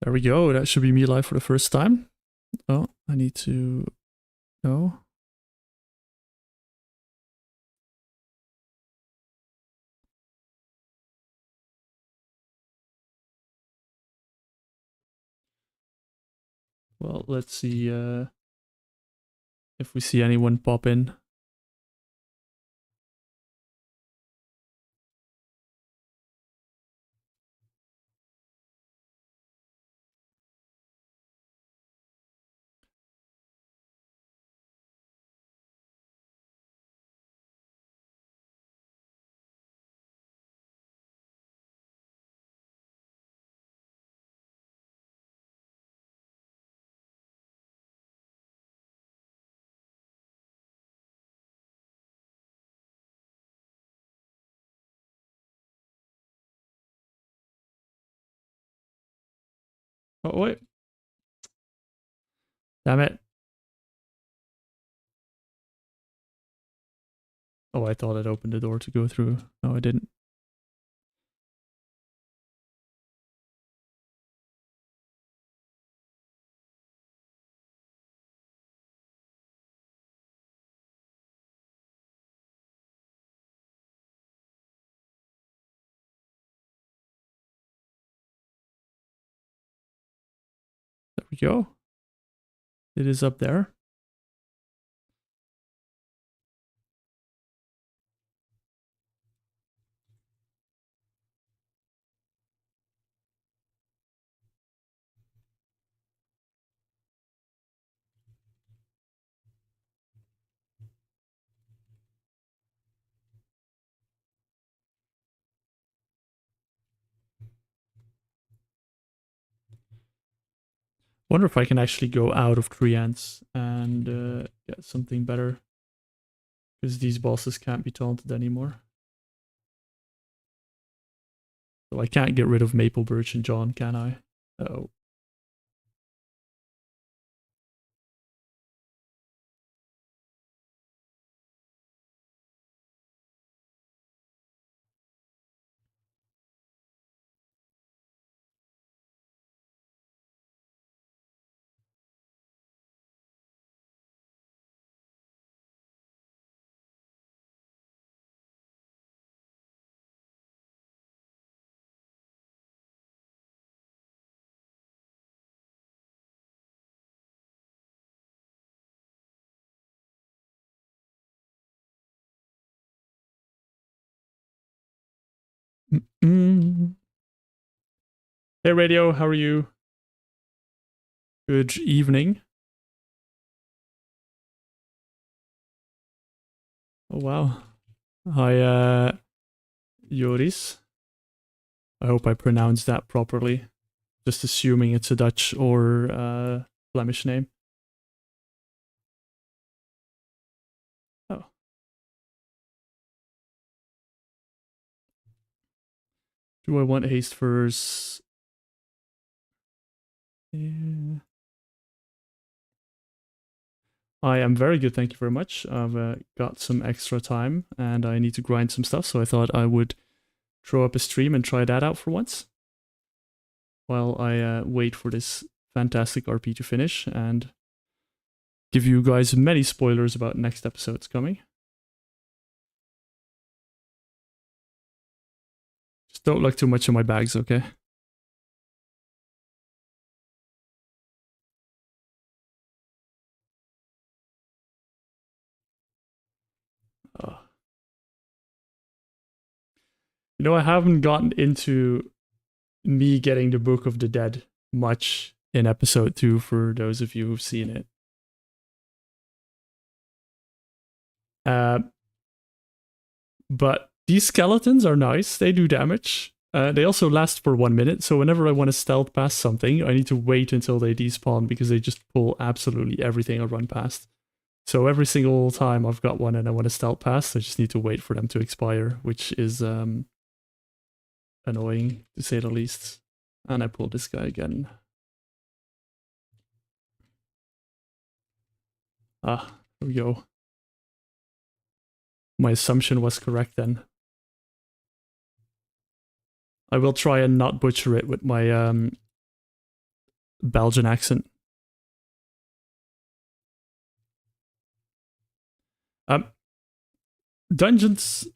There we go. That should be me live for the first time. Oh, I need to... No. Well, let's see if we see anyone pop in. Oh, wait. Damn it. Oh, I thought I'd opened the door to go through. No, I didn't. There we go. It is up there. Wonder if I can actually go out of Treants and get something better. Because these bosses can't be taunted anymore. So I can't get rid of Maple Birch and John, can I? Oh. Hey Radio, how are you? Good evening. Oh wow. Hi Joris. I hope I pronounced that properly. Just assuming it's a Dutch or Flemish name. Oh. Do I want haste first? Yeah. I am very good, thank you very much. I've got some extra time and I need to grind some stuff, so I thought I would throw up a stream and try that out for once. While I wait for this fantastic RP to finish and give you guys many spoilers about next episodes coming. Just don't look too much in my bags, okay? Uh, you know, I haven't gotten into me getting the Book of the Dead much in episode 2 for those of you who've seen it. But these skeletons are nice. They do damage. They also last for 1 minute, so whenever I want to stealth past something, I need to wait until they despawn because they just pull absolutely everything I run past. So every single time I've got one and I want to stealth past, I just need to wait for them to expire, which is annoying to say the least. And I pull this guy again. Ah, there we go. My assumption was correct then. I will try and not butcher it with my Belgian accent. Um, dungeons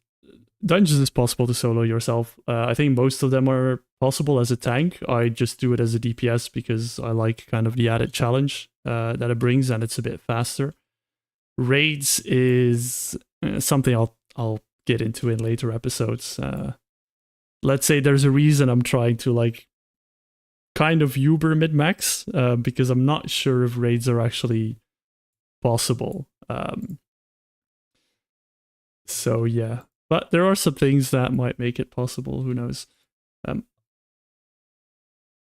dungeons is possible to solo yourself. I think most of them are possible as a tank. I just do it as a DPS because I like kind of the added challenge that it brings, and it's a bit faster. Raids is something I'll get into in later episodes. Let's say there's a reason I'm trying to like kind of Uber mid max because I'm not sure if raids are actually possible. So yeah, but there are some things that might make it possible. Who knows? Um,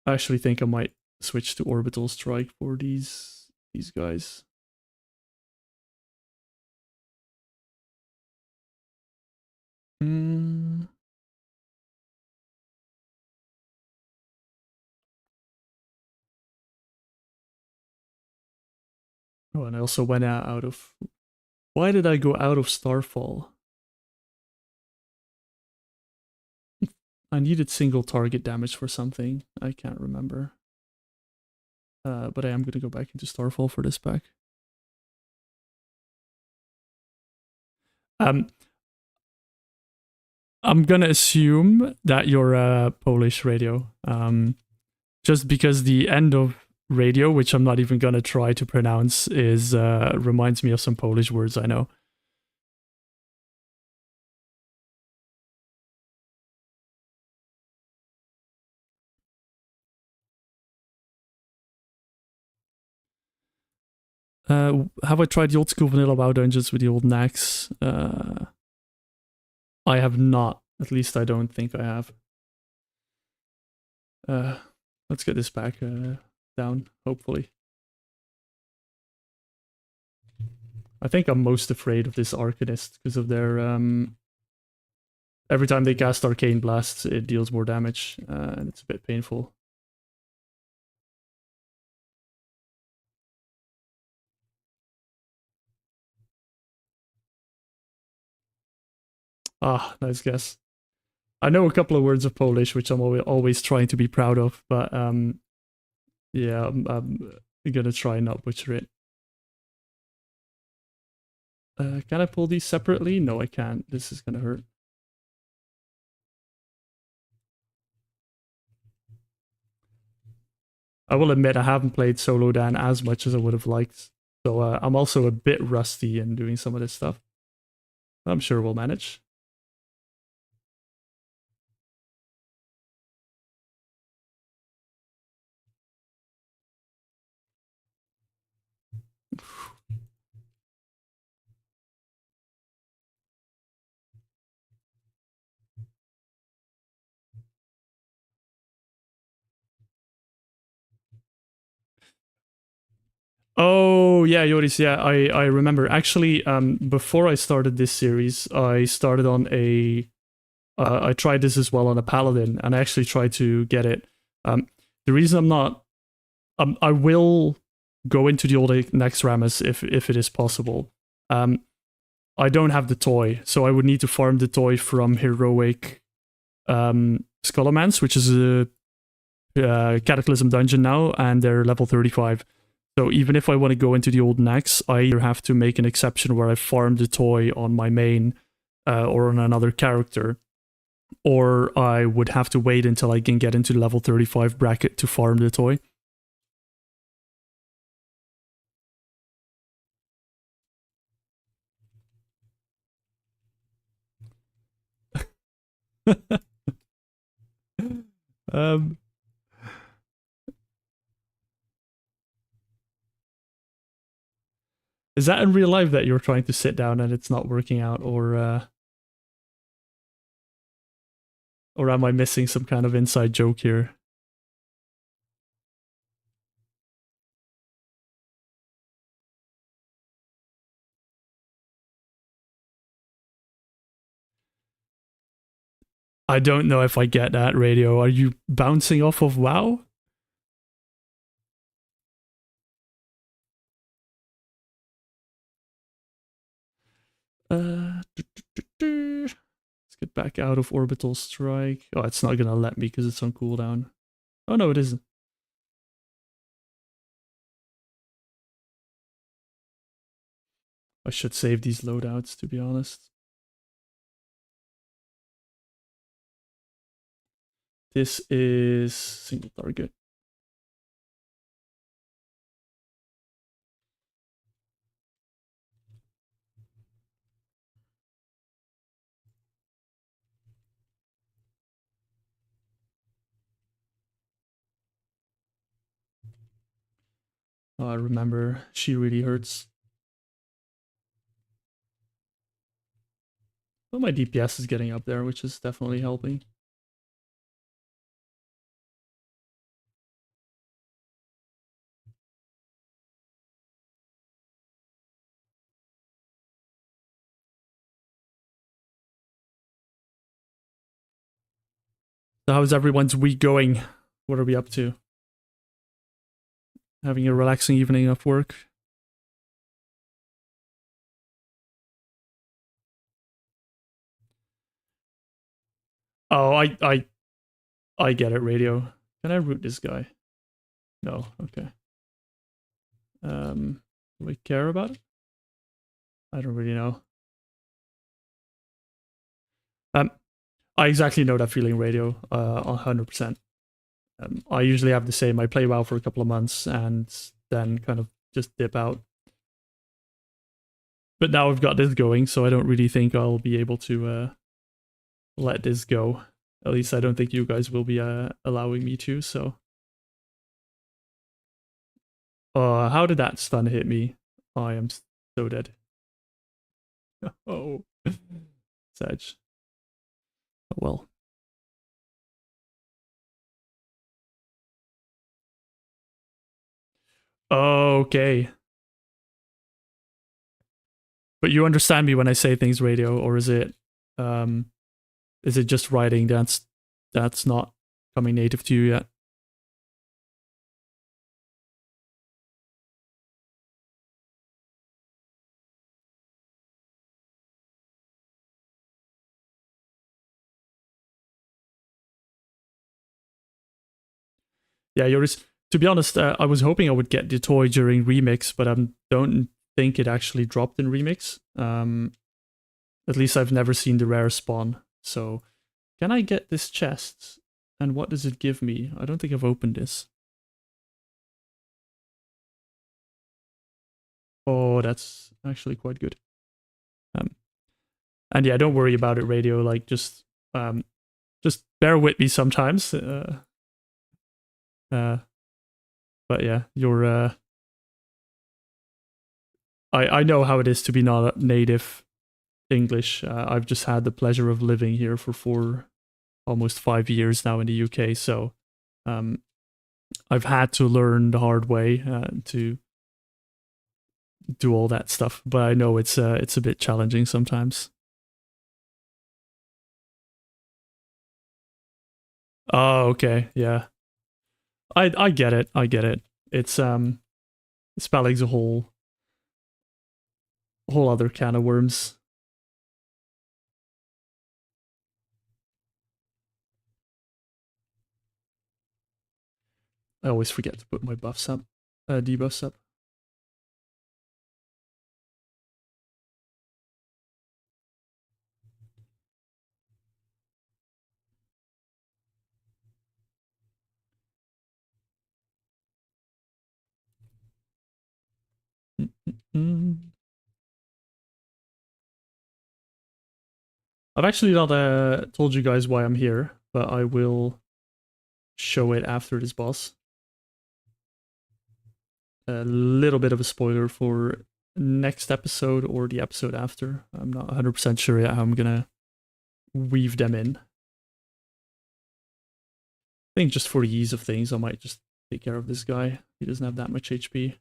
I actually think I might switch to orbital strike for these guys. Mm. Oh, and I also went out of. Why did I go out of Starfall? I needed single target damage for something. I can't remember. But I am gonna go back into Starfall for this pack. Um, I'm gonna assume that you're a Polish radio. Just because the end of radio, which I'm not even gonna try to pronounce, is reminds me of some Polish words I know. Have I tried the old school vanilla WoW dungeons with the old Nax? I have not. At least I don't think I have. Let's get this back down, hopefully. I think I'm most afraid of this Arcanist because of their every time they cast Arcane Blast, it deals more damage, and it's a bit painful. Ah, nice guess. I know a couple of words of Polish, which I'm always trying to be proud of, but yeah, I'm gonna try and not butcher it. Can I pull these separately? No, I can't. This is gonna hurt. I will admit I haven't played Solodan as much as I would have liked, so I'm also a bit rusty in doing some of this stuff. I'm sure we'll manage. Oh yeah, Yoris. Yeah, I remember. Actually, before I started this series, I started on a. I tried this as well on a paladin, and I actually tried to get it. The reason I'm not, I will go into the old Naxxramas if it is possible. I don't have the toy, so I would need to farm the toy from heroic Scholomance, which is a Cataclysm dungeon now, and they're level 35. So even if I want to go into the old Nax, I either have to make an exception where I farm the toy on my main or on another character, or I would have to wait until I can get into the level 35 bracket to farm the toy. um, is that in real life that you're trying to sit down and it's not working out, or am I missing some kind of inside joke here? I don't know if I get that, radio. Are you bouncing off of WoW? Let's get back out of orbital strike. Oh, it's not gonna let me because it's on cooldown. Oh no, it isn't. I should save these loadouts, to be honest. This is single target. Oh, I remember. She really hurts. But my DPS is getting up there, which is definitely helping. So how's everyone's week going? What are we up to? Having a relaxing evening of work? Oh, I get it, radio. Can I root this guy? No, okay. Do I care about it? I don't really know. Um, I exactly know that feeling, radio. 100%. I usually have the same. I play WoW for a couple of months and then kind of just dip out. But now I've got this going, so I don't really think I'll be able to let this go. At least I don't think you guys will be allowing me to. So, how did that stun hit me? I am so dead. Oh, Sedge. Oh, well. Okay. But you understand me when I say things, radio, or um is it just writing that's not coming native to you yet? Yeah, Yoris. To be honest, I was hoping I would get the toy during remix, but I don't think it actually dropped in remix. At least I've never seen the rare spawn. So, can I get this chest? And what does it give me? I don't think I've opened this. Oh, that's actually quite good. Um, and yeah, don't worry about it, radio. Like, just bear with me sometimes. Uh, but yeah, you're. I know how it is to be not native English. I've just had the pleasure of living here for almost 5 years now in the UK. So, um, I've had to learn the hard way to do all that stuff. But I know it's a bit challenging sometimes. Oh, okay, yeah. I get it. I get it. It's spelling's a whole other can of worms. I always forget to put my buffs up, debuffs up. Mm-mm. I've actually not told you guys why I'm here, but I will show it after this boss. A little bit of a spoiler for next episode or the episode after. I'm not 100% sure yet how I'm gonna weave them in. I think just for the ease of things, I might just take care of this guy. He doesn't have that much HP.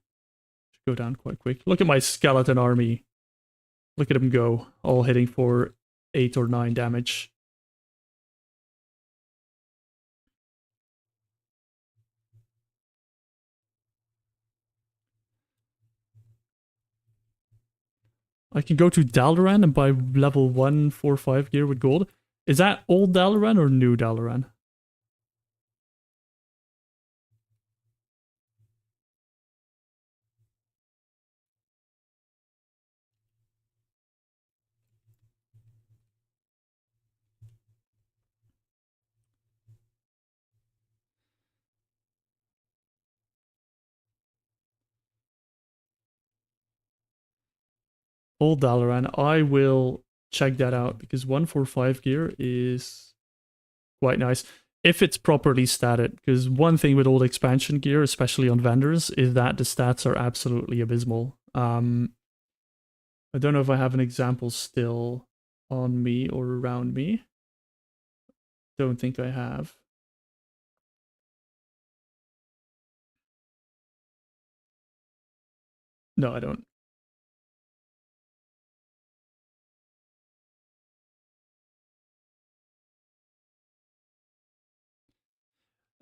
Should go down quite quick. Look at my skeleton army. Look at him go, all hitting for 8 or 9 damage. I can go to Dalaran and buy level 145 gear with gold. Is that old Dalaran or new Dalaran? Old Dalaran. I will check that out because 145 gear is quite nice if it's properly statted. Because one thing with old expansion gear, especially on vendors, is that the stats are absolutely abysmal. I don't know if I have an example still on me or around me. Don't think I have. No, I don't.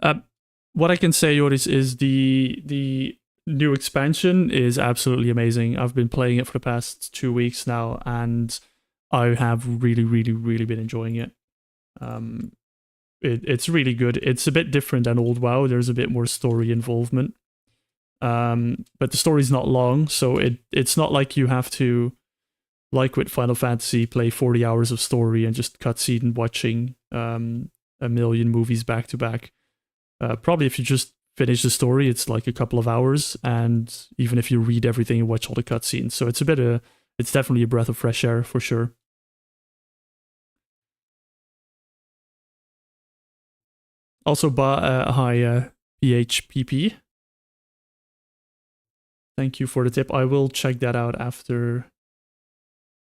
Uh, what I can say, Yoris, is the new expansion is absolutely amazing. I've been playing it for the past 2 weeks now, and I have really, really, really been enjoying it. It's really good. It's a bit different than old WoW. There's a bit more story involvement, but the story's not long, so it's not like you have to, like with Final Fantasy, play 40 hours of story and just cutscene watching a million movies back to back. Probably if you just finish the story, it's like a couple of hours, and even if you read everything and watch all the cutscenes, so it's definitely a breath of fresh air for sure. Also, hi PHPP. Thank you for the tip. I will check that out after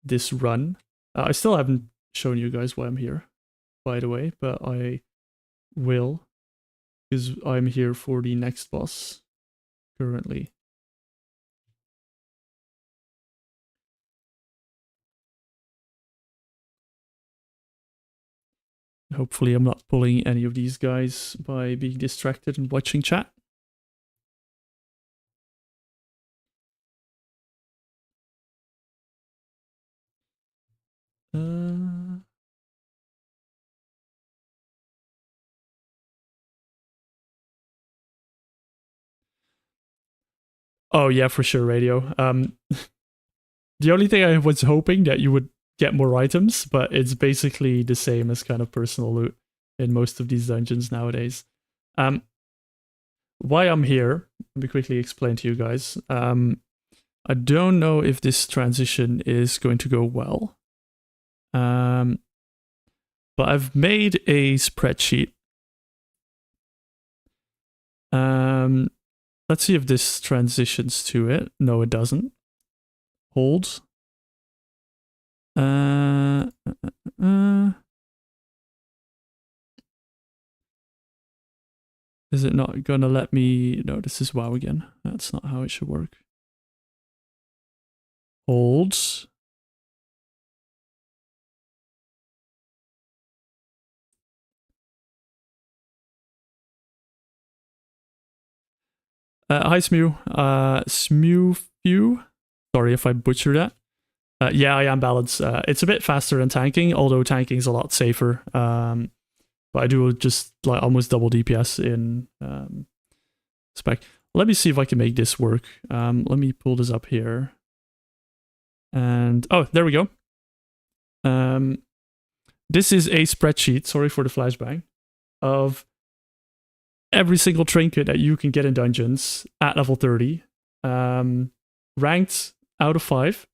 this run. I still haven't shown you guys why I'm here, by the way, but I will, because I'm here for the next boss currently. Hopefully I'm not pulling any of these guys by being distracted and watching chat. Oh yeah, for sure, radio. The only thing I was hoping that you would get more items, but it's basically the same as kind of personal loot in most of these dungeons nowadays. Why I'm here, let me quickly explain to you guys. I don't know if this transition is going to go well. But I've made a spreadsheet. Let's see if this transitions to it. No, it doesn't. Hold. Is it not gonna let me? No, this is WoW again. That's not how it should work. Hold. Hi, Smew. Smewfew. Sorry if I butchered that. Yeah, I am balanced. It's a bit faster than tanking, although tanking is a lot safer. But I do just like almost double DPS in spec. Let me see if I can make this work. Let me pull this up here. And oh, there we go. This is a spreadsheet, sorry for the flashbang, of every single trinket that you can get in dungeons at level 30. Ranked out of 5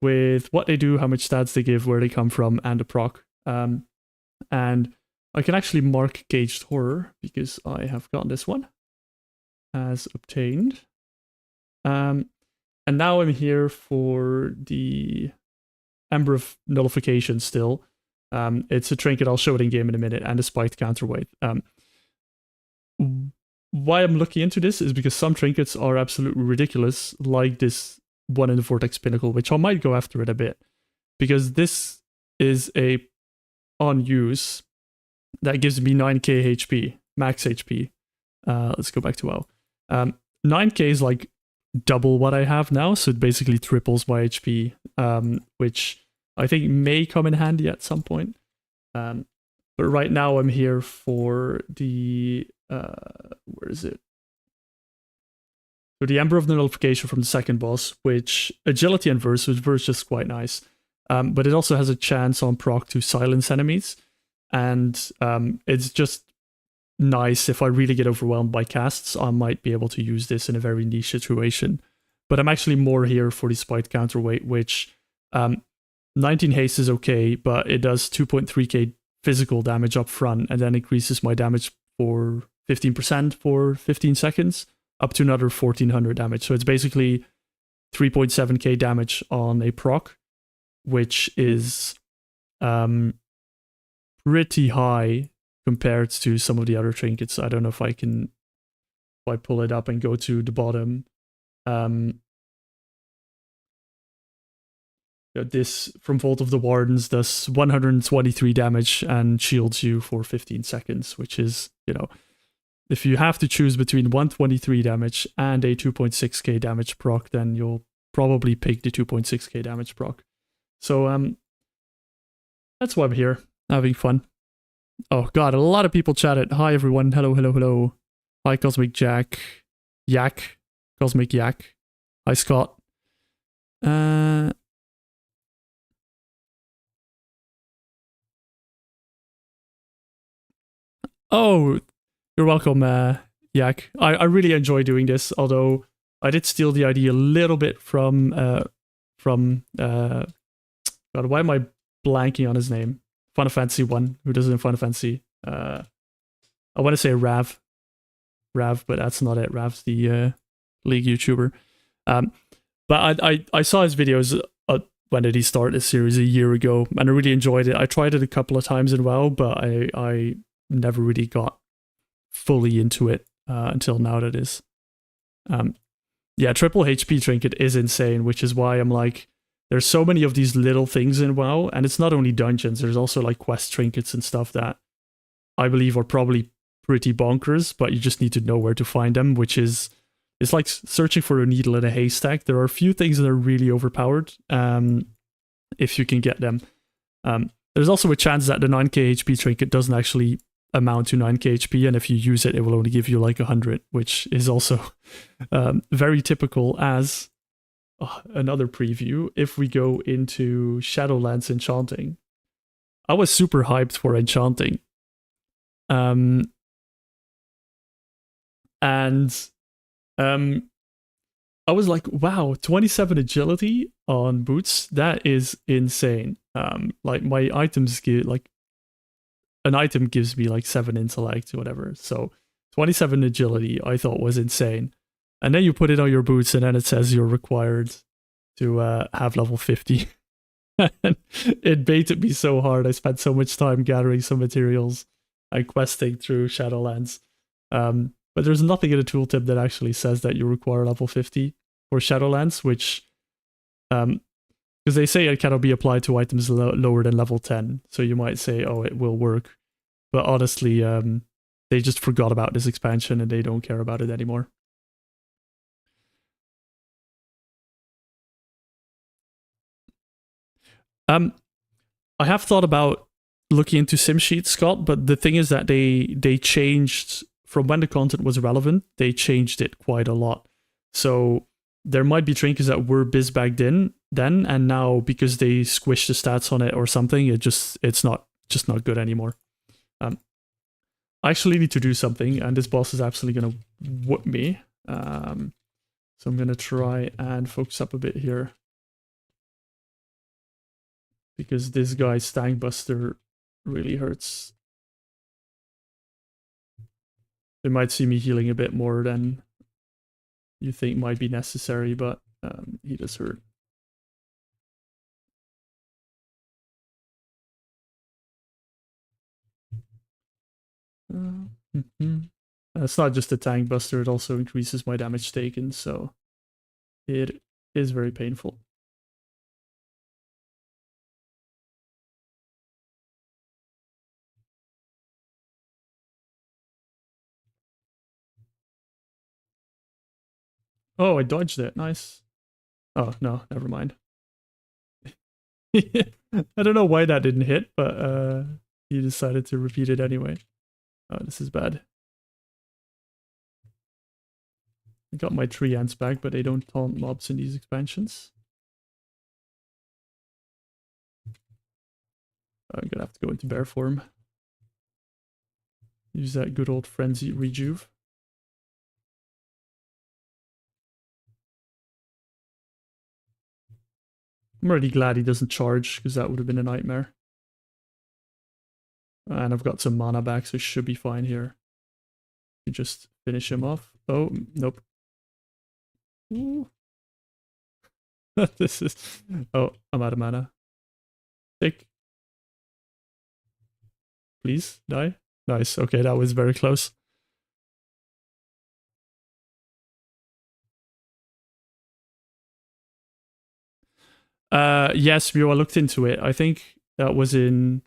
with what they do, how much stats they give, where they come from, and the proc. And I can actually mark Gauged Horror because I have gotten this one as obtained. And now I'm here for the Ember of Nullification still. It's a trinket, I'll show it in game in a minute, and a spiked counterweight. Why I'm looking into this is because some trinkets are absolutely ridiculous, like this one in the Vortex Pinnacle, which I might go after it a bit, because this is a on use that gives me 9k HP, max HP. Let's go back to WoW. 9k is like double what I have now, so it basically triples my HP, which I think may come in handy at some point. But right now I'm here for the where is it? So the Ember of Nullification from the second boss, which agility and verse, which verse is just quite nice. But it also has a chance on proc to silence enemies. And it's just nice if I really get overwhelmed by casts, I might be able to use this in a very niche situation. But I'm actually more here for the spiked counterweight, which Um, 19 haste is okay, but it does 2.3k physical damage up front and then increases my damage for 15% for 15 seconds up to another 1400 damage. So it's basically 3.7k damage on a proc, which is pretty high compared to some of the other trinkets. I don't know if I pull it up and go to the bottom. This from Vault of the Wardens does 123 damage and shields you for 15 seconds, which is, if you have to choose between 123 damage and a 2.6k damage proc, then you'll probably pick the 2.6k damage proc. So that's why I'm here, having fun. Oh god, a lot of people chatted. Hi everyone, hello, hello, hello. Hi Cosmic Jack, Yak, Cosmic Yak. Hi Scott. Oh, you're welcome, Yak. I really enjoy doing this, although I did steal the idea a little bit from God, why am I blanking on his name? Final Fantasy 1, who does it in Final Fantasy. I want to say Rav, but that's not it. Rav's the League YouTuber. But I saw his videos when did he start this series a year ago, and I really enjoyed it. I tried it a couple of times in WoW, but I never really got fully into it until now. That is, yeah, triple HP trinket is insane, which is why I'm like, there's so many of these little things in WoW, and it's not only dungeons. There's also like quest trinkets and stuff that I believe are probably pretty bonkers, but you just need to know where to find them, which is, it's like searching for a needle in a haystack. There are a few things that are really overpowered if you can get them. There's also a chance that the 9k HP trinket doesn't actually amount to 9k HP, and if you use it, it will only give you like 100, which is also very typical as another preview. If we go into Shadowlands Enchanting, I was super hyped for Enchanting. And I was like, wow, 27 agility on boots, that is insane. Like my items give like an item gives me like 7 intellect or whatever. So 27 agility I thought was insane. And then you put it on your boots and then it says you're required to have level 50. It baited me so hard. I spent so much time gathering some materials and questing through Shadowlands. But there's nothing in the tooltip that actually says that you require level 50 for Shadowlands, which, because they say it cannot be applied to items lower than level 10. So you might say, oh, it will work. But honestly, they just forgot about this expansion and they don't care about it anymore. I have thought about looking into sim sheets, Scott, but the thing is that they changed from when the content was relevant. They changed it quite a lot. So there might be trinkets that were biz back then, and now because they squished the stats on it or something, it's not good anymore. I actually need to do something, and this boss is absolutely gonna whoop me. So I'm gonna try and focus up a bit here, because this guy's Stank Buster really hurts. They might see me healing a bit more than you think might be necessary, but he does hurt. It's not just a tank buster, it also increases my damage taken, so it is very painful. Oh, I dodged it. Nice. Oh, no, never mind. I don't know why that didn't hit, but he decided to repeat it anyway. Oh, this is bad. I got my 3 ants back, but they don't taunt mobs in these expansions. I'm gonna have to go into bear form. Use that good old frenzy rejuve. I'm really glad he doesn't charge, because that would have been a nightmare. And I've got some mana back, so should be fine here. You just finish him off. Oh, nope. Ooh. This is... Oh, I'm out of mana. Take. Please, die. Nice. Okay, that was very close. Yes, Mew, I looked into it. I think that was in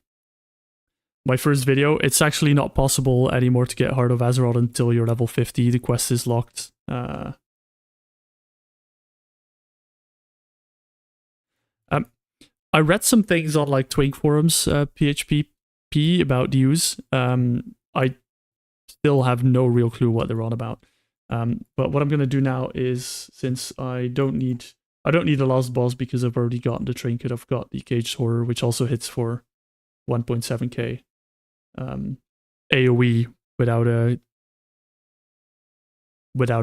my first video. It's actually not possible anymore to get Heart of Azshara until you're level 50. The quest is locked. Um, I read some things on like Twig forums, PHP about use. I still have no real clue what they're on about. But what I'm gonna do now is, since I don't need the last boss because I've already gotten the Trinket. I've got the Caged Horror, which also hits for 1.7k. AoE without a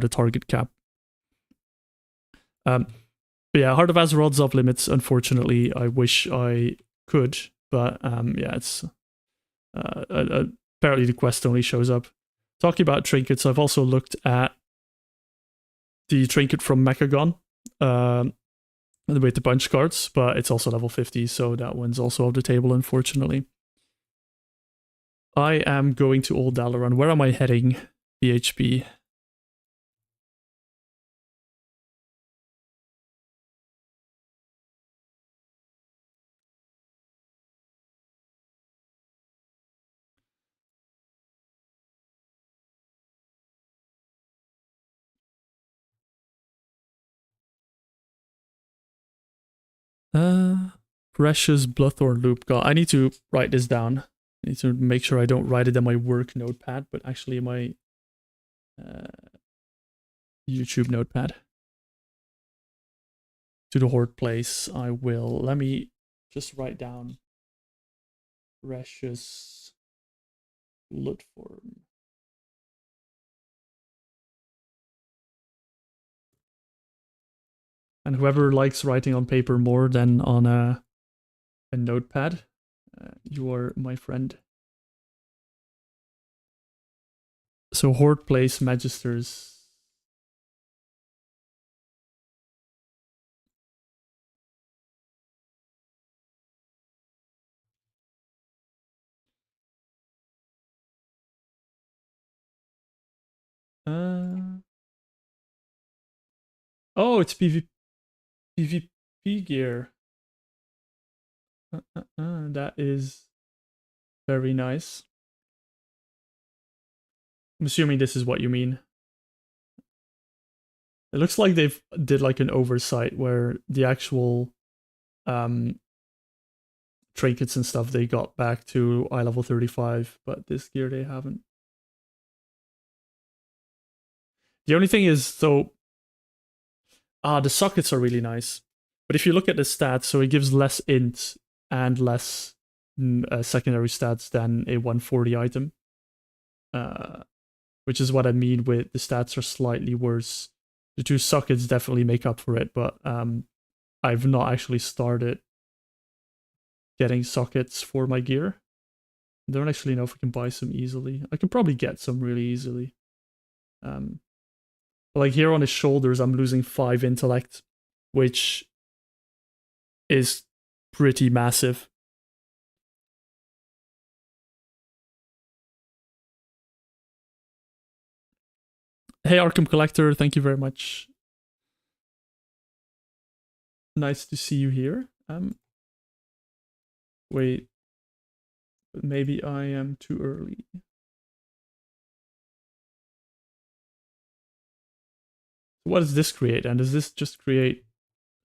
target cap. But yeah, Heart of Azshara's off limits. Unfortunately, I wish I could, but yeah, it's apparently the quest only shows up. Talking about trinkets, I've also looked at the trinket from Mechagon, with the punch cards, but it's also level 50, so that one's also off the table, unfortunately. I am going to Old Dalaran. Where am I heading? PHP. Precious Bloodthorn Loop. God, I need to write this down. I need to make sure I don't write it in my work notepad, but actually in my YouTube notepad. To the Horde place, I will. Let me just write down Precious Bloodthorn. And whoever likes writing on paper more than on a notepad, you are my friend. So Horde place Magisters. Oh, it's PvP gear. That is very nice. I'm assuming this is what you mean. It looks like they've did like an oversight where the actual trinkets and stuff they got back to eye level 35, but this gear they haven't. The only thing is, so the sockets are really nice, but if you look at the stats, so it gives less int and less secondary stats than a 140 item, which is what I mean with the stats are slightly worse. The two sockets definitely make up for it, but I've not actually started getting sockets for my gear. I don't actually know if I can buy some easily. I can probably get some really easily. Like here on his shoulders, I'm losing 5 intellect, which is pretty massive. Hey, Arkham Collector, thank you very much. Nice to see you here. Wait, maybe I am too early. What does this create? And does this just create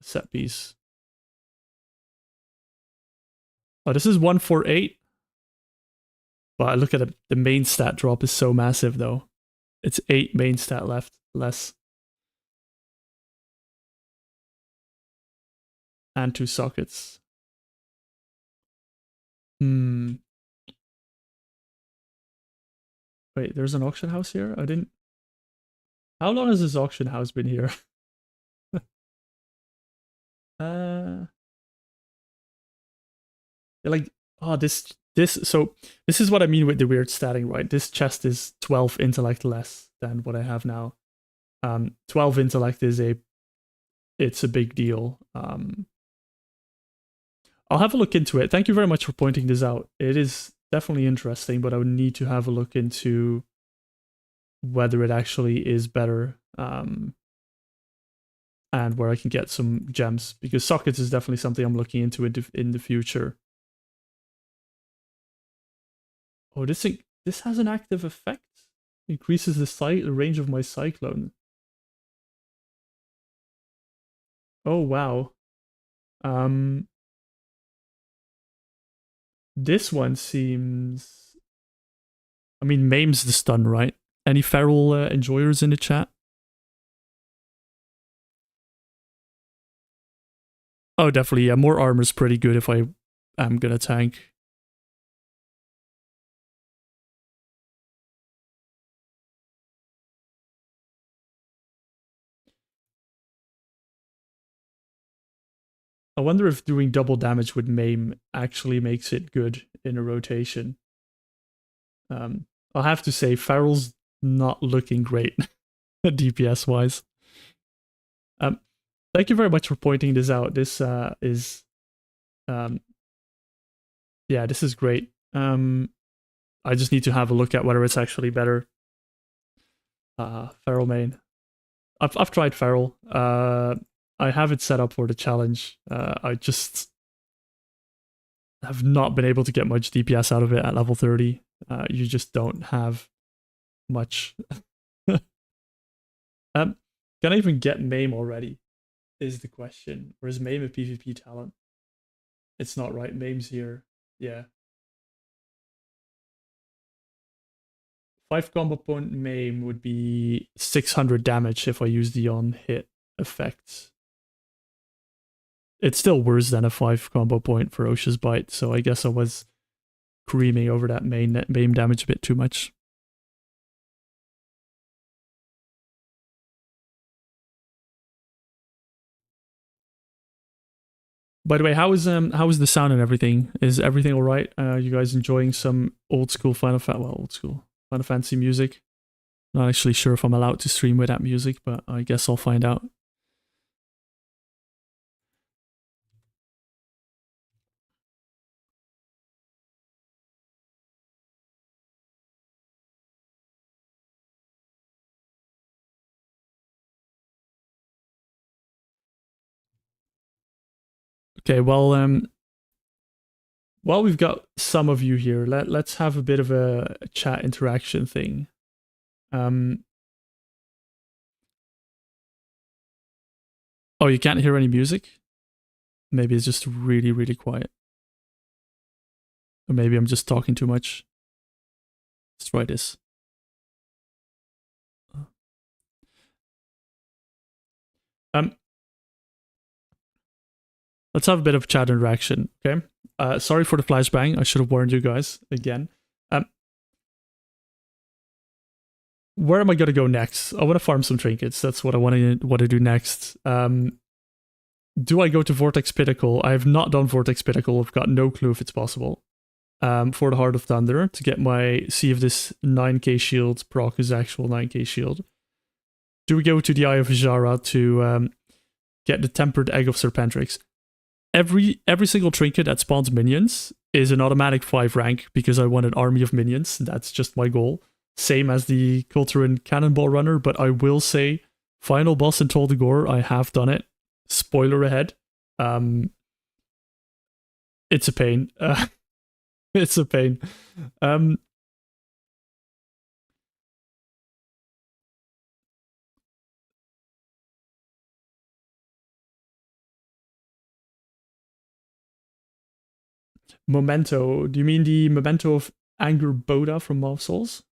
a set piece? Oh, this is 148. But look at it. The main stat drop is so massive, though. It's 8 main stat left, less. And 2 sockets. Wait, there's an auction house here? I didn't... How long has this auction house been here? like, oh, so this is what I mean with the weird statting, right? This chest is 12 intellect less than what I have now. 12 intellect is it's a big deal. I'll have a look into it. Thank you very much for pointing this out. It is definitely interesting, but I would need to have a look into whether it actually is better, and where I can get some gems, because sockets is definitely something I'm looking into in the future. Oh, this has an active effect. Increases the range of my cyclone. Oh wow. Um, this one seems. I mean, Maime's the stun, right? Any feral enjoyers in the chat? Oh, definitely. Yeah, more armor's pretty good if I am gonna tank. I wonder if doing double damage with Maim actually makes it good in a rotation. I'll have to say, Feral's not looking great DPS wise. Thank you very much for pointing this out. This is, yeah, this is great. I just need to have a look at whether it's actually better. Feral main. I've tried Feral. I have it set up for the challenge. I just have not been able to get much DPS out of it at level 30. You just don't have much. Can I even get Maim already? Is the question. Or is Maim a PvP talent? It's not, right? Maim's here. Yeah. 5 combo point Maim would be 600 damage if I use the on hit effects. It's still worse than a 5 combo point Ferocious Bite, so I guess I was creaming over that Maim damage a bit too much. By the way, how is the sound and everything? Is everything all right? You guys enjoying some old school Final Fantasy music? Not actually sure if I'm allowed to stream with that music, but I guess I'll find out. Okay, well, while we've got some of you here, let's have a bit of a chat interaction thing. Oh, you can't hear any music? Maybe it's just really, really quiet. Or maybe I'm just talking too much. Let's try this. Let's have a bit of chat interaction, okay? Sorry for the flashbang. I should have warned you guys again. Where am I gonna go next? I want to farm some trinkets. That's what I want to do next. Do I go to Vortex Pinnacle? I have not done Vortex Pinnacle. I've got no clue if it's possible. For the Heart of Thunder to get see if this 9k shield proc is actual 9k shield. Do we go to the Eye of Azshara to get the Tempered Egg of Serpentrix? Every single trinket that spawns minions is an automatic 5 rank because I want an army of minions. That's just my goal. Same as the Kulturin Cannonball Runner, but I will say, final boss in Tol Dagor, I have done it. Spoiler ahead. It's a pain. It's a pain. Memento. Do you mean the Memento of Anger Boda from Mob Souls?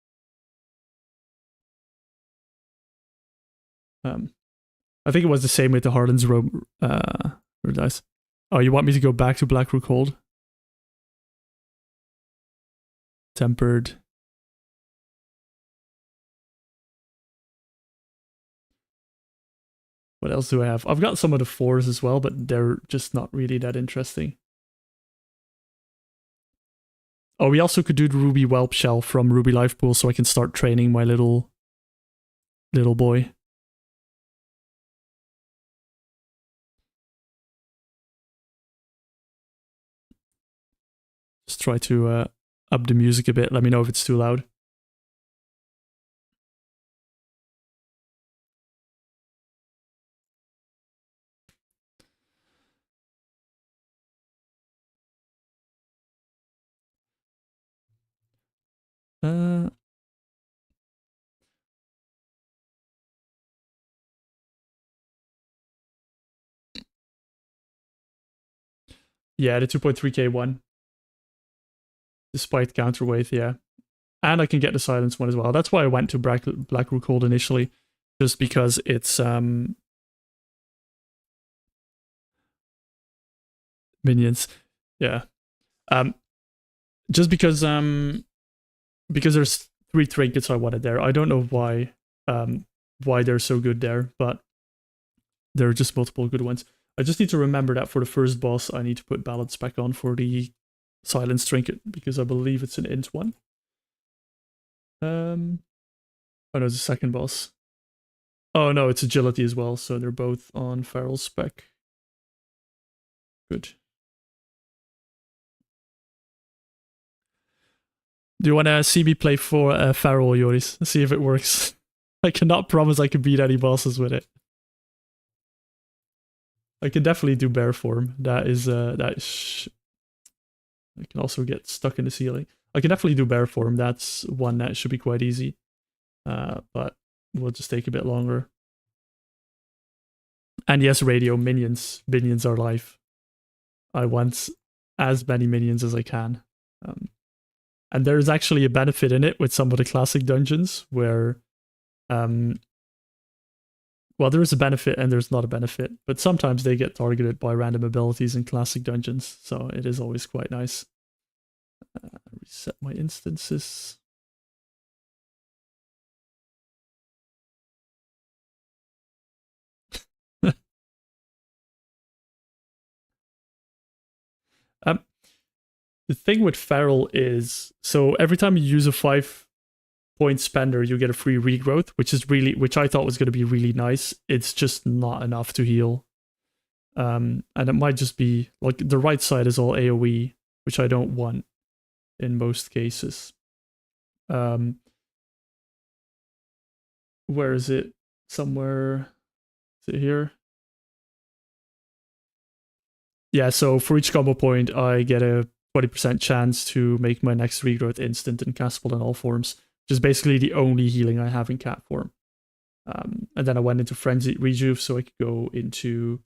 I think it was the same with the Harden's Robe dice. Oh, you want me to go back to Blackroot Hold? Tempered. What else do I have? I've got some of the 4s as well, but they're just not really that interesting. Oh, we also could do the Ruby Whelp shell from Ruby Life Pool so I can start training my little boy. Just try to up the music a bit. Let me know if it's too loud. Uh, yeah, the 2.3k one. Despite counterweight, yeah. And I can get the silence one as well. That's why I went to Black Rook Hold initially. Just because it's minions. Yeah. Just because there's 3 trinkets I wanted there. I don't know why they're so good there, but there are just multiple good ones. I just need to remember that for the first boss, I need to put balance back on for the silence trinket because I believe it's an int one. Oh no, it's the second boss. Oh no, it's agility as well, so they're both on feral spec. Good. Do you want to see me play for feral, Yoris? See if it works. I cannot promise I can beat any bosses with it. I can definitely do bear form. I can also get stuck in the ceiling. I can definitely do bear form. That's one that should be quite easy. But will just take a bit longer. And yes, radio minions. Minions are life. I want as many minions as I can. And there's actually a benefit in it with some of the classic dungeons where well, there is a benefit and there's not a benefit, but sometimes they get targeted by random abilities in classic dungeons, so it is always quite nice. Reset my instances. The thing with feral is, so every time you use a 5-point spender, you get a free regrowth, which I thought was going to be really nice. It's just not enough to heal. And it might just be like the right side is all AoE, which I don't want in most cases. Where is it? Somewhere. Is it here? Yeah, so for each combo point, I get a 20% chance to make my next regrowth instant and castable in all forms, which is basically the only healing I have in cat form. And then I went into Frenzied Rejuve, so I could go into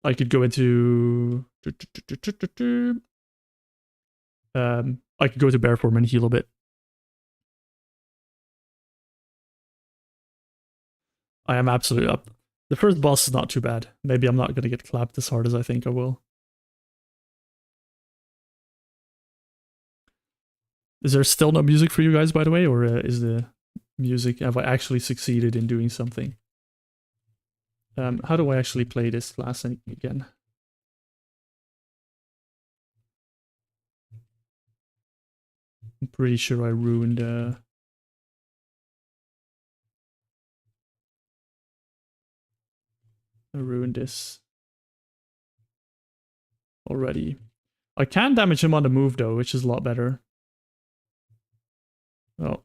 I could go into I could go to bear form and heal a bit. I am absolutely up. The first boss is not too bad. Maybe I'm not going to get clapped as hard as I think I will. Is there still no music for you guys, by the way, or is the music? Have I actually succeeded in doing something? How do I actually play this class again? I'm pretty sure I ruined this already. I can damage him on the move though, which is a lot better. Oh.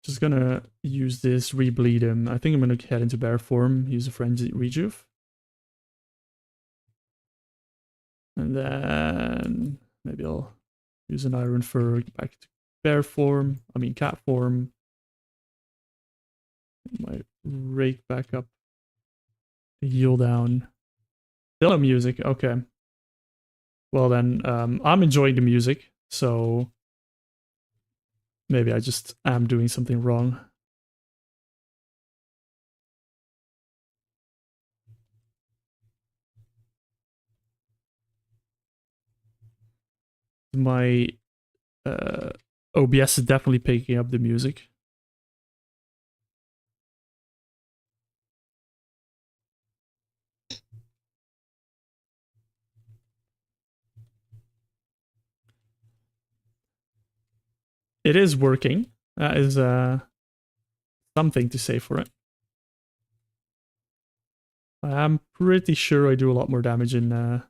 Just gonna use this, rebleed him. I think I'm gonna head into bear form, use a frenzied rejuve. And then maybe I'll use an iron fur back to bear form. I mean cat form. Might rake back up. Heal down. Still no music. Okay. Well then, I'm enjoying the music, so maybe I just am doing something wrong. My OBS is definitely picking up the music. It is working. That is something to say for it. I'm pretty sure I do a lot more damage in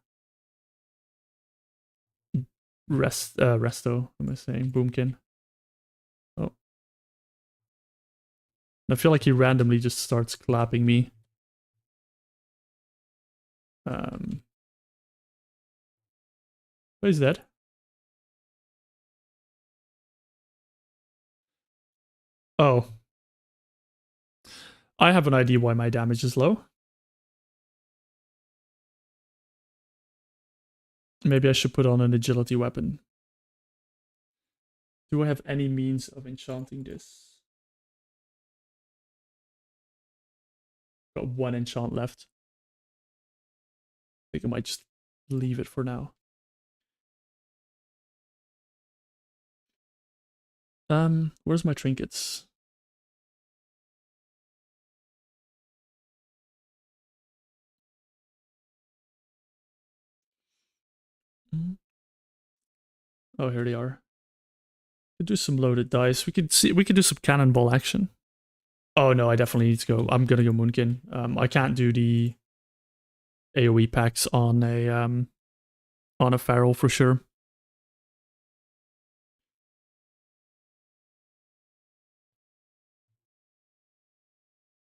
Resto. What am I saying? Boomkin. Oh. I feel like he randomly just starts clapping me. Oh, he's dead. Oh. I have an idea why my damage is low. Maybe I should put on an agility weapon. Do I have any means of enchanting this? Got one enchant left. I think I might just leave it for now. Where's my trinkets? Oh, here they are. Could do some loaded dice. We could do some cannonball action. Oh no, I definitely need to go. I'm gonna go Moonkin. I can't do the AoE packs on a feral for sure.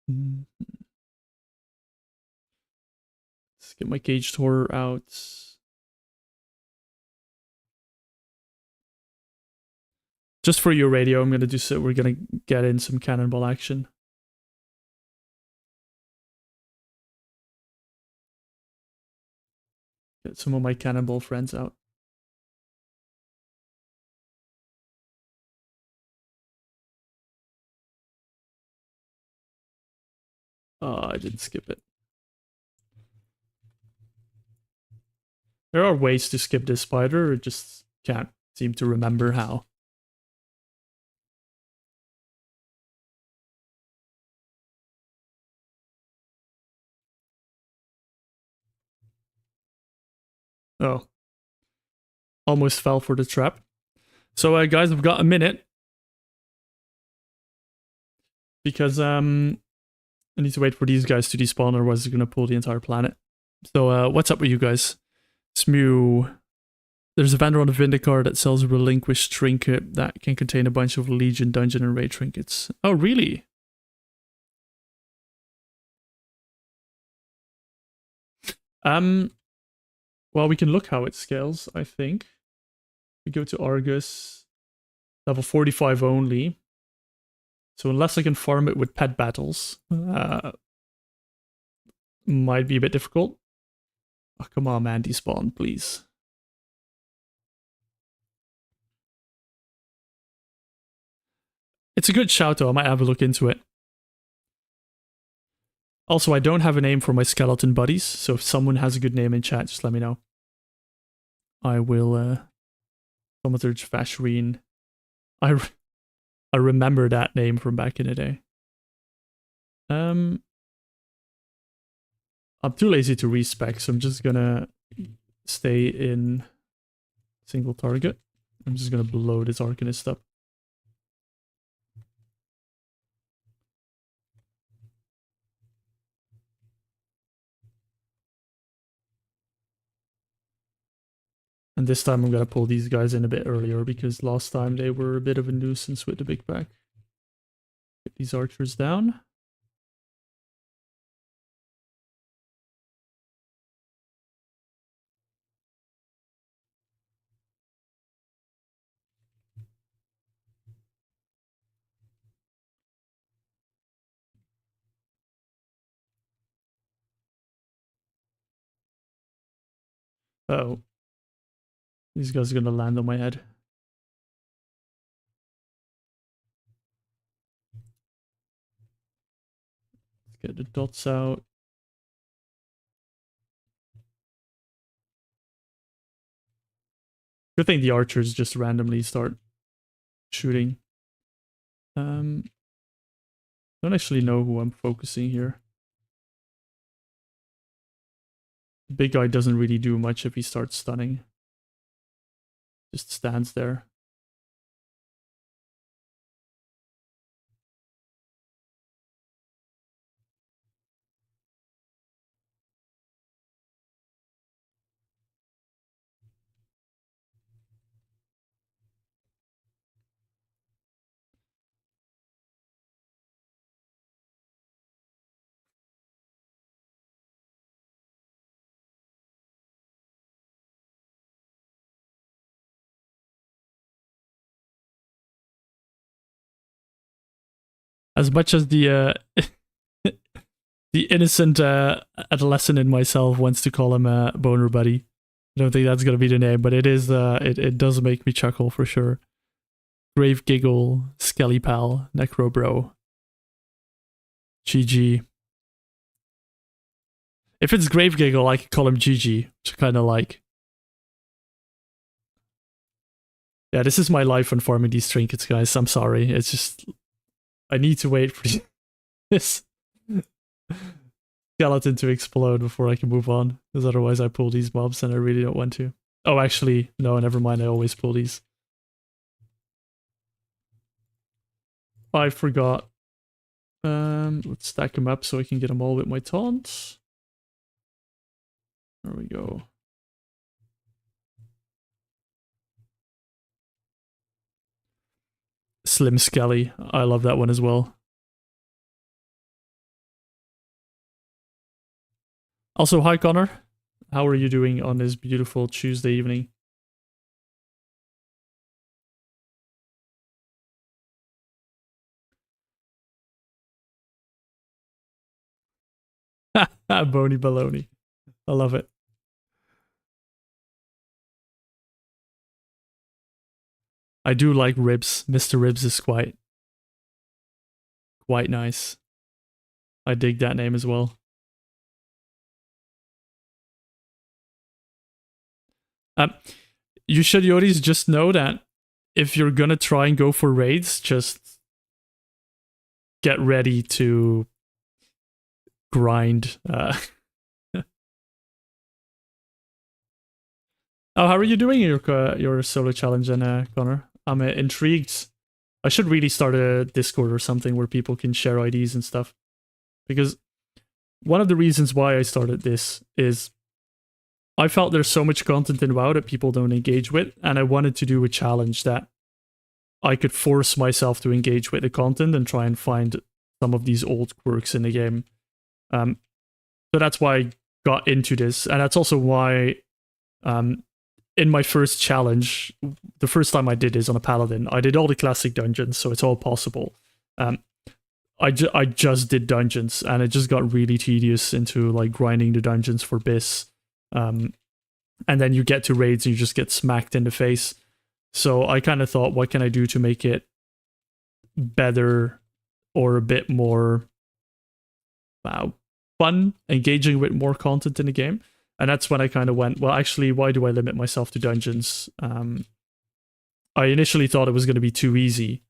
Let's get my caged horror out. Just for your radio, I'm gonna do so. We're gonna get in some cannonball action. Get some of my cannonball friends out. Oh, I didn't skip it. There are ways to skip this spider, I just can't seem to remember how. Oh. Almost fell for the trap. So guys, I've got a minute. Because I need to wait for these guys to despawn, otherwise it's gonna pull the entire planet. So what's up with you guys? Smew. There's a vendor on the Vindicar that sells a relinquished trinket that can contain a bunch of Legion, Dungeon, and Raid trinkets. Oh, really? Well, we can look how it scales, I think. We go to Argus, level 45 only. So unless I can farm it with pet battles, might be a bit difficult. Oh, come on, man, despawn, please. It's a good shout, though. I might have a look into it. Also, I don't have a name for my skeleton buddies, so if someone has a good name in chat, just let me know. I will, Thaumaturge Vashreen. I remember that name from back in the day. I'm too lazy to respec, so I'm just gonna stay in single target. I'm just gonna blow this Arcanist up. And this time I'm gonna pull these guys in a bit earlier because last time they were a bit of a nuisance with the big pack. Get these archers down. Uh-oh. These guys are gonna land on my head. Let's get the dots out. Good thing the archers just randomly start shooting. Don't actually know who I'm focusing here. The big guy doesn't really do much if he starts stunning. Just stands there. As much as the the innocent adolescent in myself wants to call him Boner Buddy, I don't think that's gonna be the name, but it is. It does make me chuckle for sure. Grave Giggle, Skelly Pal, Necro Bro, GG. If it's Grave Giggle, I could call him GG, which I kind of like. Yeah, this is my life on farming these trinkets, guys. I'm sorry. It's just I need to wait for this skeleton to explode before I can move on, because otherwise I pull these mobs and I really don't want to. Oh, actually, no, never mind. I always pull these. I forgot. Let's stack them up so I can get them all with my taunts. There we go. Slim Skelly. I love that one as well. Also, hi Connor. How are you doing on this beautiful Tuesday evening? Bony baloney. I love it. I do like Ribs. Mr. Ribs is quite nice. I dig that name as well. You should, Yoris, just know that if you're gonna try and go for raids, just get ready to grind. Oh, how are you doing your solo challenge, then, Connor? I'm intrigued. I should really start a Discord or something where people can share IDs and stuff. Because one of the reasons why I started this is I felt there's so much content in WoW that people don't engage with, and I wanted to do a challenge that I could force myself to engage with the content and try and find some of these old quirks in the game. So that's why I got into this, and that's also why in my first challenge, the first time I did this on a paladin, I did all the classic dungeons, so it's all possible. I just did dungeons, and it just got really tedious into like grinding the dungeons for bis. And then you get to raids and you just get smacked in the face. So I kind of thought, what can I do to make it better or a bit more fun, engaging with more content in the game? And that's when I kind of went, well, actually, why do I limit myself to dungeons? I initially thought it was going to be too easy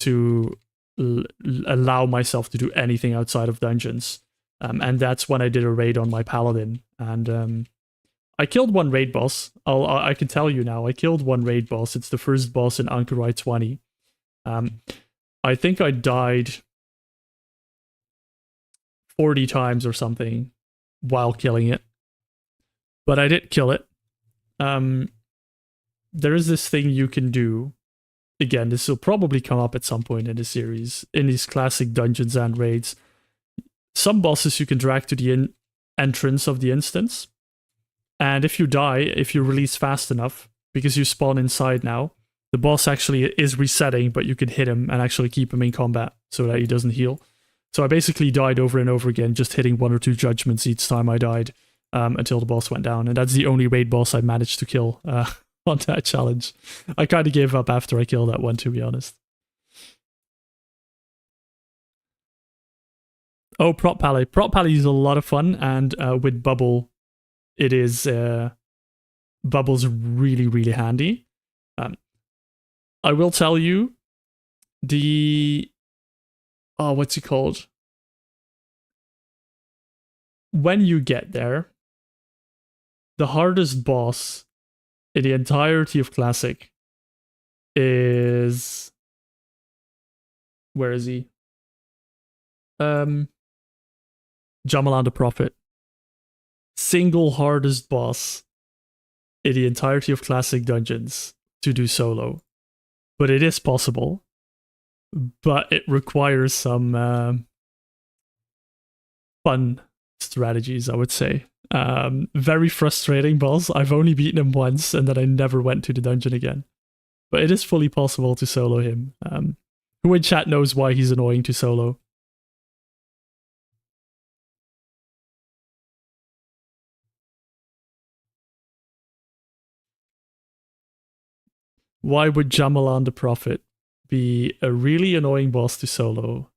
to allow myself to do anything outside of dungeons. And that's when I did a raid on my paladin. And I killed one raid boss. I can tell you now, I killed one raid boss. It's the first boss in Ankarai 20. I think I died 40 times or something while killing it. But I did kill it. There is this thing you can do. Again, this will probably come up at some point in the series. In these classic dungeons and raids, some bosses you can drag to the entrance of the instance. And if you die, if you release fast enough, because you spawn inside now, the boss actually is resetting, but you can hit him and actually keep him in combat so that he doesn't heal. So I basically died over and over again, just hitting 1 or 2 judgments each time I died. Until the boss went down, and that's the only raid boss I managed to kill on that challenge. I kind of gave up after I killed that one, to be honest. Oh, Prop Pally. Prop Pally is a lot of fun, and with Bubble, it is... Bubble's really, really handy. I will tell you the what's it called? When you get there, the hardest boss in the entirety of Classic is where is he? Um, Jamalan the Prophet. Single hardest boss in the entirety of Classic dungeons to do solo, but it is possible. But it requires some fun strategies, I would say. Very frustrating boss. I've only beaten him once, and then I never went to the dungeon again. But it is fully possible to solo him. Who in chat knows why he's annoying to solo? Why would Jamalan the Prophet be a really annoying boss to solo?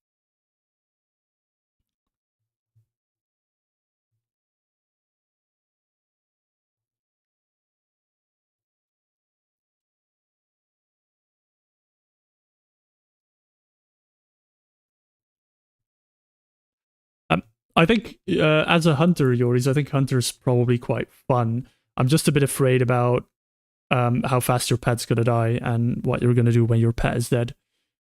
Um, I think as a hunter, Yoris, I think hunter's probably quite fun. I'm just a bit afraid about how fast your pet's gonna die and what you're gonna do when your pet is dead.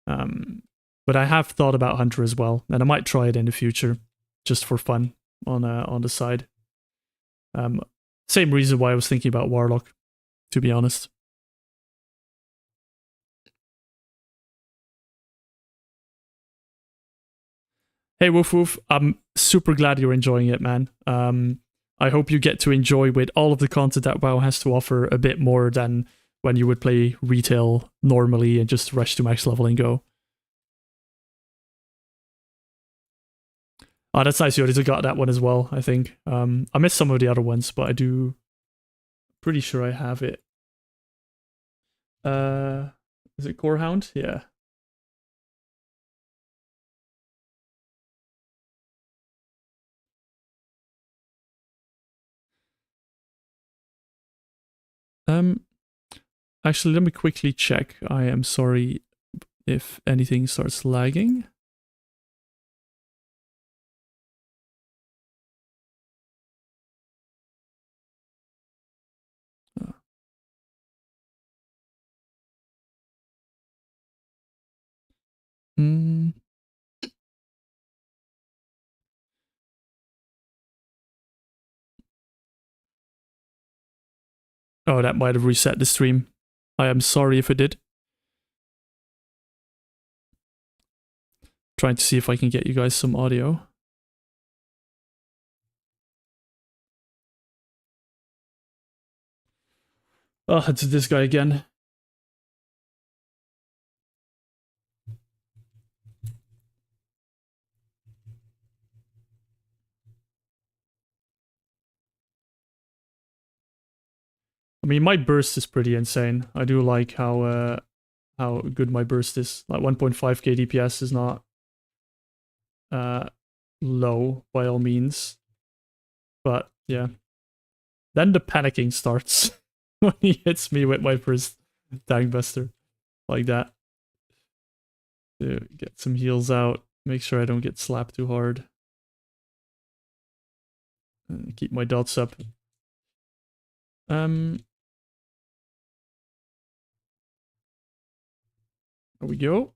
Um, but I have thought about hunter as well, and I might try it in the future, just for fun on the side. Same reason why I was thinking about warlock, to be honest. Hey, Woof Woof, I'm super glad you're enjoying it, man. I hope you get to enjoy with all of the content that WoW has to offer a bit more than when you would play retail normally and just rush to max level and go. Oh, that's nice. You already got that one as well, I think. I missed some of the other ones, but I do. Pretty sure I have it. Uh, is it Corehound? Yeah. Um, Actually, let me quickly check. I am sorry if anything starts lagging. Mm. Oh, that might have reset the stream. I am sorry if it did. Trying to see if I can get you guys some audio. Oh, it's this guy again. I mean, my burst is pretty insane. I do like how good my burst is. Like 1.5k DPS is not uh low by all means, but yeah. Then the panicking starts when he hits me with my first Dangbuster like that. To get some heals out, make sure I don't get slapped too hard. And keep my dots up. There we go.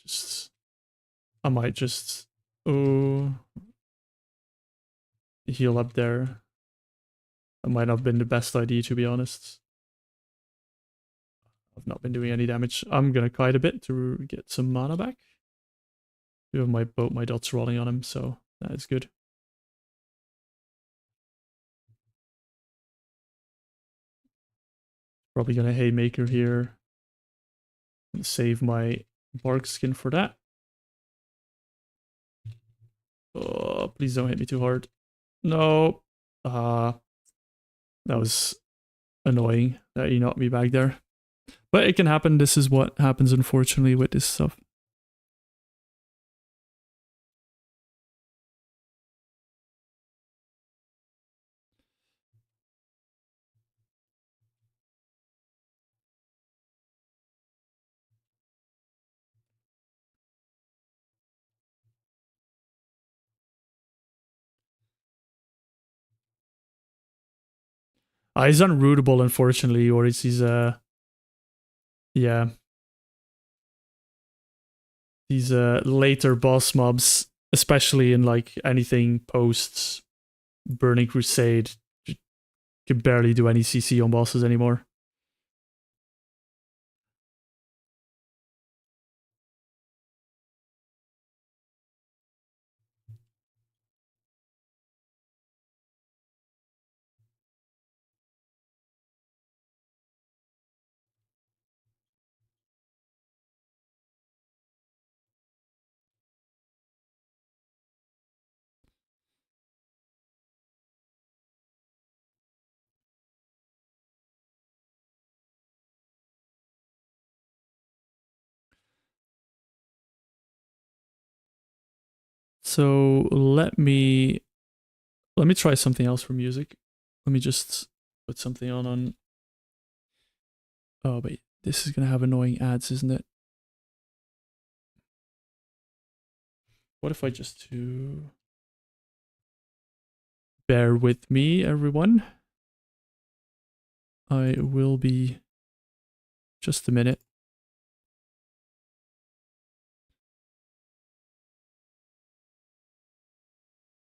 Just I might just heal up there. That might not have been the best idea, to be honest. I've not been doing any damage. I'm gonna kite a bit to get some mana back. I have my boat, my dots rolling on him, so that is good. Probably gonna haymaker here and save my bark skin for that. Oh, please don't hit me too hard. No. That was annoying that he knocked me back there. But it can happen. This is what happens, unfortunately, with this stuff. He's unrootable, unfortunately, or he's yeah, these later boss mobs, especially in like anything post Burning Crusade, can barely do any CC on bosses anymore. So let me try something else for music. Let me just put something on. Oh wait, this is gonna have annoying ads, isn't it? What if I just do? Bear with me, everyone. I will be just a minute.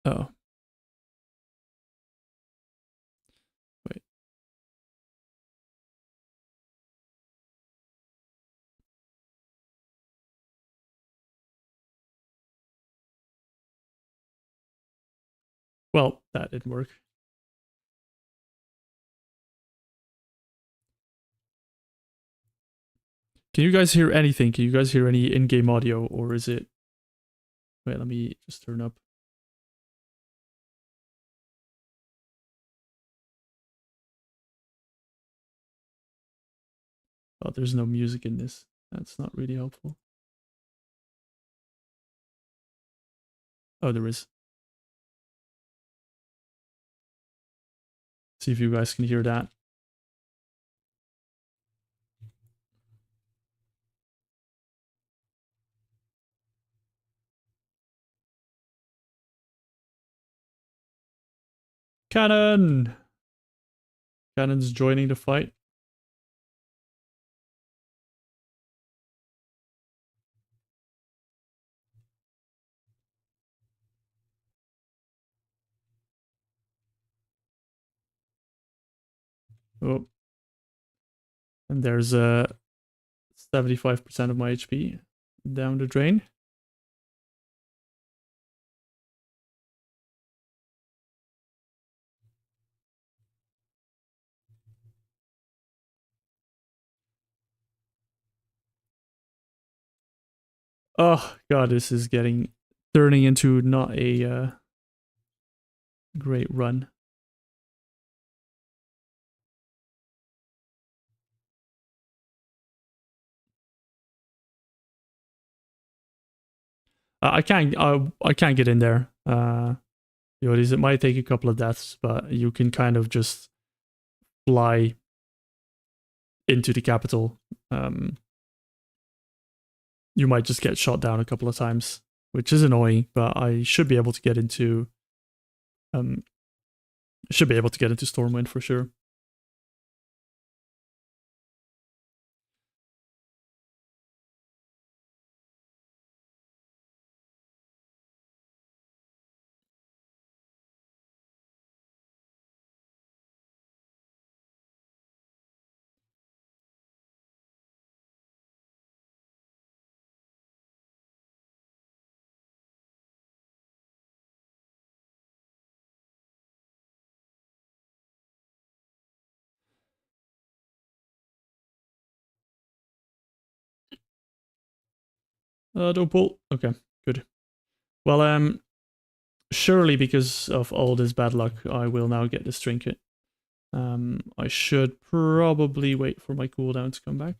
Oh, wait. Well, that didn't work. Can you guys hear anything? Can you guys hear any in-game audio, or is it? Wait, let me just turn up. Oh, there's no music in this. That's not really helpful. Oh, there is. See if you guys can hear that. Cannon! Cannon's joining the fight. Oh. And there's 75% of my HP down the drain. Oh god, this is turning into not a great run. I can't get in there. It might take a couple of deaths, but you can kind of just fly into the capital. You might just get shot down a couple of times, which is annoying, but I should be able to get into Stormwind for sure. Don't pull. Okay, good. Well, surely because of all this bad luck, I will now get this trinket. I should probably wait for my cooldown to come back.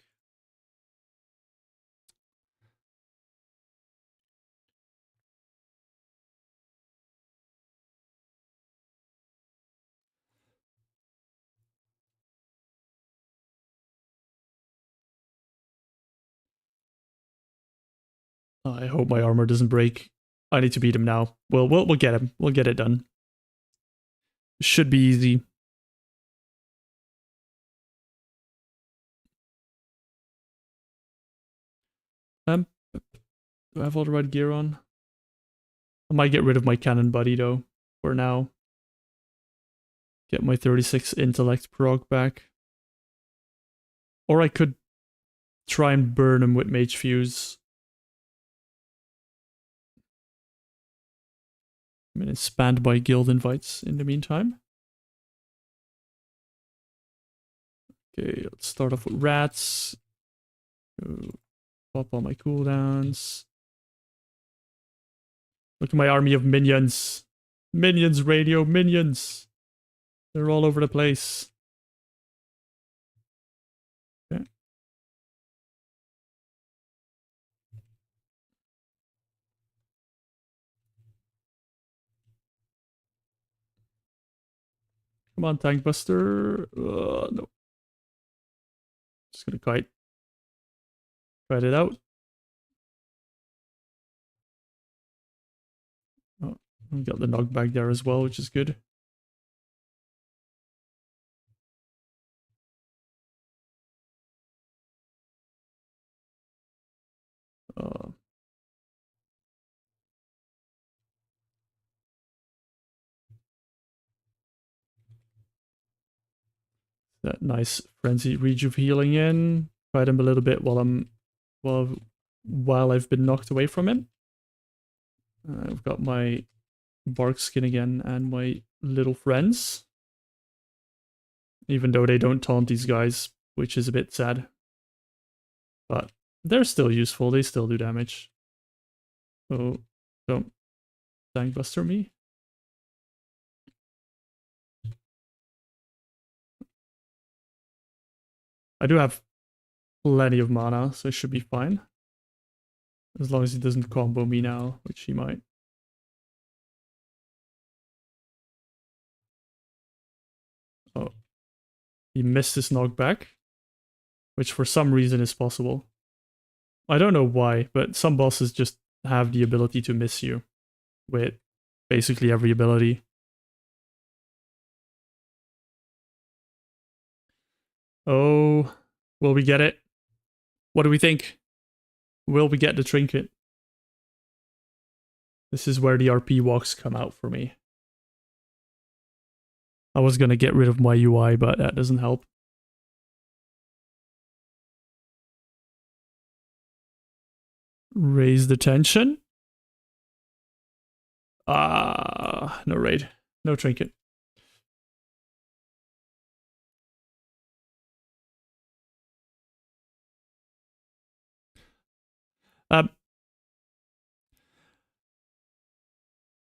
I hope my armor doesn't break. I need to beat him now. We'll get him. We'll get it done. Should be easy. Do I have all the right gear on? I might get rid of my cannon buddy though, for now. Get my 36 intellect prog back. Or I could try and burn him with Mage Fuse. I'm gonna expand by guild invites in the meantime. Okay, let's start off with rats. Pop all my cooldowns. Look at my army of minions. Minions, radio, minions. They're all over the place. Okay. Come on, Tank Buster. No. Just gonna kite it out. Oh, we got the knockback there as well, which is good. That nice frenzy rejuve healing in. Fight him a little bit while I've been knocked away from him. I've got my bark skin again and my little friends. Even though they don't taunt these guys, which is a bit sad. But they're still useful, they still do damage. So don't tank buster me. I do have plenty of mana, so it should be fine. As long as he doesn't combo me now, which he might. Oh. He missed his knockback, which for some reason is possible. I don't know why, but some bosses just have the ability to miss you with basically every ability. Oh, will we get it? What do we think? Will we get the trinket? This is where the RP walks come out for me. I was gonna get rid of my UI, but that doesn't help. Raise the tension. No raid. No trinket.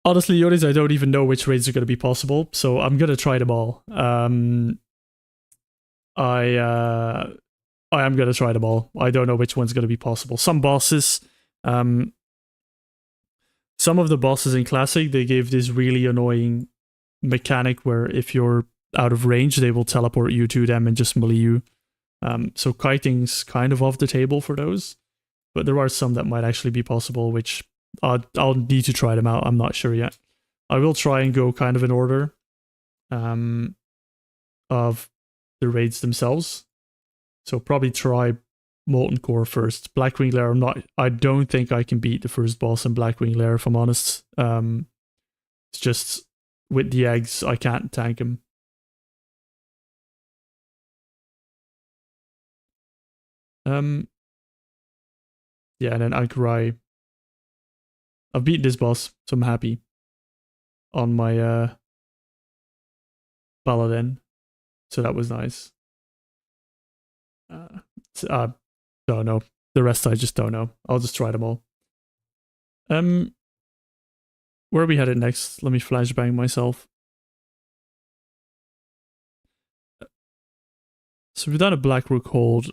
Honestly, Yoris, I don't even know which raids are going to be possible, so I'm going to try them all. I am going to try them all. I don't know which one's going to be possible. Some bosses, some of the bosses in Classic, they gave this really annoying mechanic where if you're out of range, they will teleport you to them and just melee you. So kiting's kind of off the table for those, but there are some that might actually be possible, which I'll need to try them out. I'm not sure yet. I will try and go kind of in order of the raids themselves. So probably try Molten Core first. Blackwing Lair, I don't think I can beat the first boss in Blackwing Lair, if I'm honest. It's just with the eggs, I can't tank him. Yeah, and then Ankarai. I've beaten this boss, so I'm happy. On my Paladin. So that was nice. Don't know. The rest I just don't know. I'll just try them all. Where are we headed next? Let me flashbang myself. So we've done a Black Rook hold.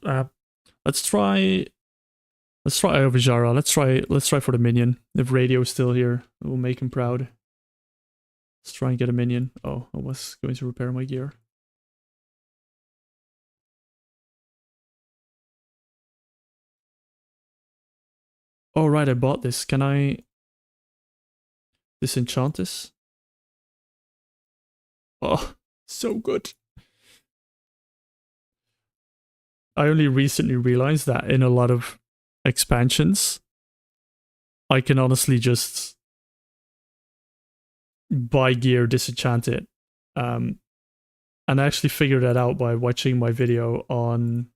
Let's try Eye of Azshara. Let's try for the minion. If Radio's still here, it will make him proud. Let's try and get a minion. Oh, I was going to repair my gear. Oh right, I bought this. Can I disenchant this? Oh, so good. I only recently realized that in a lot of expansions, I can honestly just buy gear, disenchant it. And I actually figured that out by watching my video on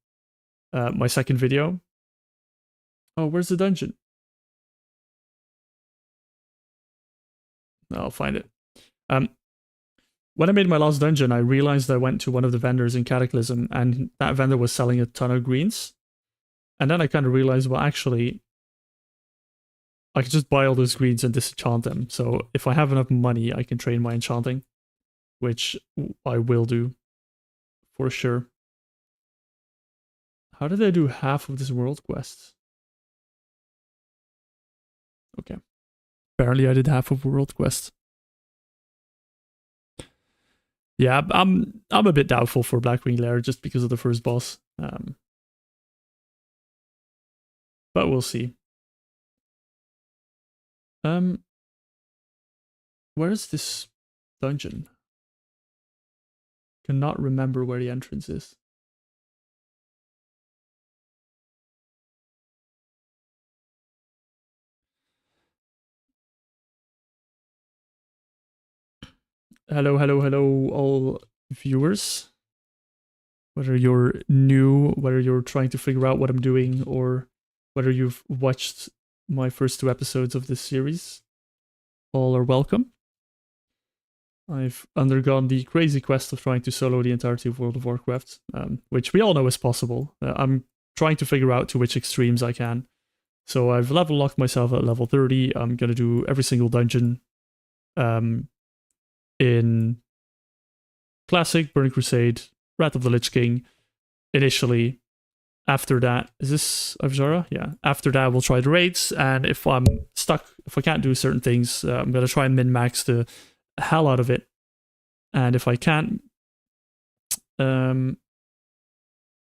my second video. Oh, where's the dungeon? I'll find it. When I made my last dungeon, I realized I went to one of the vendors in Cataclysm, and that vendor was selling a ton of greens. And then I kind of realized, well, actually, I could just buy all those greens and disenchant them. So if I have enough money, I can train my enchanting, which I will do for sure. How did I do half of this world quest? Okay. Apparently I did half of world quest. Yeah, I'm a bit doubtful for Blackwing Lair just because of the first boss. But we'll see. Where is this dungeon? Cannot remember where the entrance is. Hello, hello, hello, all viewers. Whether you're new, whether you're trying to figure out what I'm doing, or whether you've watched my first two episodes of this series, all are welcome. I've undergone the crazy quest of trying to solo the entirety of World of Warcraft, which we all know is possible. I'm trying to figure out to which extremes I can. So I've level locked myself at level 30. I'm going to do every single dungeon in Classic, Burning Crusade, Wrath of the Lich King, initially. After that, is this Azshara? Yeah. After that, we'll try the raids, and if I'm stuck, if I can't do certain things, I'm going to try and min-max the hell out of it. And if I can't, I'm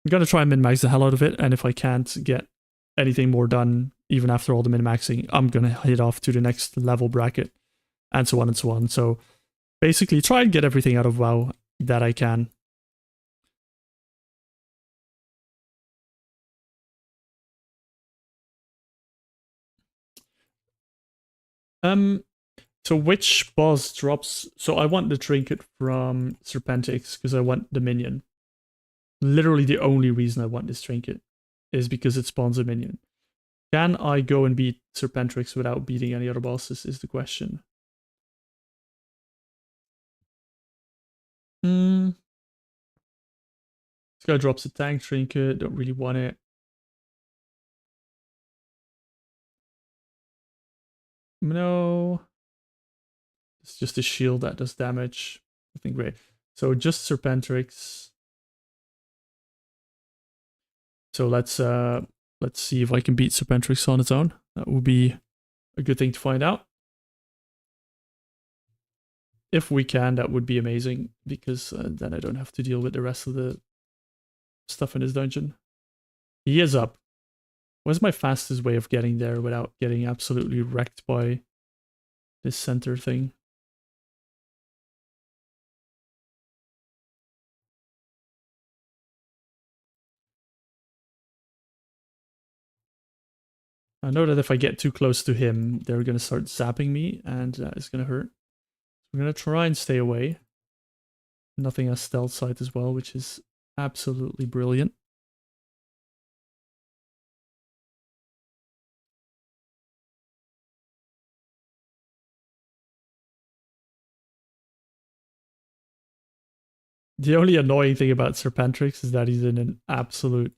going to try and min-max the hell out of it, and if I can't get anything more done, even after all the min-maxing, I'm going to head off to the next level bracket, and so on and so on. So basically, try and get everything out of WoW that I can. So which boss drops? So I want the trinket from Serpentix because I want the minion. Literally the only reason I want this trinket is because it spawns a minion. Can I go and beat Serpentrix without beating any other bosses is the question. This guy drops a tank trinket, don't really want it. No. It's just a shield that does damage. Nothing great. So just Serpentrix. So let's see if I can beat Serpentrix on its own. That would be a good thing to find out. If we can, that would be amazing, because then I don't have to deal with the rest of the stuff in his dungeon. He is up. What's my fastest way of getting there without getting absolutely wrecked by this center thing? I know that if I get too close to him, they're going to start zapping me, and that is going to hurt. I'm going to try and stay away. Nothing has stealth sight as well, which is absolutely brilliant. The only annoying thing about Serpentrix is that he's in an absolute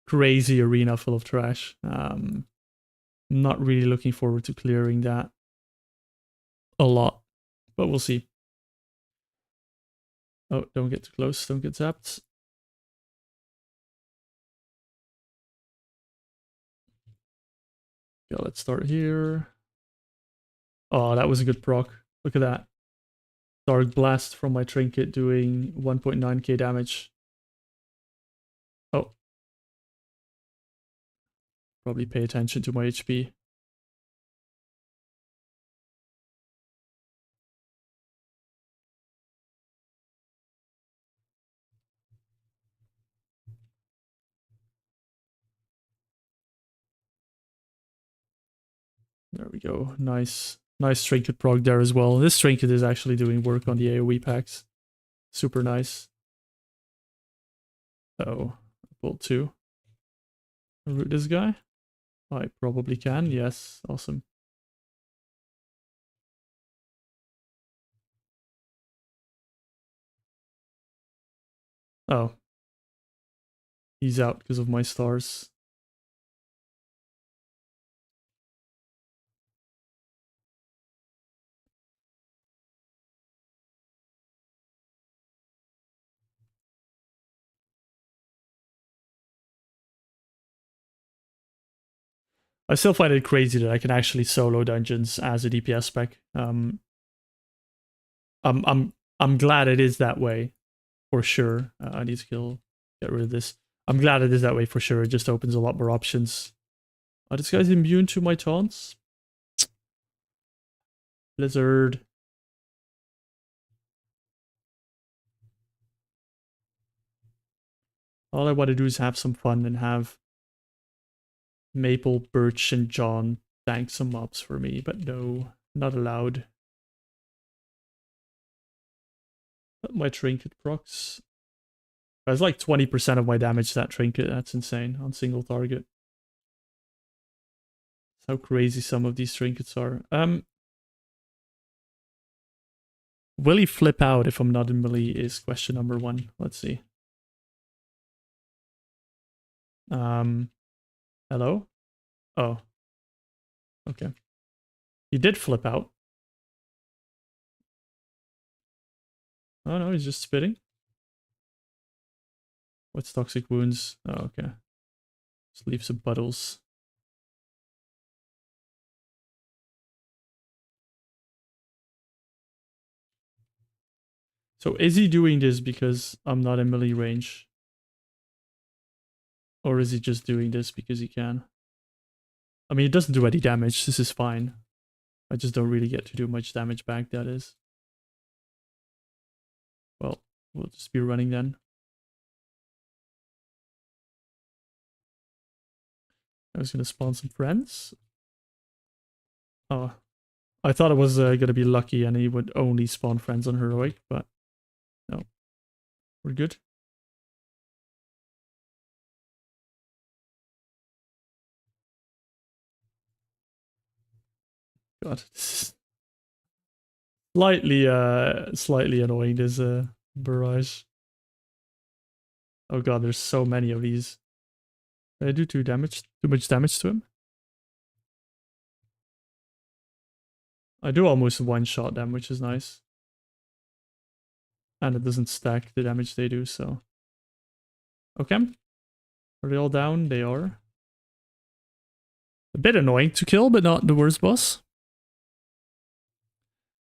crazy arena full of trash. I'm not really looking forward to clearing that a lot, but we'll see. Oh, don't get too close, don't get zapped. Okay, let's start here. Oh, that was a good proc. Look at that. Dark Blast from my Trinket doing 1.9k damage. Oh. Probably pay attention to my HP. There we go. Nice. Nice trinket prog there as well. This trinket is actually doing work on the AoE packs. Super nice. Oh, pull 2. Root this guy? I probably can. Yes. Awesome. Oh. He's out because of my stars. I still find it crazy that I can actually solo dungeons as a DPS spec. I'm glad it is that way, for sure. I need to get rid of this. I'm glad it is that way for sure. It just opens a lot more options. Are this guy's immune to my taunts? Blizzard. All I want to do is have some fun and have Maple, Birch, and John tank some mobs for me, but no, not allowed. But my trinket procs. That's like 20% of my damage, that trinket. That's insane on single target. That's how crazy some of these trinkets are. Will he flip out if I'm not in melee is question number 1. Let's see. Hello? Oh. Okay. He did flip out. Oh no, he's just spitting. What's toxic wounds? Oh, okay. Just leave some puddles. So is he doing this because I'm not in melee range? Or is he just doing this because he can? I mean, it doesn't do any damage. This is fine. I just don't really get to do much damage back, that is. Well, we'll just be running then. I was going to spawn some friends. Oh, I thought it was going to be lucky and he would only spawn friends on heroic, but no. We're good. God, slightly annoying, this barrage. Oh god, there's so many of these. Did I do too much damage to him? I do almost one-shot them, which is nice. And it doesn't stack the damage they do, so. Okay. Are they all down? They are. A bit annoying to kill, but not the worst boss.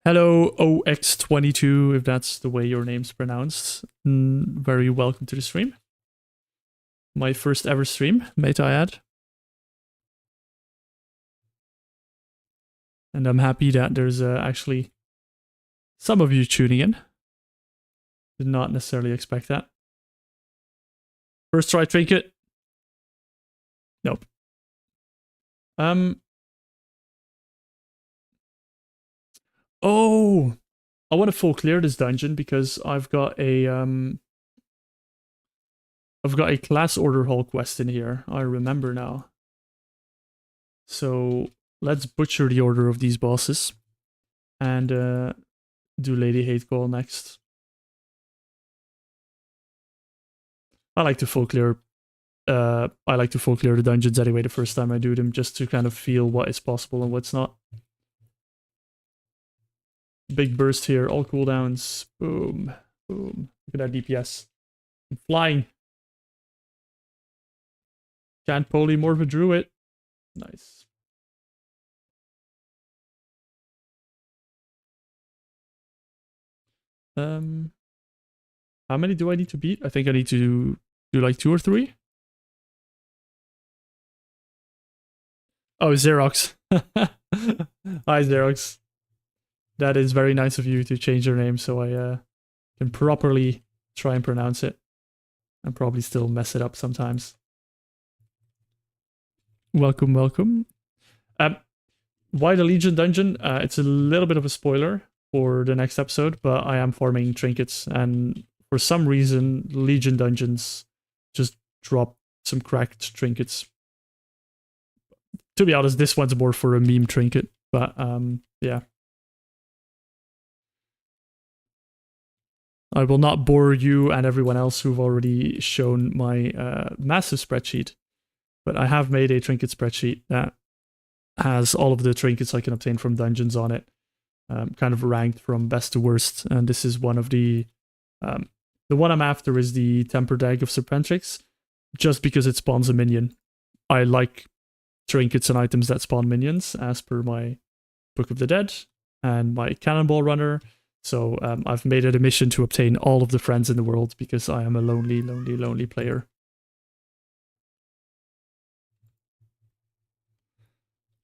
Hello, OX22, if that's the way your name's pronounced. Very welcome to the stream. My first ever stream, might I add. And I'm happy that there's actually some of you tuning in. Did not necessarily expect that. First try trinket. Nope. Oh, I want to full clear this dungeon because I've got a class order hall quest in here. I remember now. So let's butcher the order of these bosses and do Lady Hate Call next. I like to full clear the dungeons anyway the first time I do them, just to kind of feel what is possible and what's not. Big burst here, all cooldowns. Boom. Boom. Look at that DPS. I'm flying. Can't polymorph a druid. Nice. How many do I need to beat? I think I need to do like 2 or 3. Oh, Xerox. Hi, Xerox. That is very nice of you to change your name so I can properly try and pronounce it. And probably still mess it up sometimes. Welcome, welcome. Why the Legion dungeon? It's a little bit of a spoiler for the next episode, but I am farming trinkets, and for some reason, Legion dungeons just drop some cracked trinkets. To be honest, this one's more for a meme trinket, but yeah. I will not bore you and everyone else who've already shown my massive spreadsheet, but I have made a trinket spreadsheet that has all of the trinkets I can obtain from dungeons on it, kind of ranked from best to worst. And this is one of the one I'm after is the Tempered Egg of Serpentrix, just because it spawns a minion. I like trinkets and items that spawn minions, as per my Book of the Dead and my Cannonball Runner. So I've made it a mission to obtain all of the friends in the world because I am a lonely, lonely, lonely player.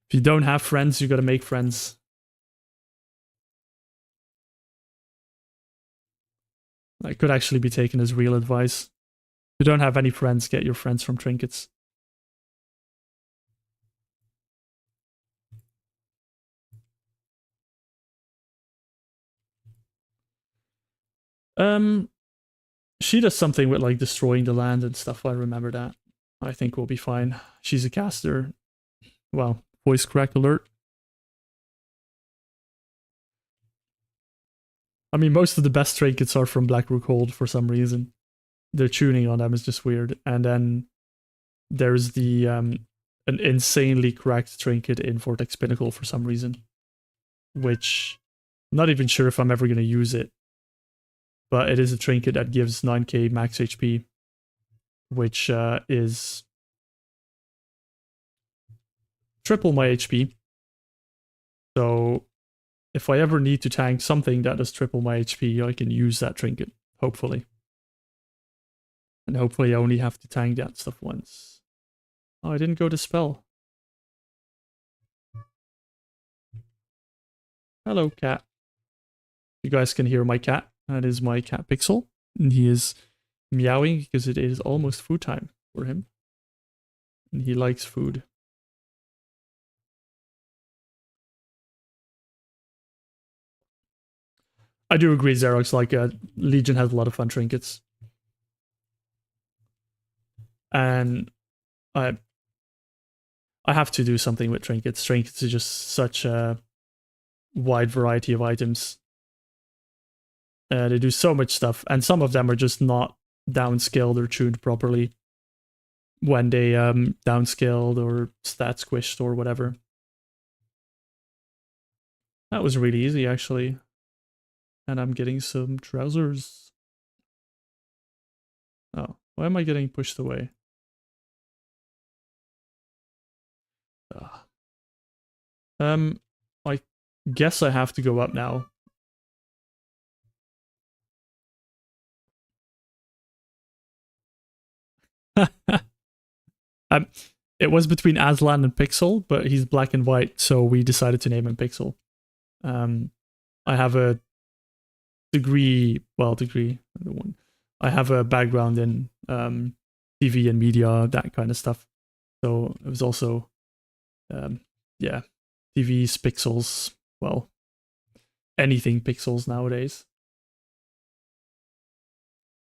If you don't have friends, you gotta make friends. That could actually be taken as real advice. If you don't have any friends, get your friends from trinkets. Um, she does something with like destroying the land and stuff. I remember that. I think we'll be fine. She's a caster. Well, voice crack alert. I mean, most of the best trinkets are from Black Rook Hold for some reason. Their tuning on them is just weird. And then there's the an insanely cracked trinket in Vortex Pinnacle for some reason, which I'm not even sure if I'm ever going to use it. But it is a trinket that gives 9k max HP, which is triple my HP. So if I ever need to tank something that does triple my HP, I can use that trinket, hopefully. And hopefully I only have to tank that stuff once. Oh, I didn't go to spell. Hello, cat. You guys can hear my cat. That is my cat Pixel. And he is meowing because it is almost food time for him. And he likes food. I do agree, Xerox. Like, Legion has a lot of fun trinkets. And I have to do something with trinkets. Trinkets is just such a wide variety of items. They do so much stuff, and some of them are just not downscaled or tuned properly when they downscaled or stat squished or whatever. That was really easy, actually. And I'm getting some trousers. Oh, why am I getting pushed away? I guess I have to go up now. um, it was between Aslan and Pixel, but he's black and white, so we decided to name him Pixel. I have a degree, I have a background in TV and media, that kind of stuff. So it was also, yeah, TVs, pixels, well, anything pixels nowadays.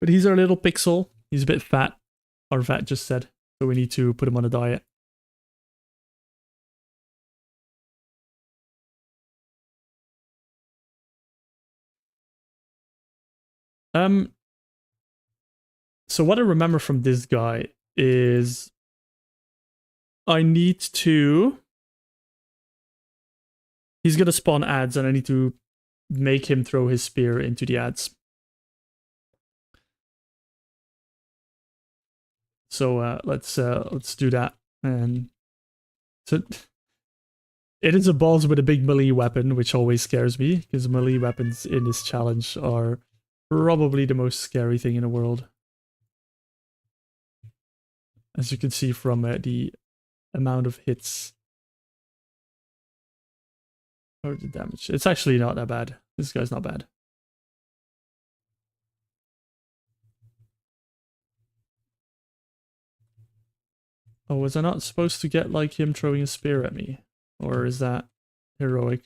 But he's our little Pixel. He's a bit fat. Our vet just said, so we need to put him on a diet. So what I remember from this guy is I need to. He's gonna spawn ads, and I need to make him throw his spear into the ads. So let's do that. And so it is a boss with a big melee weapon, which always scares me because melee weapons in this challenge are probably the most scary thing in the world. As you can see from the amount of hits or the damage. It's actually not that bad. This guy's not bad. Oh, was I not supposed to get like him throwing a spear at me? Or is that... heroic.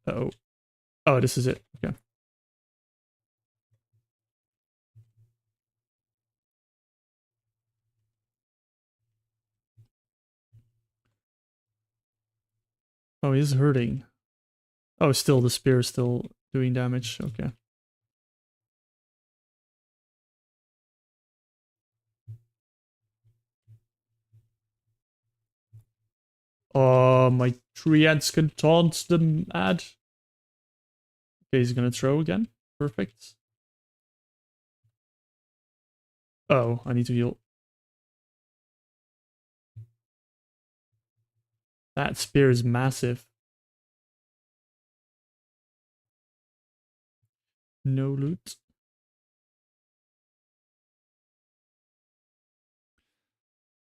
Uh-oh. Oh, this is it. Okay. Oh, he's hurting. Oh, still the spear is still doing damage. Okay. Oh, my treants can taunt them ad. Okay, he's gonna throw again. Perfect. Oh, I need to heal. That spear is massive. No loot.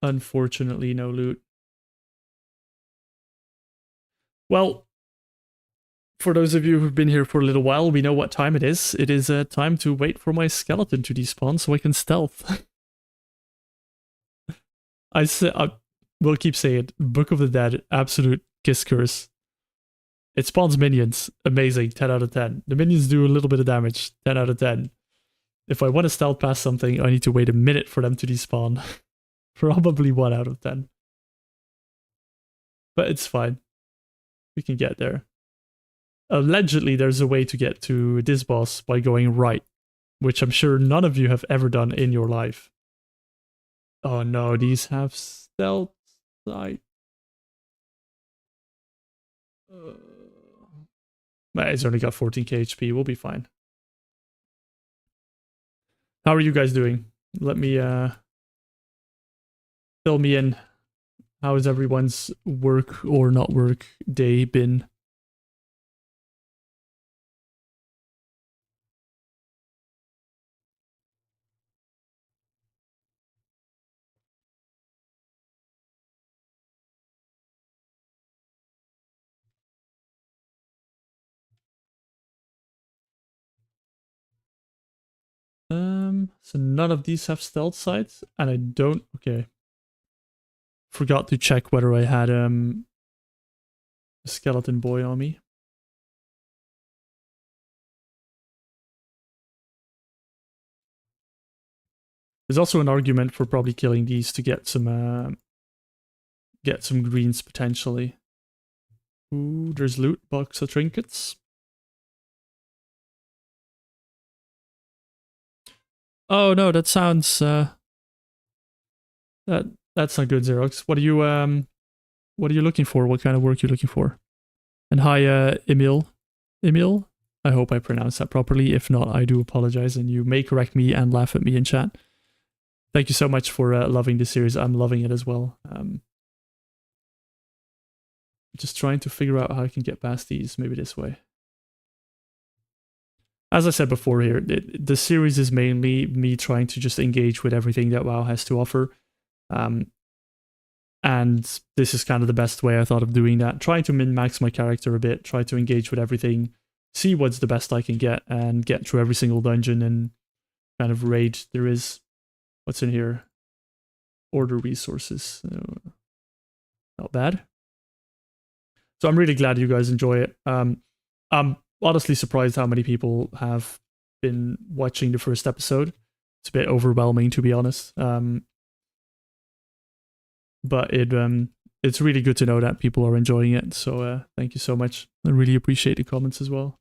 Unfortunately, no loot. Well, for those of you who've been here for a little while, we know what time it is. It is time to wait for my skeleton to despawn so I can stealth. I will keep saying it. Book of the Dead, absolute kiss curse. It spawns minions. Amazing. 10 out of 10. The minions do a little bit of damage. 10 out of 10. If I want to stealth past something, I need to wait a minute for them to despawn. Probably 1 out of 10. But it's fine. We can get there. Allegedly, there's a way to get to this boss by going right, which I'm sure none of you have ever done in your life. Oh no, these have stealth side. It's only got 14k HP. We'll be fine. How are you guys doing? Let me fill me in. How has everyone's work or not work day been? So none of these have stealth sights, and I don't. Okay, forgot to check whether I had a skeleton boy on me. There's also an argument for probably killing these to get some greens potentially. Ooh, there's loot, box of trinkets. Oh no, that sounds that's not good, Xerox. What are you looking for? What kind of work are you looking for? And hi, Emil. Emil? I hope I pronounced that properly. If not, I do apologize, and you may correct me and laugh at me in chat. Thank you so much for loving this series. I'm loving it as well. Just trying to figure out how I can get past these. Maybe this way. As I said before here, the series is mainly me trying to just engage with everything that WoW has to offer. And this is kind of the best way I thought of doing that. Trying to min-max my character a bit, try to engage with everything, see what's the best I can get, and get through every single dungeon and kind of raid there is. What's in here? Order resources. Not bad. So I'm really glad you guys enjoy it. I'm honestly surprised how many people have been watching the first episode. It's a bit overwhelming, to be honest. But it's really good to know that people are enjoying it. So thank you so much. I really appreciate the comments as well.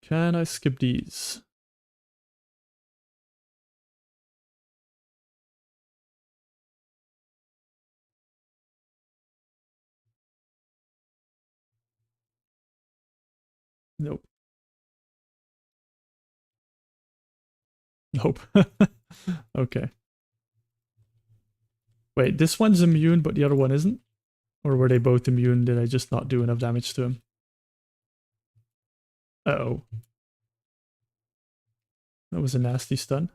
Can I skip these? Nope. Nope. Okay. Wait, this one's immune, but the other one isn't? Or were they both immune? Did I just not do enough damage to him? Uh-oh. That was a nasty stun.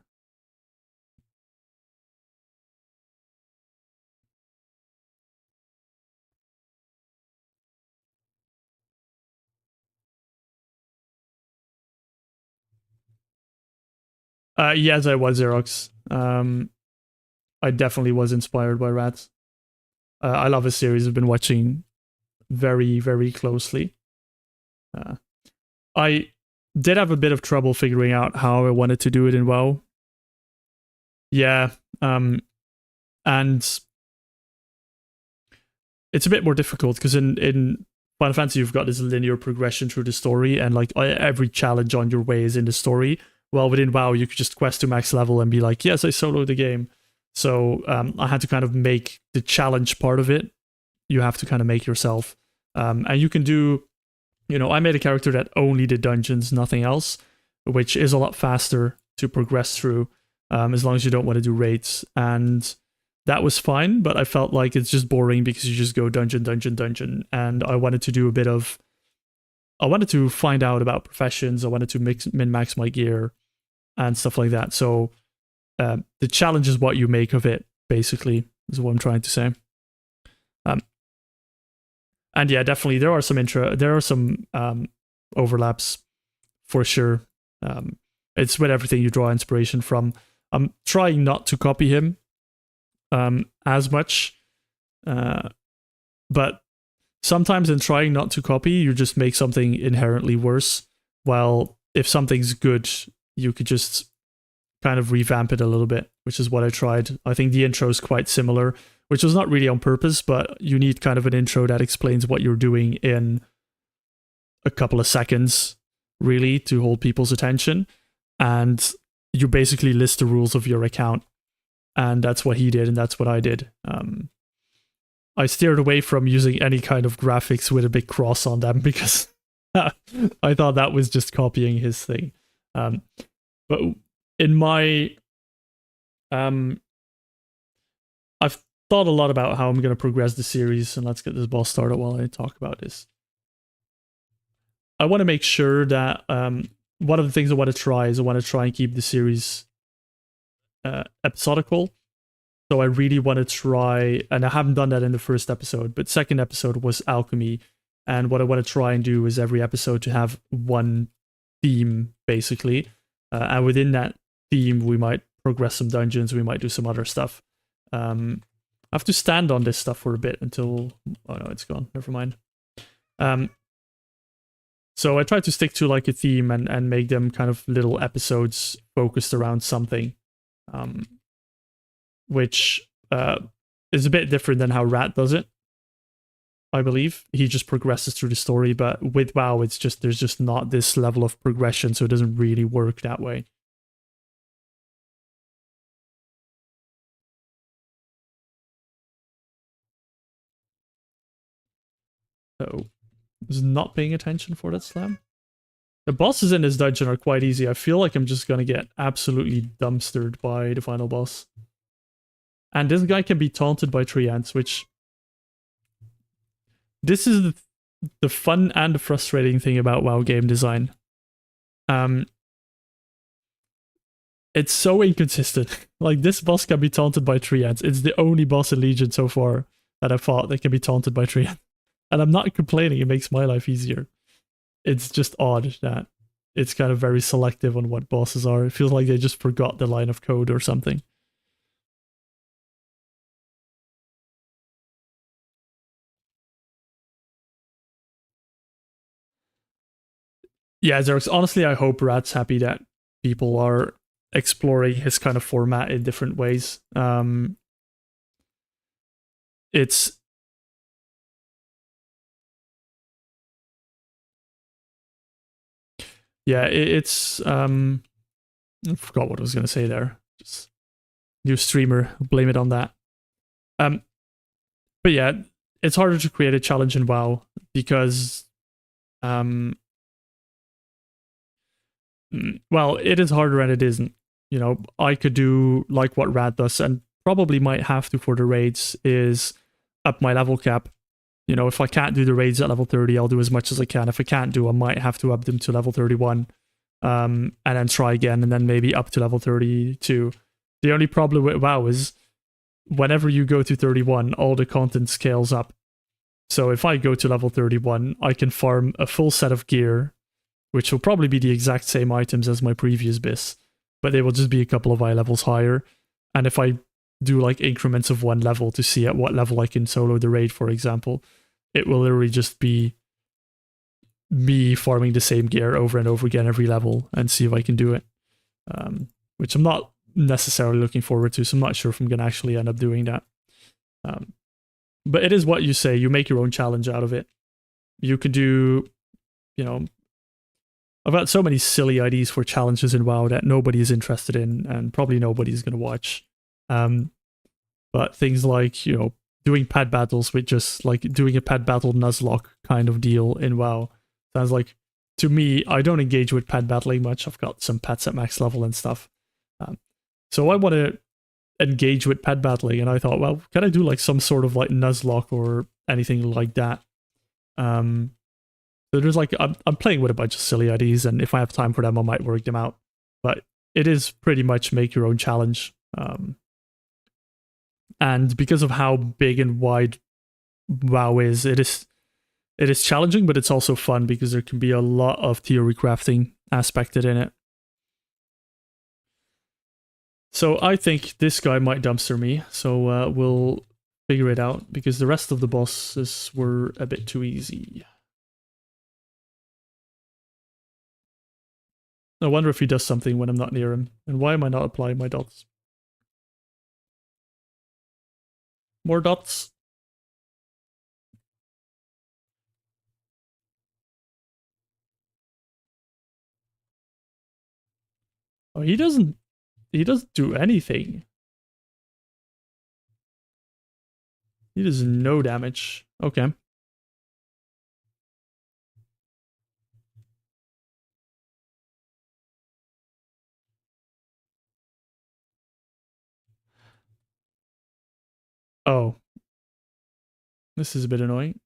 Yes, I was Xerox. I definitely was inspired by Rats. I love his series. I've been watching very, very closely. I did have a bit of trouble figuring out how I wanted to do it in WoW. Yeah, and it's a bit more difficult because in Final Fantasy you've got this linear progression through the story, and like every challenge on your way is in the story. Well, within WoW you could just quest to max level and be like, yes, I soloed the game. So I had to kind of make the challenge part of it. You have to kind of make yourself, and you can do. I made a character that only did dungeons, nothing else, which is a lot faster to progress through, as long as you don't want to do raids. And that was fine, but I felt like it's just boring because you just go dungeon, dungeon, dungeon. And I wanted to do a bit of... I wanted to find out about professions. I wanted to min-max my gear and stuff like that. So the challenge is what you make of it, basically, is what I'm trying to say. And yeah, definitely there are some overlaps for sure. It's with everything you draw inspiration from. I'm trying not to copy him as much, but sometimes in trying not to copy, you just make something inherently worse. While if something's good, you could just kind of revamp it a little bit, which is what I tried. I think the intro is quite similar, which was not really on purpose, but you need kind of an intro that explains what you're doing in a couple of seconds, really, to hold people's attention. And you basically list the rules of your account. And that's what he did, and that's what I did. I steered away from using any kind of graphics with a big cross on them because I thought that was just copying his thing. But in my... I've thought a lot about how I'm going to progress the series, and let's get this boss started while I talk about this. I want to make sure that one of the things I want to try is I want to try and keep the series episodical. So I really want to try, and I haven't done that in the first episode, but second episode was alchemy. And what I want to try and do is every episode to have one theme, basically. And within that theme, we might progress some dungeons, we might do some other stuff. I have to stand on this stuff for a bit until... Oh no, it's gone. Never mind. So I try to stick to like a theme and make them kind of little episodes focused around something. Which is a bit different than how Rat does it, I believe. He just progresses through the story, but with WoW, it's just there's just not this level of progression, so it doesn't really work that way. So, just not paying attention for that slam. The bosses in this dungeon are quite easy. I feel like I'm just gonna get absolutely dumpstered by the final boss. And this guy can be taunted by 3 ants, which... This is the fun and the frustrating thing about WoW game design. It's so inconsistent. Like, this boss can be taunted by 3 ants. It's the only boss in Legion so far that I've fought that can be taunted by 3 ants. And I'm not complaining, it makes my life easier. It's just odd that it's kind of very selective on what bosses are. It feels like they just forgot the line of code or something. Yeah, Xerox, honestly, I hope Rat's happy that people are exploring his kind of format in different ways. It's... Yeah, it's... I forgot what I was going to say there. Just new streamer, blame it on that. But yeah, it's harder to create a challenge in WoW because... well, it is harder and it isn't. You know, I could do like what Rat does, and probably might have to for the raids, is up my level cap. You know, if I can't do the raids at level 30, I'll do as much as I can. If I can't do, I might have to up them to level 31. And then try again, and then maybe up to level 32. The only problem with WoW is whenever you go to 31, all the content scales up. So if I go to level 31, I can farm a full set of gear, which will probably be the exact same items as my previous bis, but they will just be a couple of eye levels higher. And if I do like increments of one level to see at what level I can solo the raid, for example. It will literally just be me farming the same gear over and over again every level and see if I can do it. Which I'm not necessarily looking forward to, so I'm not sure if I'm going to actually end up doing that. But it is what you say, you make your own challenge out of it. You could do, you know, I've got so many silly ideas for challenges in WoW that nobody is interested in, and probably nobody's going to watch. But things like, doing pet battles with just like doing a pet battle Nuzlocke kind of deal in WoW. Sounds like, to me, I don't engage with pet battling much. I've got some pets at max level and stuff. So I want to engage with pet battling, and I thought, well, can I do like some sort of like Nuzlocke or anything like that? So there's like, I'm playing with a bunch of silly ideas, and if I have time for them, I might work them out. But it is pretty much make your own challenge. And because of how big and wide WoW is, it is challenging, but it's also fun because there can be a lot of theory crafting aspected in it. So I think this guy might dumpster me, so we'll figure it out, because the rest of the bosses were a bit too easy. I wonder if he does something when I'm not near him, and why am I not applying my dots? More dots? Oh, he doesn't do anything. He does no damage. Okay. Oh, this is a bit annoying.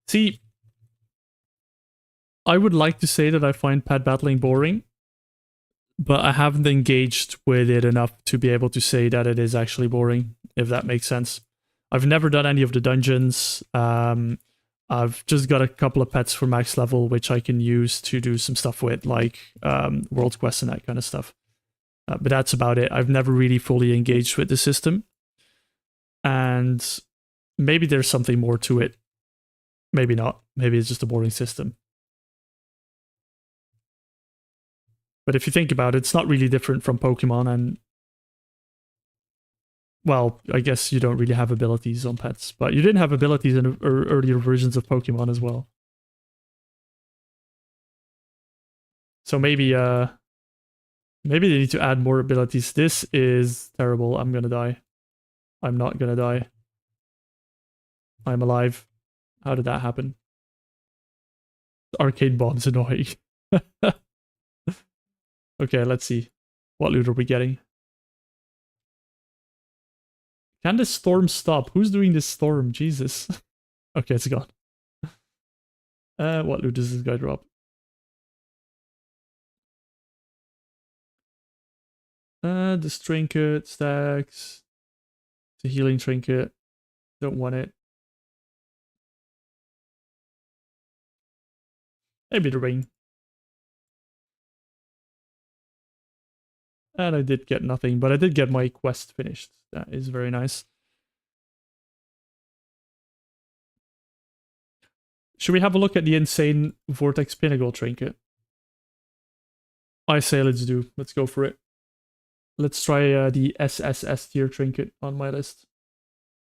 See, I would like to say that I find pet battling boring, but I haven't engaged with it enough to be able to say that it is actually boring, if that makes sense. I've never done any of the dungeons. I've just got a couple of pets for max level, which I can use to do some stuff with, like world quests and that kind of stuff. But that's about it. I've never really fully engaged with the system. And maybe there's something more to it. Maybe not. Maybe it's just a boring system. But if you think about it, it's not really different from Pokemon, and well, I guess you don't really have abilities on pets, but you didn't have abilities in earlier versions of Pokemon as well. So maybe they need to add more abilities. This is terrible. I'm gonna die. I'm not gonna die. I'm alive. How did that happen? The arcade bomb's annoying. Okay, let's see. What loot are we getting? Can this storm stop? Who's doing this storm? Jesus. Okay, it's gone. What loot does this guy drop? This trinket stacks. It's a healing trinket. Don't want it. Maybe the ring. And I did get nothing, but I did get my quest finished. That is very nice. Should we have a look at the insane Vortex Pinnacle trinket? I say let's do. Let's go for it. Let's try the SSS tier trinket on my list.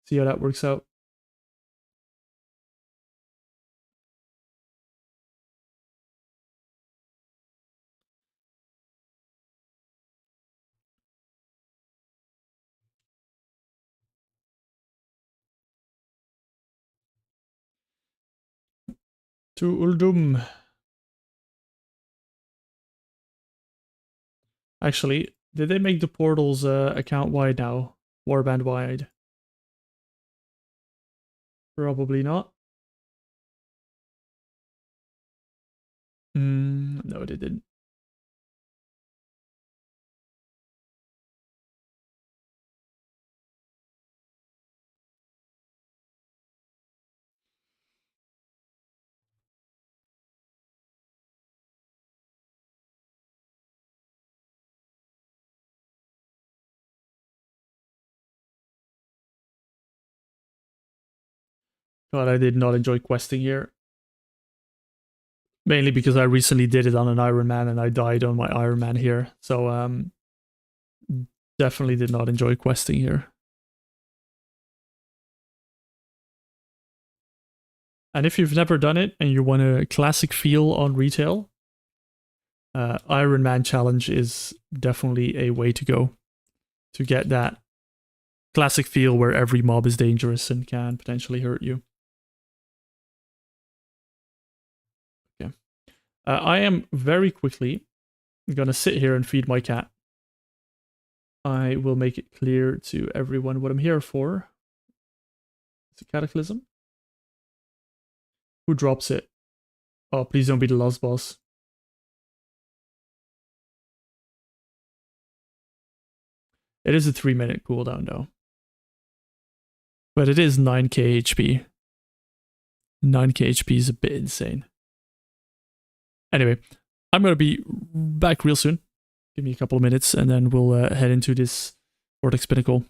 See how that works out. To Uldum. Actually, did they make the portals account wide now? Warband wide? Probably not. No, they didn't. God, I did not enjoy questing here. Mainly because I recently did it on an Iron Man and I died on my Iron Man here. So definitely did not enjoy questing here. And if you've never done it and you want a classic feel on retail, Iron Man challenge is definitely a way to go to get that classic feel where every mob is dangerous and can potentially hurt you. Okay. I am very quickly gonna sit here and feed my cat. I will make it clear to everyone what I'm here for. It's a cataclysm. Who drops it? Oh, please don't be the last boss. It is a 3-minute cooldown though. But it is 9k HP. 9k HP is a bit insane. Anyway, I'm going to be back real soon. Give me a couple of minutes and then we'll head into this Vortex Pinnacle.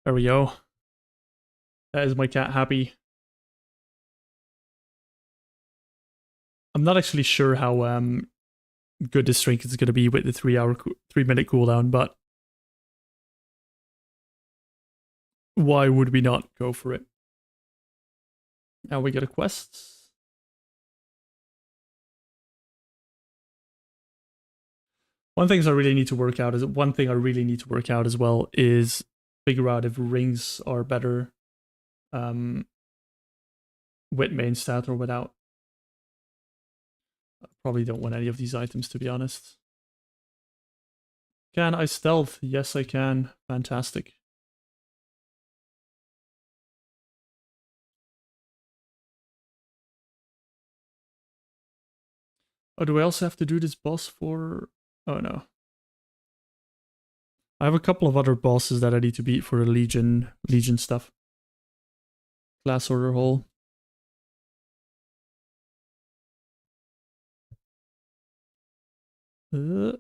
There we go. That is my cat happy. I'm not actually sure how good this Trinket is going to be with the 3-minute cooldown, but why would we not go for it? Now we get a quest. One thing I really need to work out as well is figure out if rings are better with main stat or without. I probably don't want any of these items, to be honest. Can I stealth? Yes, I can. Fantastic. Oh, do I also have to do this boss for... Oh, no. I have a couple of other bosses that I need to beat for the Legion stuff. Class order hole. Can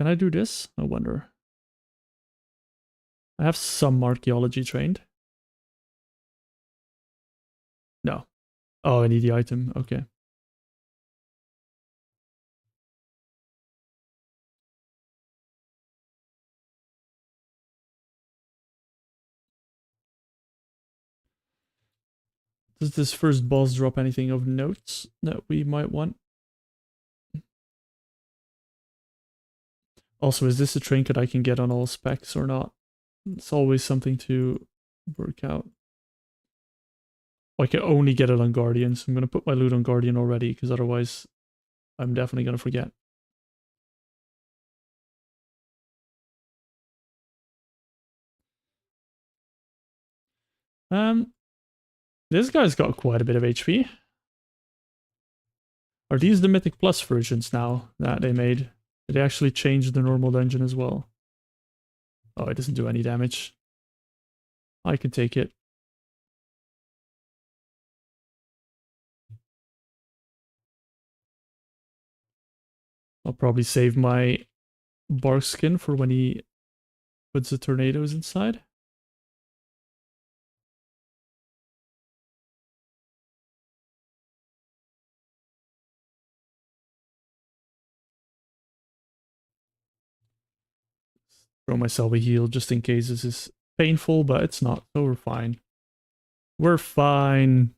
I do this? I wonder. I have some archaeology trained. No. Oh, I need the item. Okay. Does this first boss drop anything of notes that we might want? Also, is this a trinket I can get on all specs or not? It's always something to work out. I can only get it on Guardian, so I'm going to put my loot on Guardian already, because otherwise I'm definitely going to forget. This guy's got quite a bit of HP. Are these the Mythic Plus versions now that they made? Did they actually change the normal dungeon as well? Oh, it doesn't do any damage. I can take it. I'll probably save my bark skin for when he puts the tornadoes inside. Throw myself a heal just in case this is painful, but it's not, so we're fine. We're fine.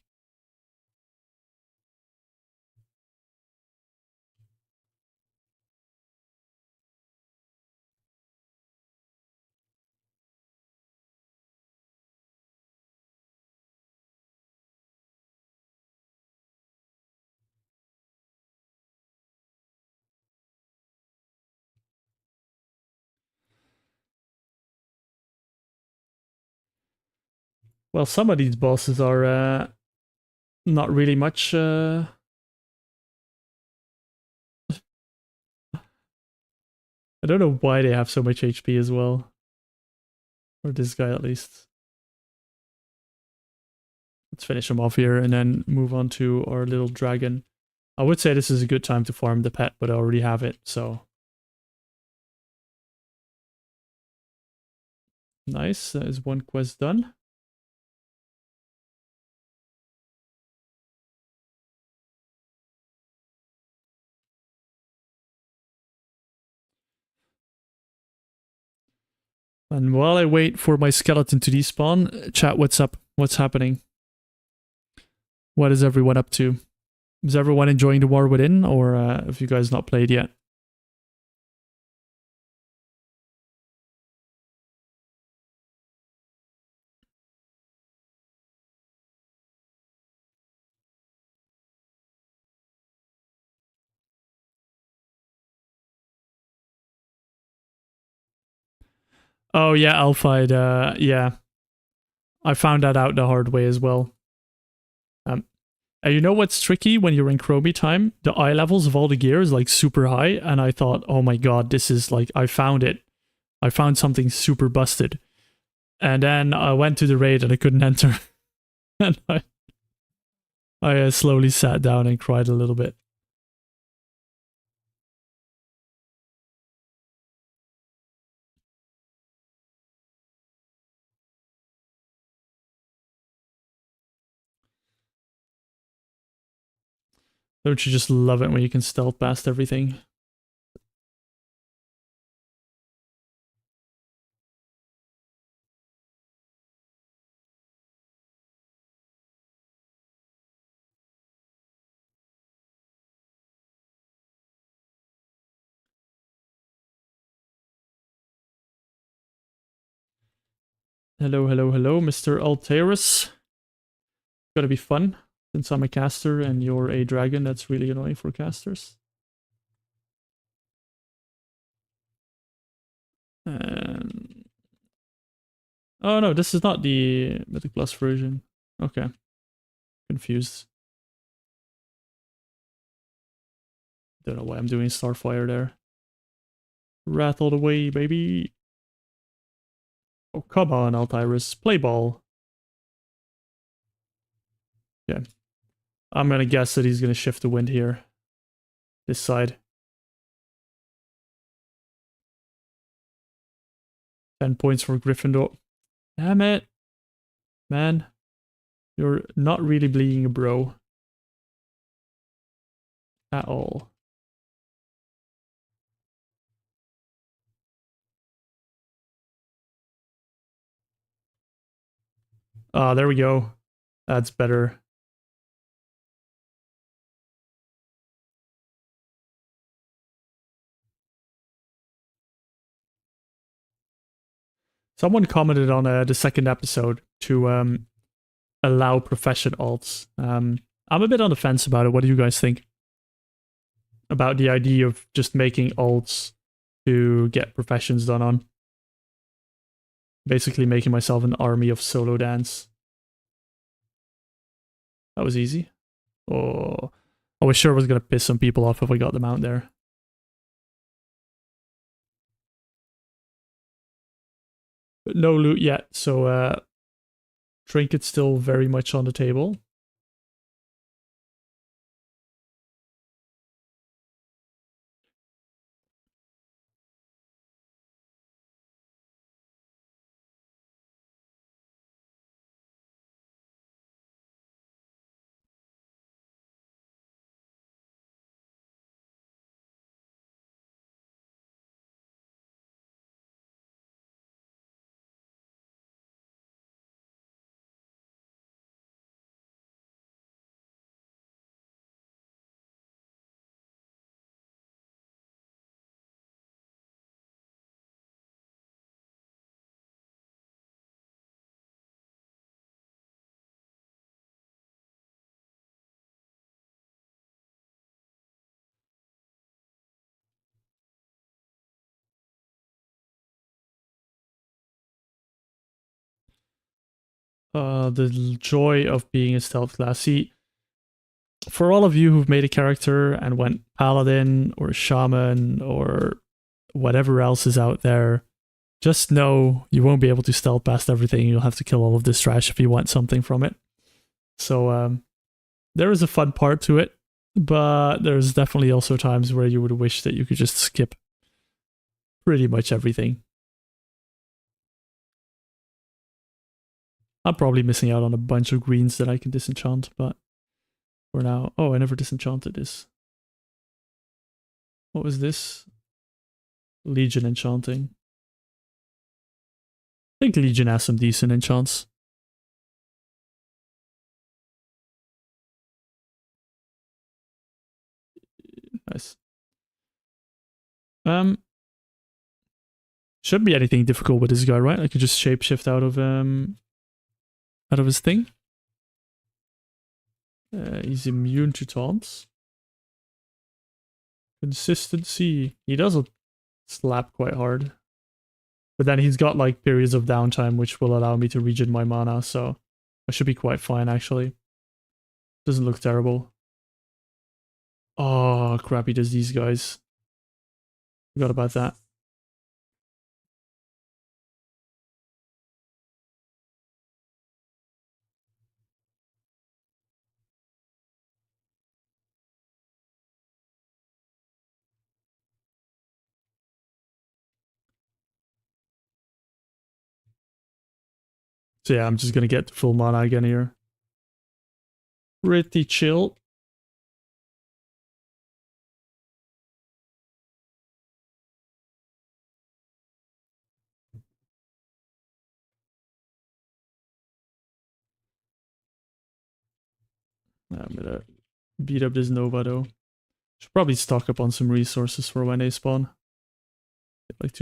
Well, some of these bosses are not really much. I don't know why they have so much HP as well. Or this guy at least. Let's finish him off here and then move on to our little dragon. I would say this is a good time to farm the pet, but I already have it, so. Nice, that is one quest done. And while I wait for my skeleton to despawn, chat, what's up? What's happening? What is everyone up to? Is everyone enjoying the War Within, or have you guys not played yet? Oh yeah, Alphide, yeah. I found that out the hard way as well. And you know what's tricky when you're in Chromie time? The eye levels of all the gear is like super high, and I thought, oh my god, this is like, I found it. I found something super busted. And then I went to the raid and I couldn't enter. And I slowly sat down and cried a little bit. Don't you just love it when you can stealth past everything? Hello, hello, hello, Mr. Alterus. Gonna be fun, since I'm a caster and you're a dragon. That's really annoying for casters. And... oh no, this is not the Mythic Plus version. Okay. Confused. Don't know why I'm doing Starfire there. Wrath all the way, baby. Oh, come on, Altiris. Play ball. Yeah. I'm gonna guess that he's gonna shift the wind here. This side. 10 points for Gryffindor. Damn it. Man. You're not really being a bro. At all. Ah, there we go. That's better. Someone commented on the second episode to allow profession alts. I'm a bit on the fence about it. What do you guys think? About the idea of just making alts to get professions done on. Basically making myself an army of Solodans. That was easy. Oh, I was sure it was going to piss some people off if I got them out there. But no loot yet, so Trinket's still very much on the table. The joy of being a stealth class. See, for all of you who've made a character and went paladin or shaman or whatever else is out there, just know you won't be able to stealth past everything. You'll have to kill all of this trash if you want something from it. So there is a fun part to it, but there's definitely also times where you would wish that you could just skip pretty much everything. I'm probably missing out on a bunch of greens that I can disenchant, but for now... Oh, I never disenchanted this. What was this? Legion enchanting. I think Legion has some decent enchants. Nice. Shouldn't be anything difficult with this guy, right? I could just shapeshift out of his thing. He's immune to taunts. Consistency. He does slap quite hard. But then he's got like periods of downtime which will allow me to regen my mana, so I should be quite fine actually. Doesn't look terrible. Oh crap, he does these guys. Forgot about that. So yeah, I'm just gonna get full mana again here. Pretty chill. I'm gonna beat up this Nova though. Should probably stock up on some resources for when they spawn. Get like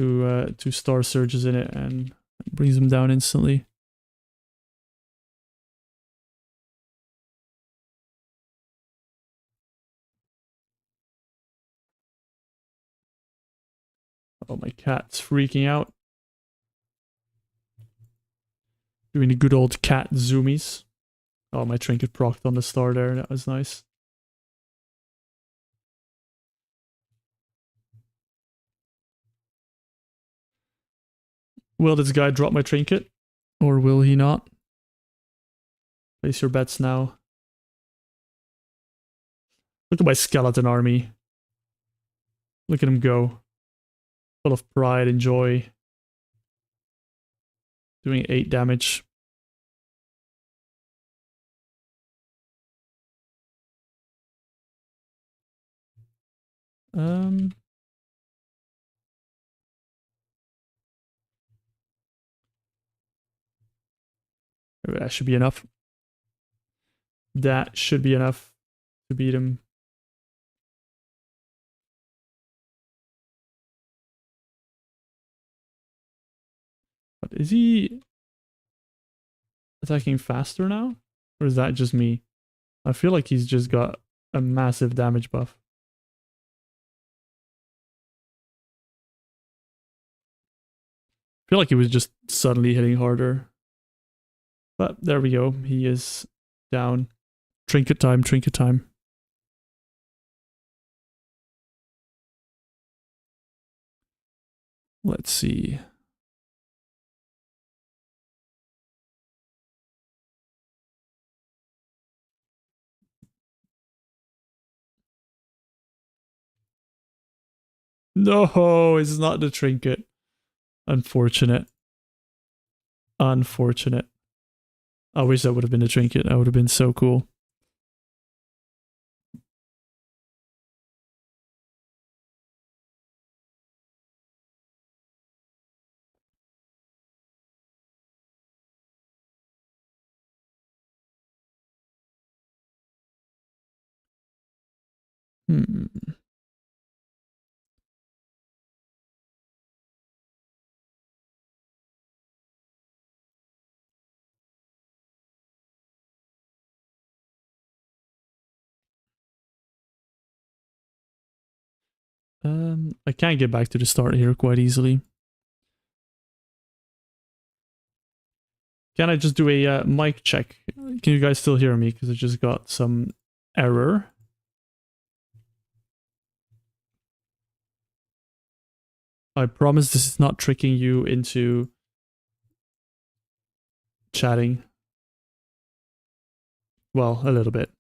two star surges in it and brings them down instantly. Oh, my cat's freaking out. Doing the good old cat zoomies. Oh, my trinket procced on the star there. That was nice. Will this guy drop my trinket? Or will he not? Place your bets now. Look at my skeleton army. Look at him go. Full of pride and joy. Doing 8 damage. That should be enough. That should be enough to beat him. But is he attacking faster now? Or is that just me? I feel like he's just got a massive damage buff. I feel like he was just suddenly hitting harder. But there we go. He is down. Trinket time, trinket time. Let's see. No, it's not the trinket. Unfortunate. Unfortunate. I wish that would have been the trinket. That would have been so cool. Hmm. I can't get back to the start here quite easily. Can I just do a mic check? Can you guys still hear me? Because I just got some error. I promise this is not tricking you into chatting. Well, a little bit.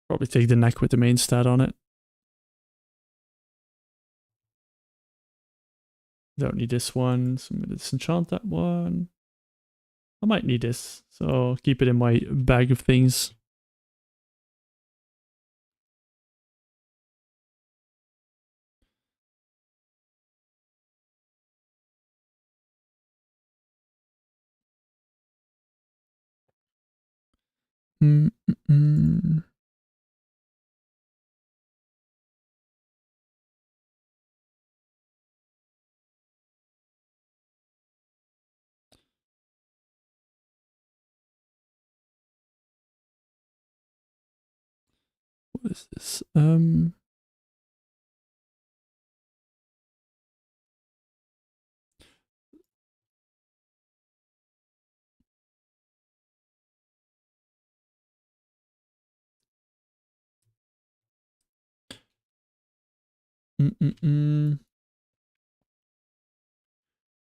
Probably take the neck with the main stat on it. Don't need this one, so I'm gonna disenchant that one. I might need this, so I'll keep it in my bag of things. Mm-mm-mm. What is this?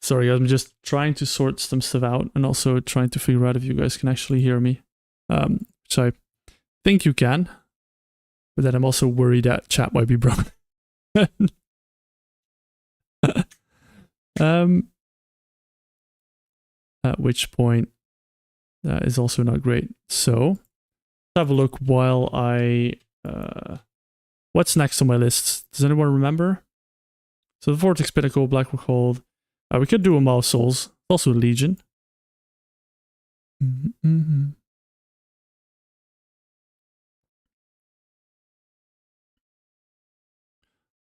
Sorry, I'm just trying to sort some stuff out and also trying to figure out if you guys can actually hear me. So I think you can, but then I'm also worried that chat might be broken. At which point that is also not great. So let's have a look while I what's next on my list? Does anyone remember? So the Vortex Pinnacle, Blackrock Hold. We could do a Maw of Souls, also a Legion.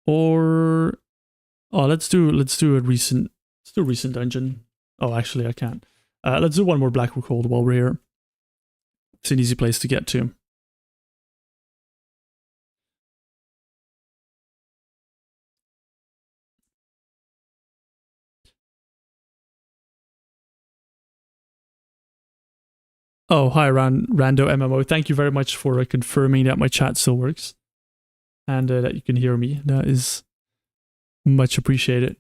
Or let's do a recent dungeon. Oh, actually I can't. Let's do one more Blackrock Hold while we're here. It's an easy place to get to. Oh, hi, Rando MMO. Thank you very much for confirming that my chat still works and that you can hear me. That is much appreciated.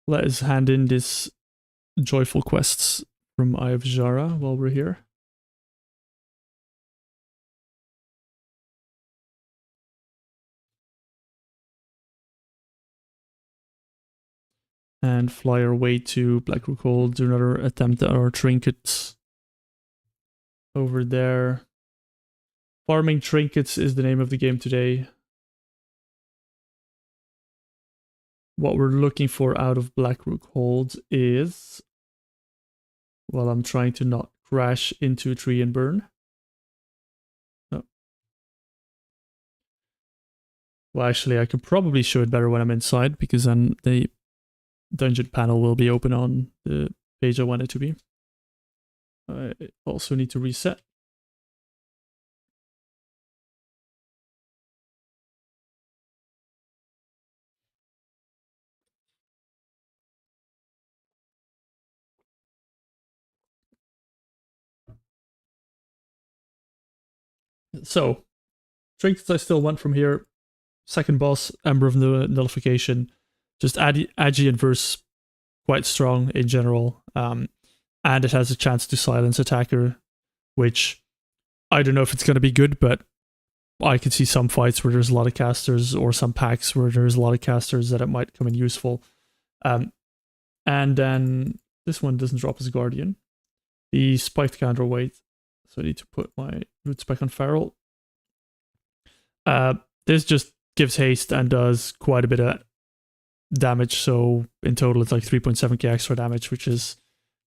Let us hand in this joyful quests from Eye of Azshara while we're here. And fly our way to Blackrock Hold, do another attempt at our trinkets over there. Farming trinkets is the name of the game today. What we're looking for out of Blackrock Hold is... Well, I'm trying to not crash into a tree and burn. Oh. Well, actually, I could probably show it better when I'm inside, because then the dungeon panel will be open on the page I want it to be. I also need to reset. So, trinkets I still want from here. Second boss, Ember of Nullification. Just Agi and Verse, quite strong in general. And it has a chance to silence attacker, which I don't know if it's going to be good, but I could see some fights where there's a lot of casters, or some packs where there's a lot of casters that it might come in useful. And then this one doesn't drop as Guardian. The spiked counterweight. So I need to put my roots back on Feral. This just gives haste and does quite a bit of damage. So in total, it's like 3.7k extra damage, which is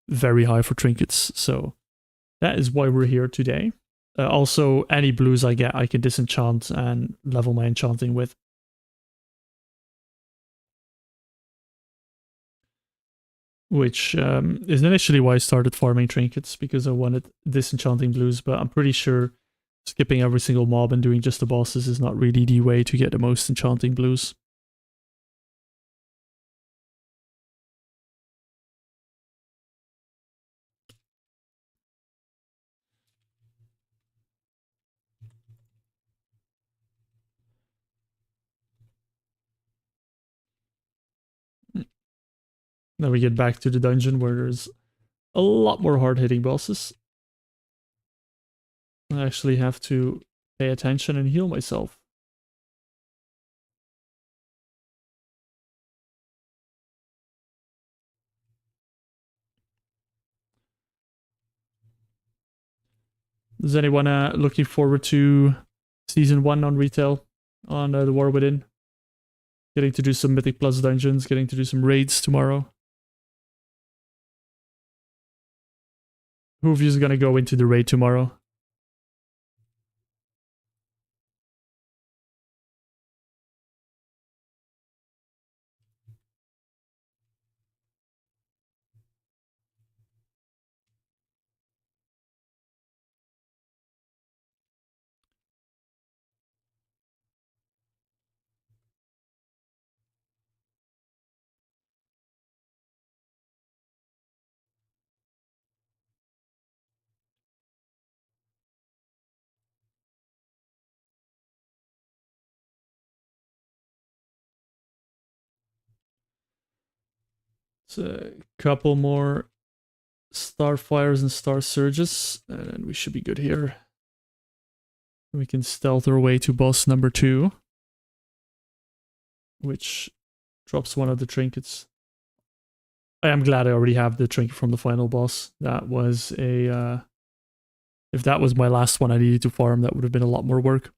very high for trinkets. So that is why we're here today. Also, any blues I get, I can disenchant and level my enchanting with. Which is initially why I started farming trinkets, because I wanted disenchanting blues, but I'm pretty sure skipping every single mob and doing just the bosses is not really the way to get the most enchanting blues. Now we get back to the dungeon where there's a lot more hard-hitting bosses. I actually have to pay attention and heal myself. Is anyone looking forward to Season 1 on retail on the War Within? Getting to do some Mythic Plus dungeons, getting to do some raids tomorrow. Who of you is going to go into the raid tomorrow? It's a couple more Starfires and Star Surges, and then we should be good here. We can stealth our way to boss number 2, which drops one of the trinkets. I am glad I already have the trinket from the final boss. That was a... if that was my last one I needed to farm, that would have been a lot more work.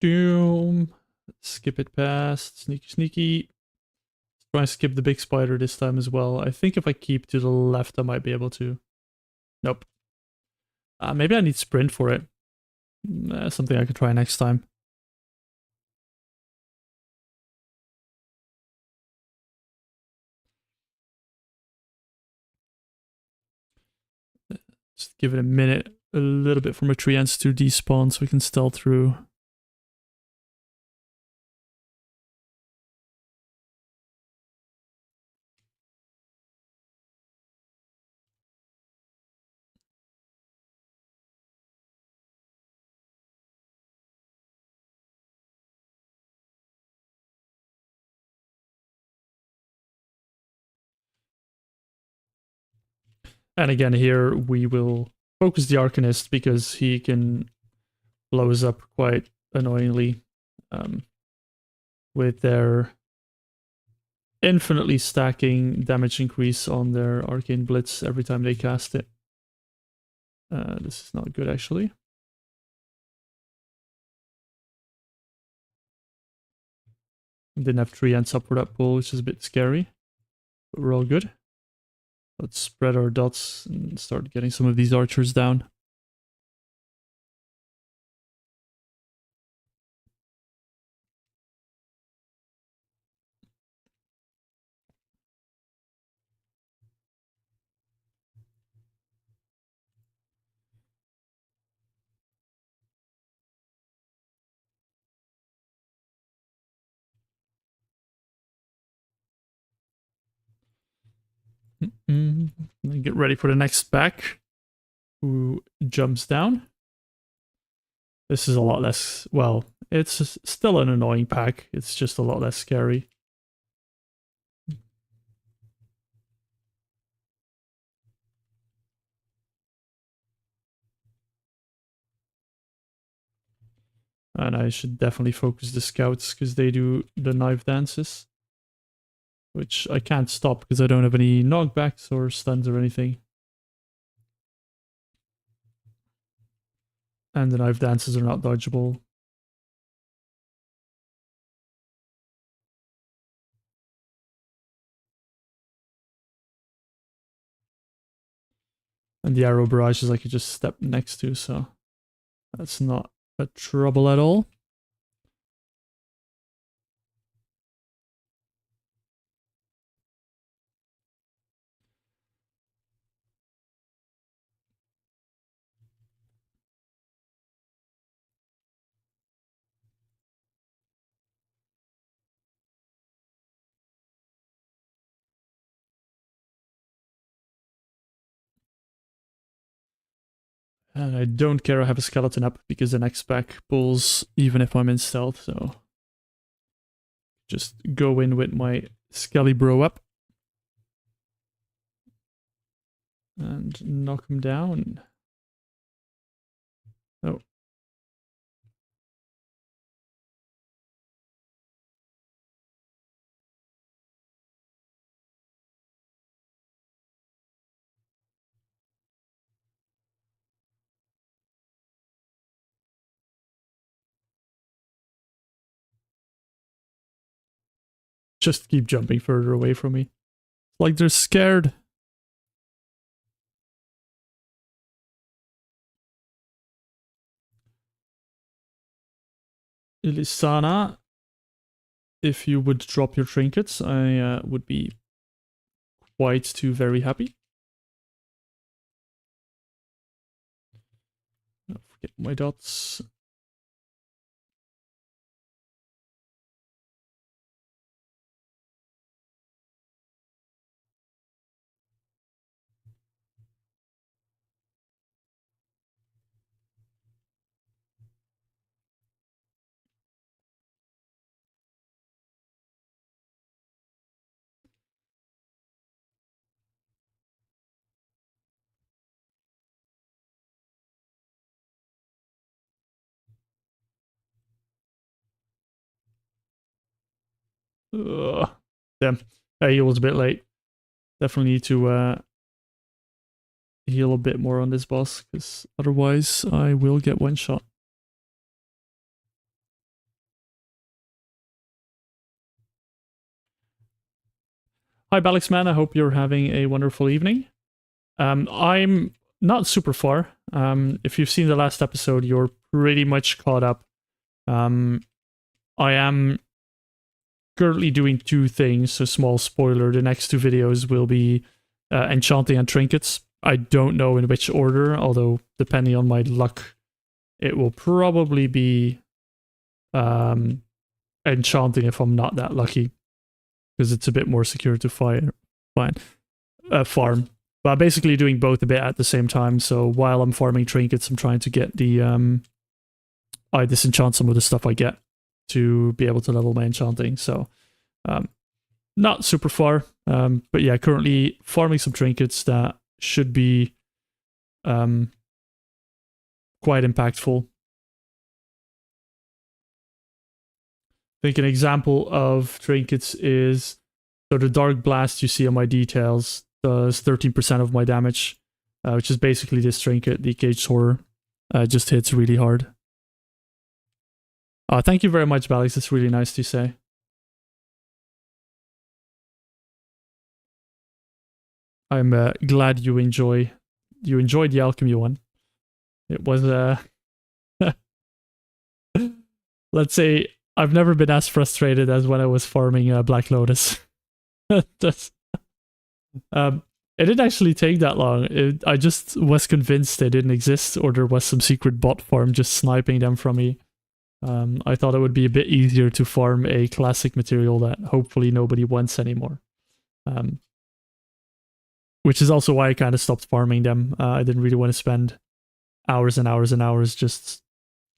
Doom. Skip it past. Sneaky, sneaky. Try and skip the big spider this time as well. I think if I keep to the left, I might be able to. Nope. Maybe I need sprint for it. Something I could try next time. Just give it a minute, a little bit for my treants to despawn so we can stealth through. And again, here we will focus the Arcanist because he can blow us up quite annoyingly with their infinitely stacking damage increase on their Arcane Blitz every time they cast it. This is not good, actually. Didn't have 3 ends up for that pull, which is a bit scary. But we're all good. Let's spread our dots and start getting some of these archers down. Get ready for the next spec, who jumps down. This is a lot less, well, it's still an annoying pack. It's just a lot less scary. And I should definitely focus the scouts because they do the knife dances. Which I can't stop because I don't have any knockbacks or stuns or anything. And the knife dances are not dodgeable. And the arrow barrages I could just step next to, so that's not a trouble at all. And I don't care I have a skeleton up because the next spec pulls even if I'm in stealth, so just go in with my Skelly Bro up. And knock him down. Oh. Just keep jumping further away from me. Like they're scared. Ilisana, if you would drop your trinkets, I would be quite too very happy. Don't forget my dots. Ugh. Damn. He was a bit late. Definitely need to heal a bit more on this boss, because otherwise I will get one shot. Hi Balixman, I hope you're having a wonderful evening. I'm not super far. If you've seen the last episode, you're pretty much caught up. I am currently doing two things, a small spoiler. The next two videos will be enchanting and trinkets. I don't know in which order, although depending on my luck, it will probably be enchanting if I'm not that lucky, because it's a bit more secure to farm. But basically doing both a bit at the same time. So while I'm farming trinkets, I'm trying to get the I disenchant some of the stuff I get to be able to level my enchanting. So not super far, but yeah, currently farming some trinkets that should be quite impactful. I think an example of trinkets is, so the Dark Blast you see on my details does 13% of my damage, which is basically this trinket, the Caged Horror. Just hits really hard. Thank you very much, Balix. It's really nice to say. I'm glad you enjoyed the alchemy one. It was let's say I've never been as frustrated as when I was farming Black Lotus. Just, it didn't actually take that long. I just was convinced they didn't exist, or there was some secret bot farm just sniping them from me. I thought it would be a bit easier to farm a classic material that hopefully nobody wants anymore. which is also why I kind of stopped farming them. I didn't really want to spend hours and hours and hours just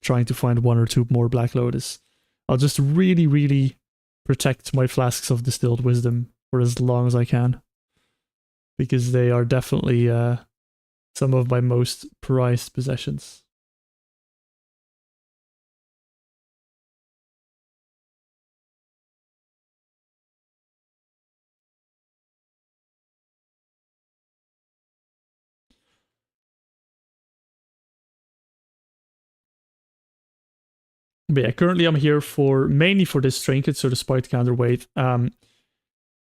trying to find one or two more Black Lotus. I'll just really, really protect my flasks of distilled wisdom for as long as I can, because they are definitely some of my most prized possessions. But yeah, currently I'm here for mainly for this trinket, so despite counterweight.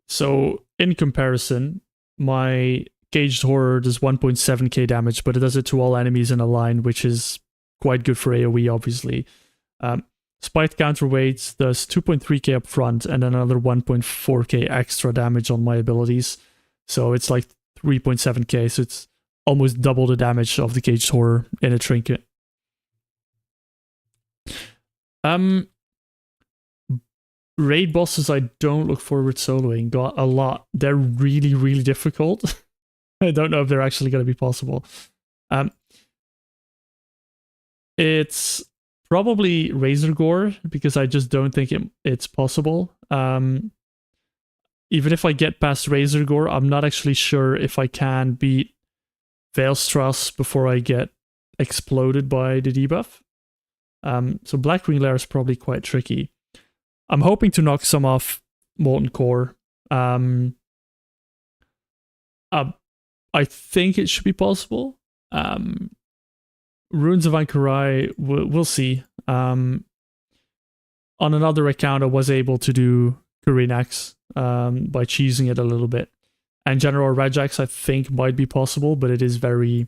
So in comparison, my caged horror does 1.7k damage, but it does it to all enemies in a line, which is quite good for AoE, obviously. Spite counterweight does 2.3k up front and then another 1.4k extra damage on my abilities. So it's like 3.7k, so it's almost double the damage of the caged horror in a trinket. Raid bosses I don't look forward to soloing. Got a lot. They're really, really difficult. I don't know if they're actually going to be possible. It's probably Razor Gore, because I just don't think it's possible. Even if I get past Razor Gore, I'm not actually sure if I can beat Veilstrass before I get exploded by the debuff. So Blackwing Lair is probably quite tricky. I'm hoping to knock some off Molten Core. I think it should be possible. Runes of Ankarai, we'll see. On another account, I was able to do Kurinax by cheesing it a little bit. And General Regex, I think, might be possible, but it's a very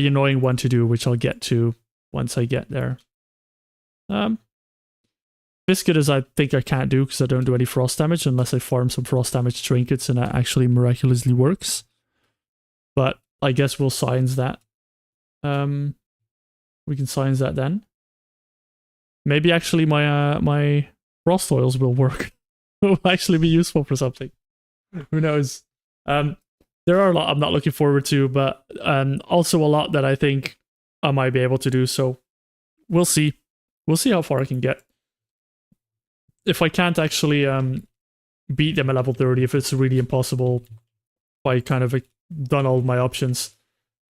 annoying one to do, which I'll get to once I get there. Biscuit I think I can't do because I don't do any frost damage unless I farm some frost damage trinkets and it actually miraculously works. But I guess we'll science that. We can science that then. Maybe actually my frost oils will work. Will actually be useful for something. Who knows? There are a lot I'm not looking forward to, but also a lot that I think I might be able to do. So we'll see. We'll see how far I can get. If I can't actually beat them at level 30, if it's really impossible, if I kind of done all my options,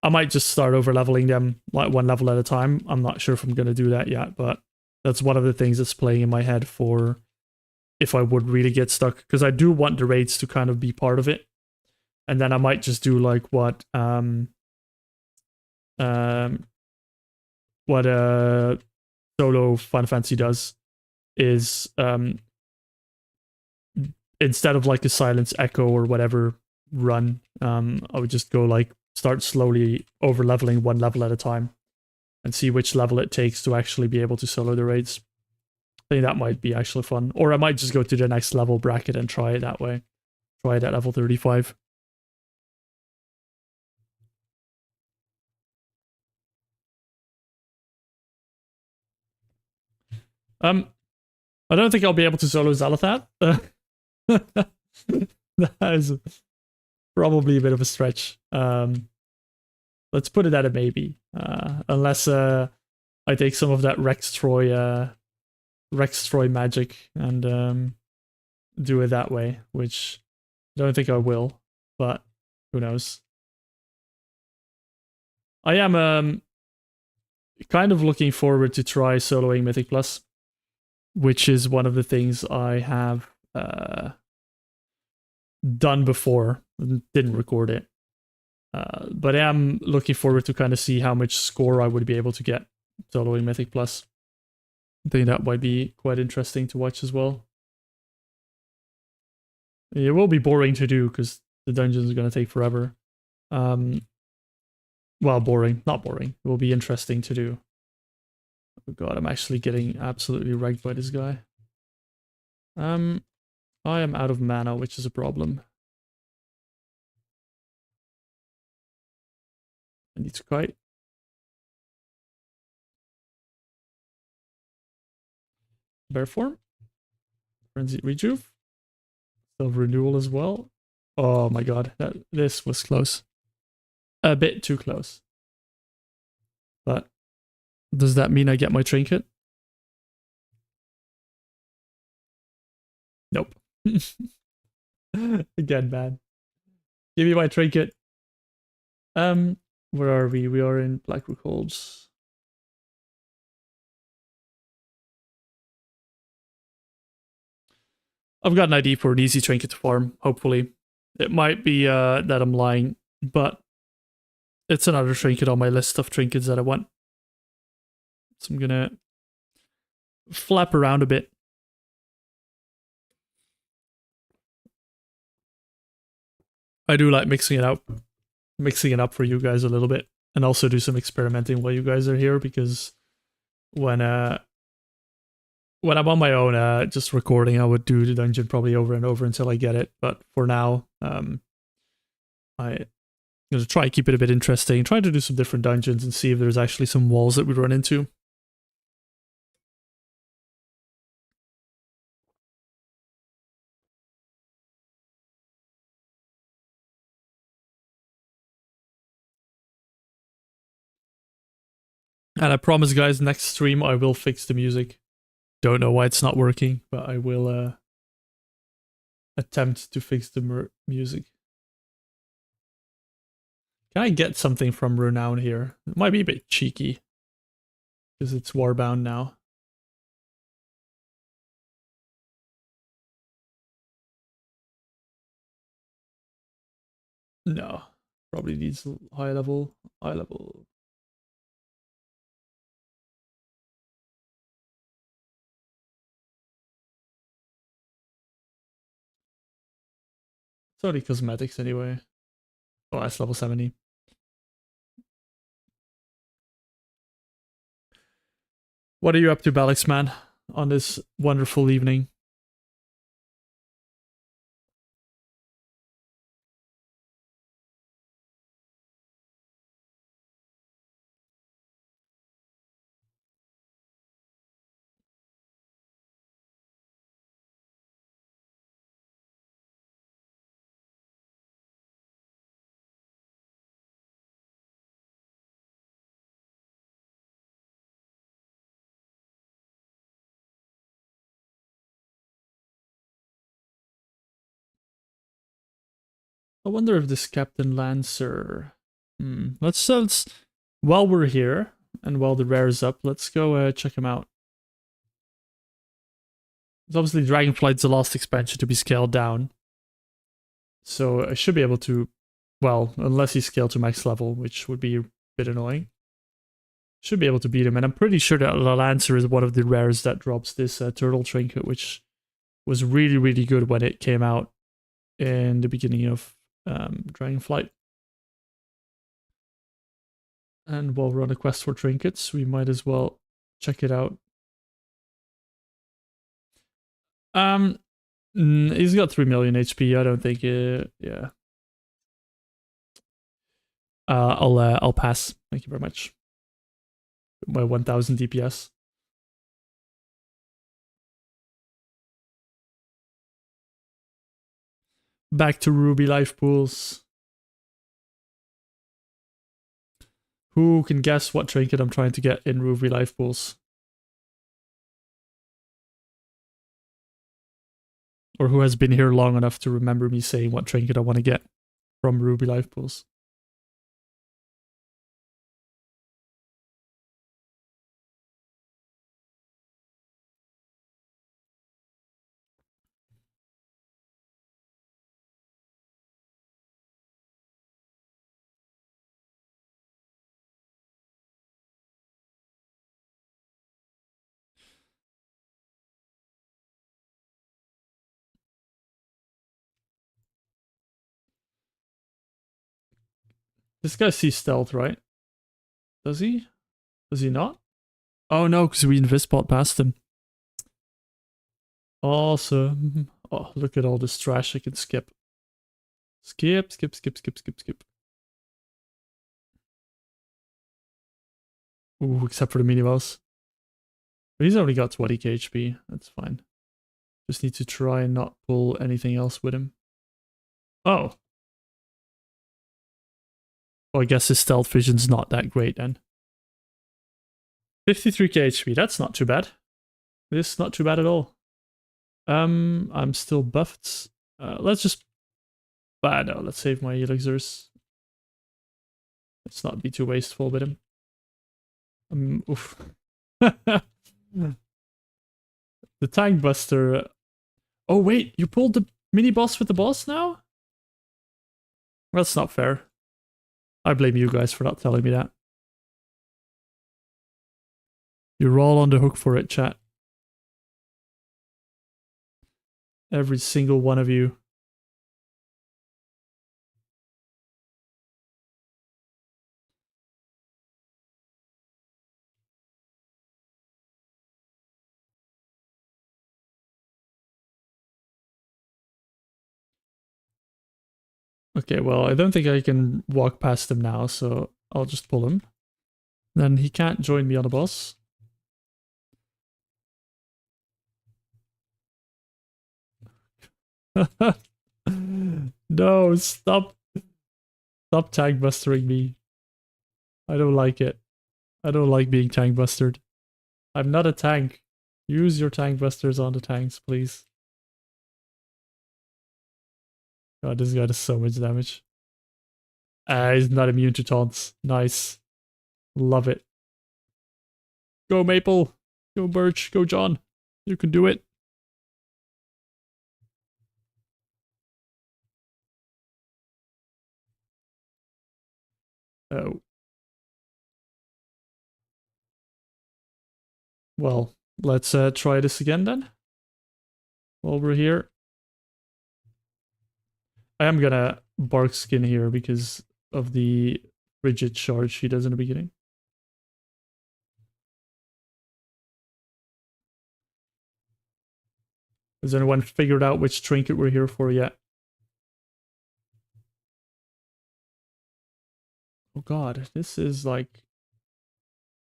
I might just start over leveling them like one level at a time. I'm not sure if I'm going to do that yet, but that's one of the things that's playing in my head for if I would really get stuck, because I do want the raids to kind of be part of it. And then I might just do like what Solo Final Fantasy does, is instead of like a silence echo or whatever run, I would just go like start slowly over leveling one level at a time and see which level it takes to actually be able to solo the raids. I think that might be actually fun. Or I might just go to the next level bracket and try it that way. Try it at level 35. I don't think I'll be able to solo Zalathat. That is probably a bit of a stretch. Let's put it at a maybe. Unless I take some of that Rextroy magic and do it that way, which I don't think I will, but who knows. I am kind of looking forward to try soloing Mythic Plus, which is one of the things I have done before. Didn't record it. But I am looking forward to kind of see how much score I would be able to get soloing Mythic Plus. I think that might be quite interesting to watch as well. It will be boring to do because the dungeons are going to take forever. Well, boring. Not boring. It will be interesting to do. Oh god, I'm actually getting absolutely wrecked by this guy. I am out of mana, which is a problem. I need to kite. Bear form. Frenzy rejuve. Self renewal as well. Oh my god, this was close. A bit too close. But does that mean I get my trinket? Nope. Again, man. Give me my trinket. Where are we? We are in Blackrook Holds. I've got an ID for an easy trinket to farm, hopefully. It might be that I'm lying, but it's another trinket on my list of trinkets that I want. So I'm gonna flap around a bit. I do like mixing it up for you guys a little bit, and also do some experimenting while you guys are here, because when I'm on my own, just recording, I would do the dungeon probably over and over until I get it. But for now, I'm gonna try and keep it a bit interesting, try to do some different dungeons and see if there's actually some walls that we run into. And I promise, guys, next stream I will fix the music. Don't know why it's not working, but I will attempt to fix the music. Can I get something from Renown here? It might be a bit cheeky, because it's warbound now. No, probably needs high level. High level. It's only cosmetics anyway. Oh, that's level 70. What are you up to, Balix, man, on this wonderful evening? I wonder if this Captain Lancer... Let's while we're here, and while the rare is up, let's go check him out. It's obviously Dragonflight's the last expansion to be scaled down. So I should be able to... Well, unless he's scaled to max level, which would be a bit annoying. Should be able to beat him, and I'm pretty sure that the Lancer is one of the rares that drops this turtle trinket, which was really, really good when it came out in the beginning of Dragonflight. And while we're on a quest for trinkets, we might as well check it out. He's got 3 million HP. I don't think yeah. I'll pass. Thank you very much. My 1000 DPS. Back to Ruby life pools. Who can guess what trinket I'm trying to get in Ruby life pools? Or who has been here long enough to remember me saying what trinket I want to get from Ruby life pools? This guy sees stealth, right? Does he? Does he not? Oh no, because we invispot past him. Awesome. Oh, look at all this trash I can skip. Skip, skip, skip, skip, skip, skip. Ooh, except for the mini boss. But he's only got 20k HP. That's fine. Just need to try and not pull anything else with him. Oh. Well, I guess his stealth vision's not that great then. 53k HP, that's not too bad. This is not too bad at all. I'm still buffed. Let's just... no, let's save my elixirs. Let's not be too wasteful with him. Oof. The tank buster. Oh wait, you pulled the mini boss with the boss now? That's not fair. I blame you guys for not telling me that. You're all on the hook for it, chat. Every single one of you. Okay, well, I don't think I can walk past him now, so I'll just pull him. Then he can't join me on the boss. No, stop. Stop tank bustering me. I don't like it. I don't like being tank bustered. I'm not a tank. Use your tank busters on the tanks, please. God, this guy does so much damage. He's not immune to taunts. Nice. Love it. Go Maple. Go Birch. Go John. You can do it. Oh. Well, let's try this again then. While we're here. I am gonna bark skin here because of the rigid charge she does in the beginning. Has anyone figured out which trinket we're here for yet? Oh god, this is like...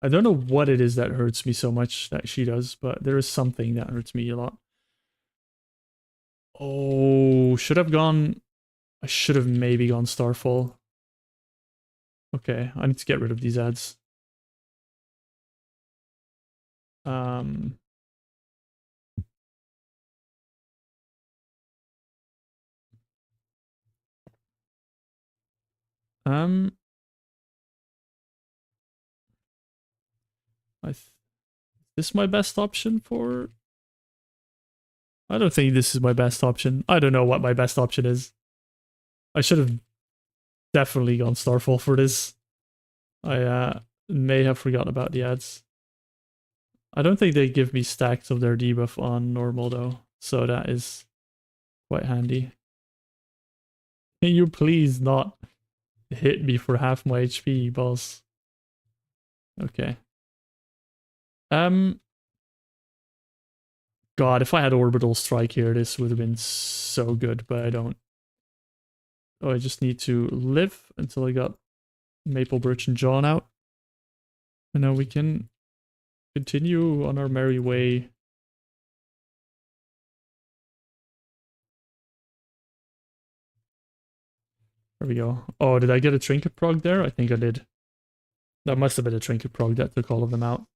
I don't know what it is that hurts me so much that she does, but there is something that hurts me a lot. Oh, should have gone... I should have maybe gone Starfall. Okay, I need to get rid of these ads. Um... Um... Is this my best option for... I don't think this is my best option. I don't know what my best option is. I should have definitely gone Starfall for this. I may have forgotten about the ads. I don't think they give me stacks of their debuff on normal though, so that is quite handy. Can you please not hit me for half my HP, boss? Okay. God, if I had orbital strike here, this would have been so good, but I don't. Oh, I just need to live until I got Maple, Birch, and John out. And now we can continue on our merry way. There we go. Oh, did I get a trinket prog there? I think I did. That must have been a trinket prog that took all of them out.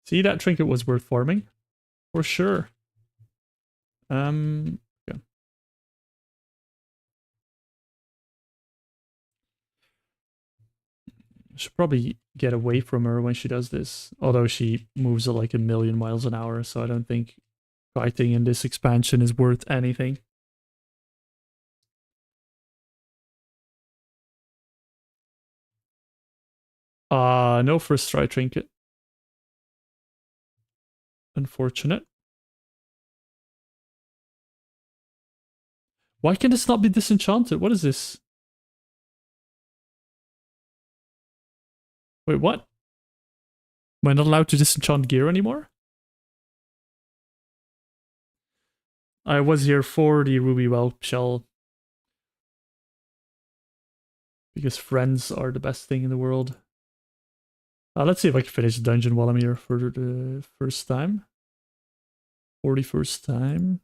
See, that trinket was worth farming. For sure. Yeah. I should probably get away from her when she does this. Although she moves at like 1,000,000 miles an hour, so I don't think fighting in this expansion is worth anything. No first try trinket. Unfortunate. Why can this not be disenchanted? What is this? Wait, what? Am I not allowed to disenchant gear anymore? I was here for the Ruby Whelp shell. Because friends are the best thing in the world. Let's see if I can finish the dungeon while I'm here for the first time. 41st time.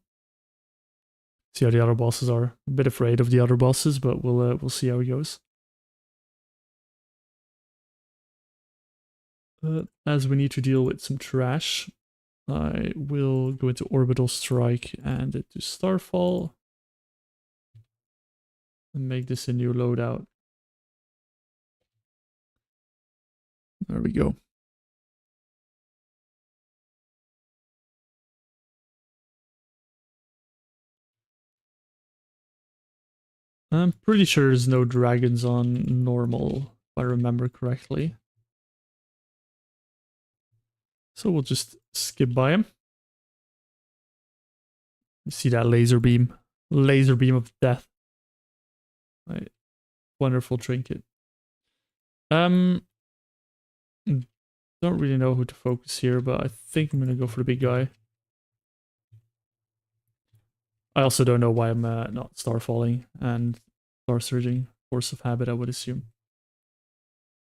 See how the other bosses are. A bit afraid of the other bosses, but we'll see how it goes. As we need to deal with some trash, I will go into Orbital Strike and do Starfall. And make this a new loadout. There we go. I'm pretty sure there's no dragons on normal, if I remember correctly. So we'll just skip by him. You see that laser beam? Laser beam of death. Right. Wonderful trinket. Don't really know who to focus here, but I think I'm gonna go for the big guy. I also don't know why I'm not starfalling and star surging. Force of habit, I would assume.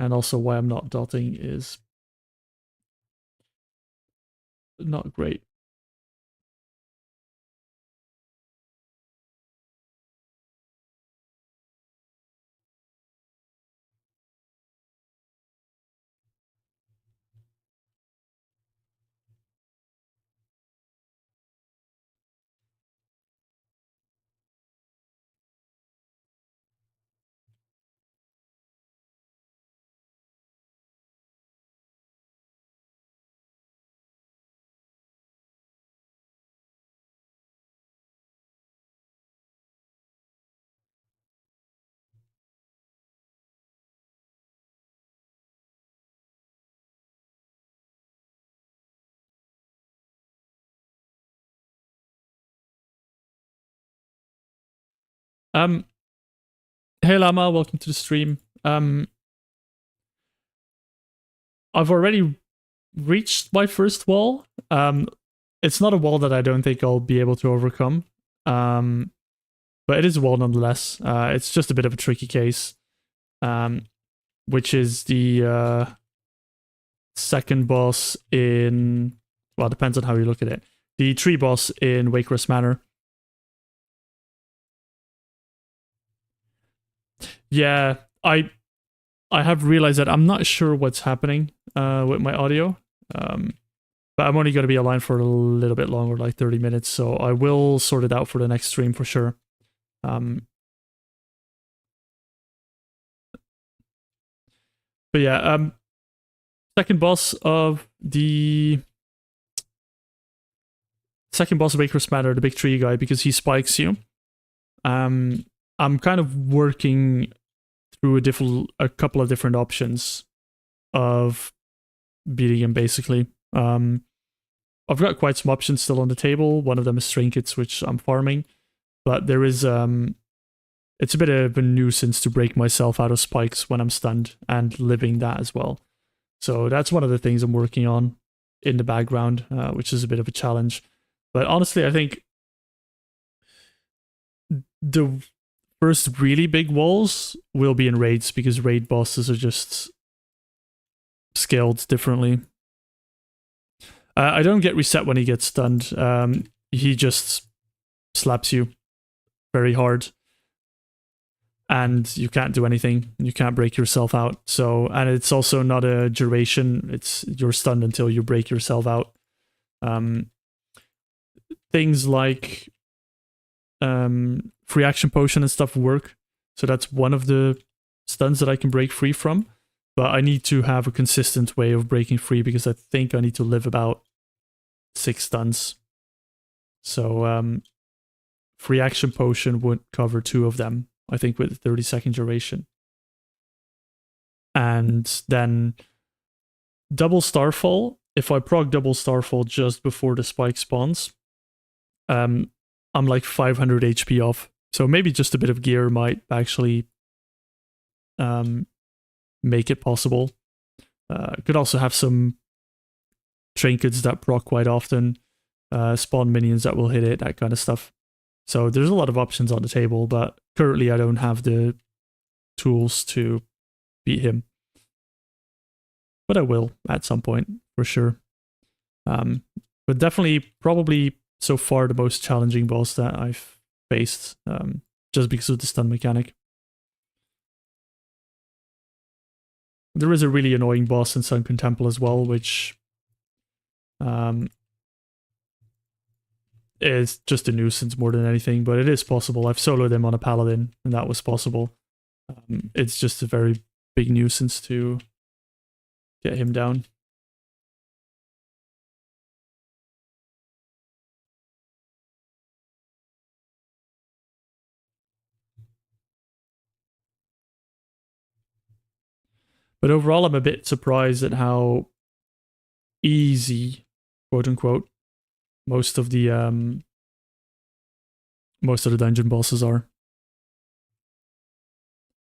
And also why I'm not dotting is not great. Hey Lama, welcome to the stream. I've already reached my first wall. It's not a wall that I don't think I'll be able to overcome. But it is a wall nonetheless. It's just a bit of a tricky case. Which is the second boss in... Well, it depends on how you look at it. The tree boss in Warcraft Manor. Yeah, I have realized that I'm not sure what's happening with my audio. But I'm only going to be online for a little bit longer, like 30 minutes, so I will sort it out for the next stream for sure. But yeah, second boss of Warcraft Manor, the big tree guy, because he spikes you. I'm kind of working through a couple of different options of beating him, basically. I've got quite some options still on the table. One of them is trinkets, which I'm farming, but there is it's a bit of a nuisance to break myself out of spikes when I'm stunned and living that as well. So that's one of the things I'm working on in the background, which is a bit of a challenge. But honestly, I think the first really big walls will be in raids, because raid bosses are just scaled differently. I don't get reset when he gets stunned. He just slaps you very hard. And you can't do anything. You can't break yourself out. So, and it's also not a duration. It's you're stunned until you break yourself out. Things like free action potion and stuff work. So that's one of the stuns that I can break free from. But I need to have a consistent way of breaking free, because I think I need to live about 6 stuns. So free action potion would cover 2 of them, I think, with 30-second duration. And then double starfall. If I proc double starfall just before the spike spawns, I'm like 500 HP off. So maybe just a bit of gear might actually make it possible. Could also have some trinkets that proc quite often, spawn minions that will hit it, that kind of stuff. So there's a lot of options on the table, but currently I don't have the tools to beat him. But I will at some point, for sure. But definitely, probably so far the most challenging boss that I've faced, just because of the stun mechanic. There is a really annoying boss in Sunken Temple as well, which is just a nuisance more than anything, but it is possible. I've soloed him on a paladin, and that was possible. It's just a very big nuisance to get him down. But overall, I'm a bit surprised at how easy, quote unquote, most of the dungeon bosses are.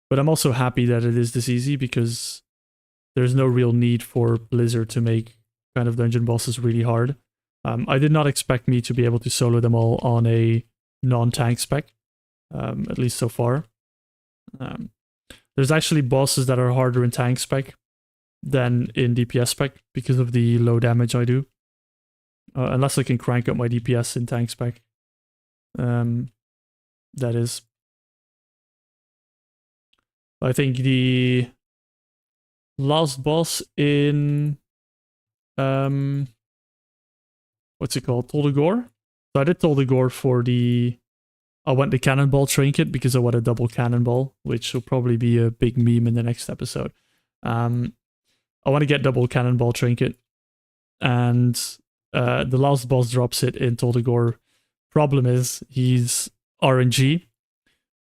But I'm also happy that it is this easy because there's no real need for Blizzard to make kind of dungeon bosses really hard. I did not expect me to be able to solo them all on a non-tank spec, at least so far. There's actually bosses that are harder in tank spec than in DPS spec because of the low damage I do. Unless I can crank up my DPS in tank spec. That is. I think the last boss in what's it called? Toldegor? So I did Toldegor for I went the cannonball trinket because I want a double cannonball, which will probably be a big meme in the next episode. I want to get double cannonball trinket, and the last boss drops it in Toldegor. Problem is he's RNG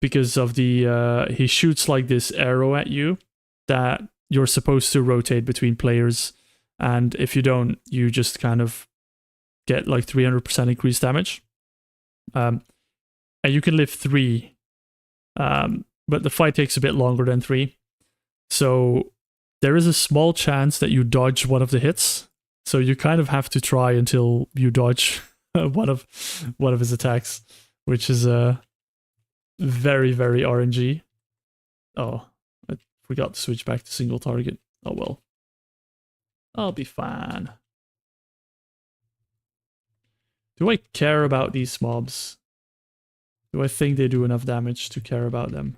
because of the he shoots like this arrow at you that you're supposed to rotate between players, and if you don't, you just kind of get like 300% increased damage. And you can live 3, but the fight takes a bit longer than 3. So there is a small chance that you dodge one of the hits. So you kind of have to try until you dodge one of his attacks, which is very, very RNG. Oh, I forgot to switch back to single target. Oh well. I'll be fine. Do I care about these mobs? Do I think they do enough damage to care about them?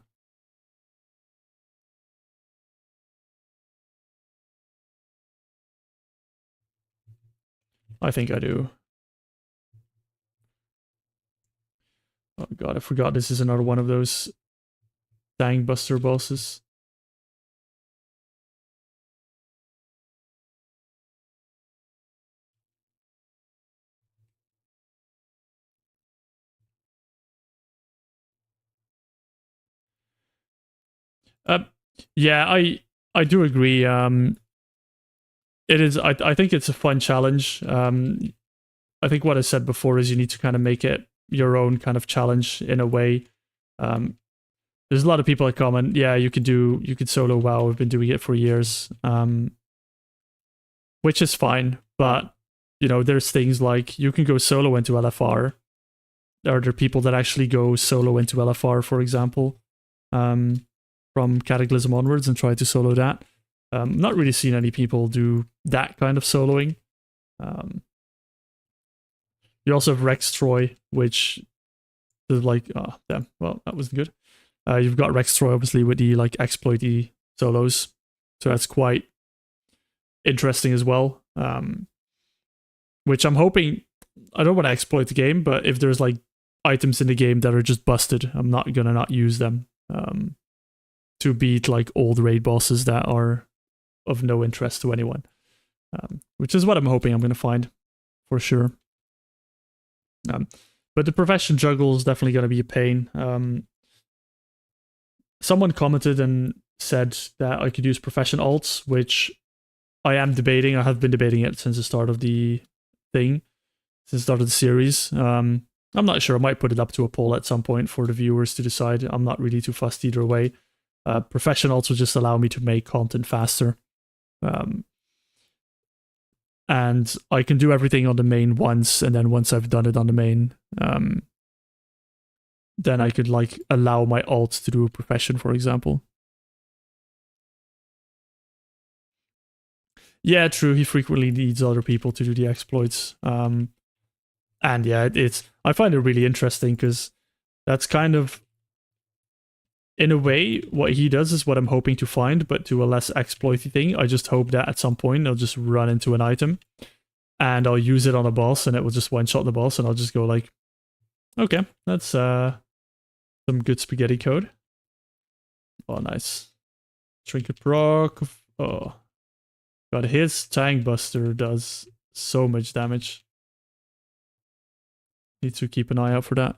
I think I do. Oh god, I forgot this is another one of those Dangbuster bosses. Yeah, I do agree. It is. I think it's a fun challenge. I think what I said before is you need to kind of make it your own kind of challenge in a way. There's a lot of people that comment, yeah, you could solo WoW. I've been doing it for years, which is fine. But you know, there's things like you can go solo into LFR. Are there people that actually go solo into LFR, for example, from Cataclysm onwards and try to solo that? Not really seen any people do that kind of soloing. You also have Rex Troy, which is like, oh, damn, well, that wasn't good. You've got Rex Troy, obviously, with the like exploity solos. So that's quite interesting as well. Which I'm hoping, I don't want to exploit the game, but if there's like items in the game that are just busted, I'm not going to not use them to beat like old raid bosses that are of no interest to anyone. Which is what I'm hoping I'm going to find for sure. But the profession juggle is definitely going to be a pain. Someone commented and said that I could use profession alts, which I am debating. I have been debating it since the start of the thing, since the start of the series. I'm not sure. I might put it up to a poll at some point for the viewers to decide. I'm not really too fussed either way. Profession alts will just allow me to make content faster. And I can do everything on the main once, and then once I've done it on the main, then I could like allow my alt to do a profession, for example. Yeah, true. He frequently needs other people to do the exploits. And yeah, I find it really interesting because that's kind of, in a way, what he does is what I'm hoping to find, but to a less exploity thing. I just hope that at some point I'll just run into an item and I'll use it on a boss and it will just one-shot the boss and I'll just go like, okay, that's some good spaghetti code. Oh, nice. Trinket proc. Oh, God, his Tank Buster does so much damage. Need to keep an eye out for that.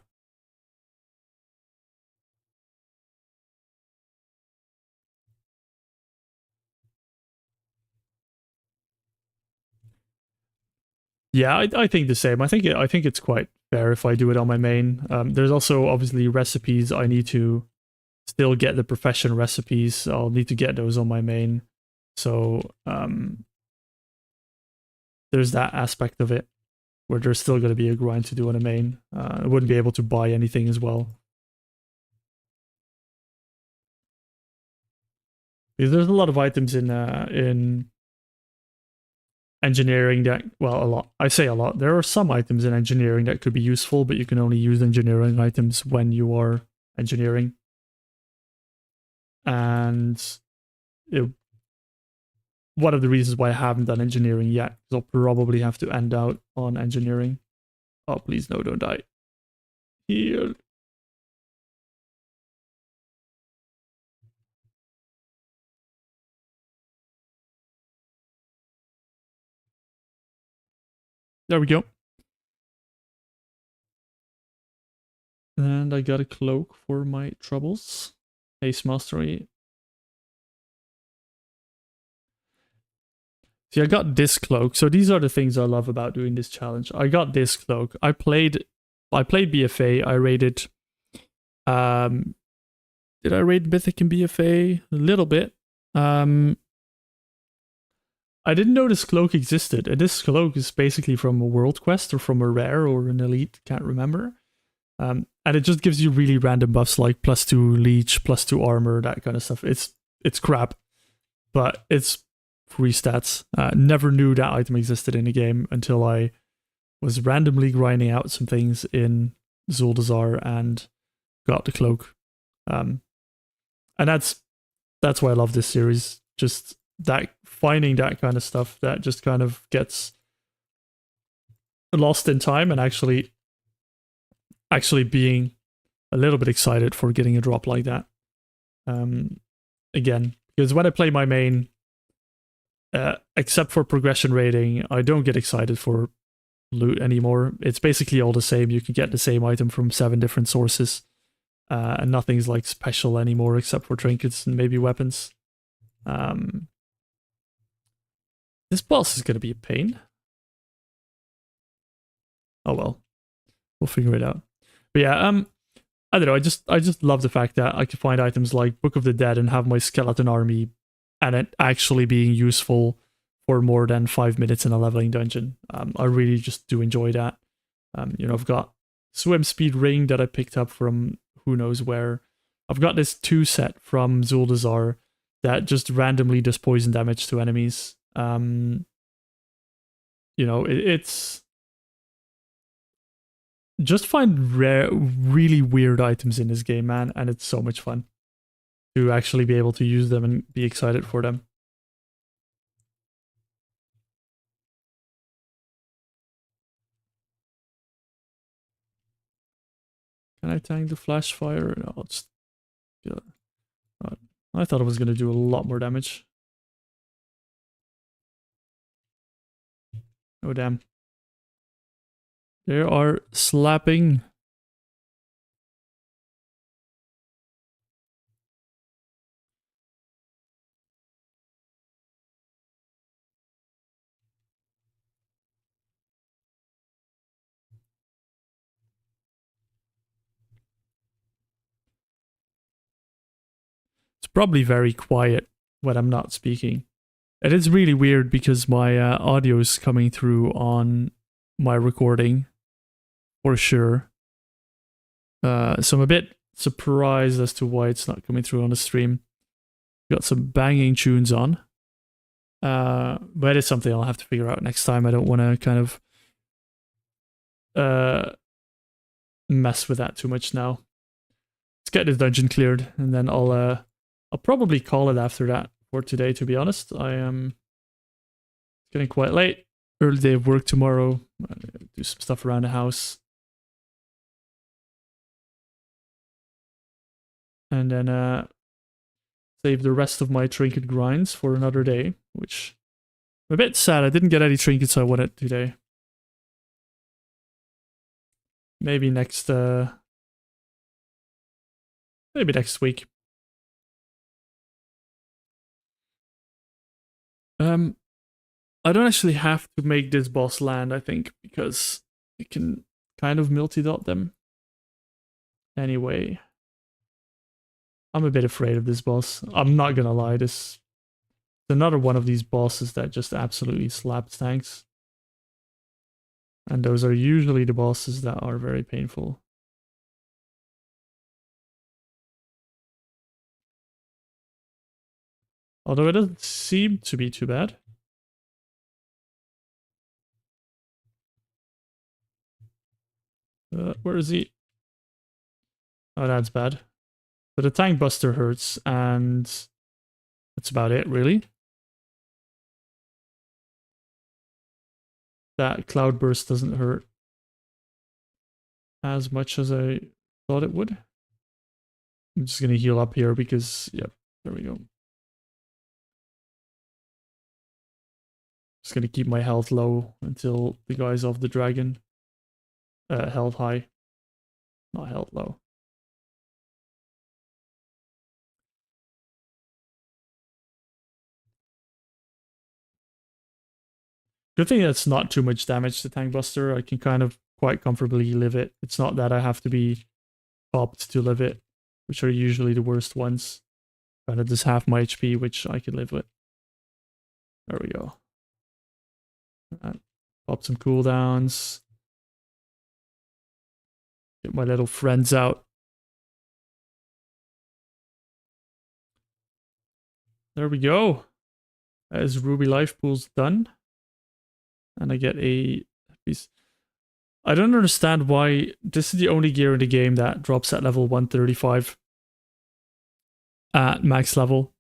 Yeah, I think the same. I think it's quite fair if I do it on my main. There's also obviously recipes I need to still get, the profession recipes. I'll need to get those on my main. So there's that aspect of it where there's still going to be a grind to do on a main. I wouldn't be able to buy anything as well. Because there's a lot of items in engineering that, well, a lot. I say a lot. There are some items in engineering that could be useful, but you can only use engineering items when you are engineering. And one of the reasons why I haven't done engineering yet is I'll probably have to end out on engineering. Oh, please, no, don't die. Heal. There we go. And I got a cloak for my troubles. Haste Mastery. See, I got this cloak. So these are the things I love about doing this challenge. I got this cloak. I played BFA. I raided. Did I raid Mythic and BFA? A little bit. I didn't know this cloak existed. And this cloak is basically from a world quest or from a rare or an elite. Can't remember. And it just gives you really random buffs like +2 leech, +2 armor, that kind of stuff. It's crap, but it's free stats. Never knew that item existed in the game until I was randomly grinding out some things in Zuldazar and got the cloak. And that's why I love this series. Just that, finding that kind of stuff that just kind of gets lost in time and actually being a little bit excited for getting a drop like that. Again, because when I play my main, except for progression rating, I don't get excited for loot anymore. It's basically all the same. You can get the same item from 7 different sources, and nothing's like special anymore except for trinkets and maybe weapons. This boss is going to be a pain. Oh well, we'll figure it out. But yeah, I don't know. I just love the fact that I can find items like Book of the Dead and have my skeleton army, and it actually being useful for more than 5 minutes in a leveling dungeon. I really just do enjoy that. I've got swim speed ring that I picked up from who knows where. I've got this 2 set from Zuldazar that just randomly does poison damage to enemies. It's just find rare, really weird items in this game, man, and it's so much fun to actually be able to use them and be excited for them. Can I tank the flash fire? No, I'll just get it. I thought it was going to do a lot more damage. Oh, damn. They are slapping. It's probably very quiet when I'm not speaking. It is really weird because my audio is coming through on my recording, for sure. So I'm a bit surprised as to why it's not coming through on the stream. Got some banging tunes on. But it's something I'll have to figure out next time. I don't want to kind of mess with that too much now. Let's get this dungeon cleared, and then I'll probably call it after that for today, to be honest. I am getting quite late. Early day of work tomorrow. Do some stuff around the house. And then save the rest of my trinket grinds for another day, which I'm a bit sad. I didn't get any trinkets I wanted today. Maybe next week. I don't actually have to make this boss land, I think, because I can kind of multi-dot them. Anyway, I'm a bit afraid of this boss. I'm not gonna lie, this is another one of these bosses that just absolutely slaps tanks. And those are usually the bosses that are very painful. Although it doesn't seem to be too bad. Where is he? Oh, that's bad. But the tank buster hurts, and that's about it, really. That cloudburst doesn't hurt as much as I thought it would. I'm just gonna heal up here because, yep, there we go. Just gonna keep my health low until the guy's off the dragon. Health high, not health low. Good thing that's not too much damage to Tank Buster. I can kind of quite comfortably live it. It's not that I have to be popped to live it, which are usually the worst ones. Kind of just half my HP, which I can live with. There we go. Pop some cooldowns. Get my little friends out. There we go. As Ruby Life Pool's done. And I get a piece. I don't understand why this is the only gear in the game that drops at level 135 at max level,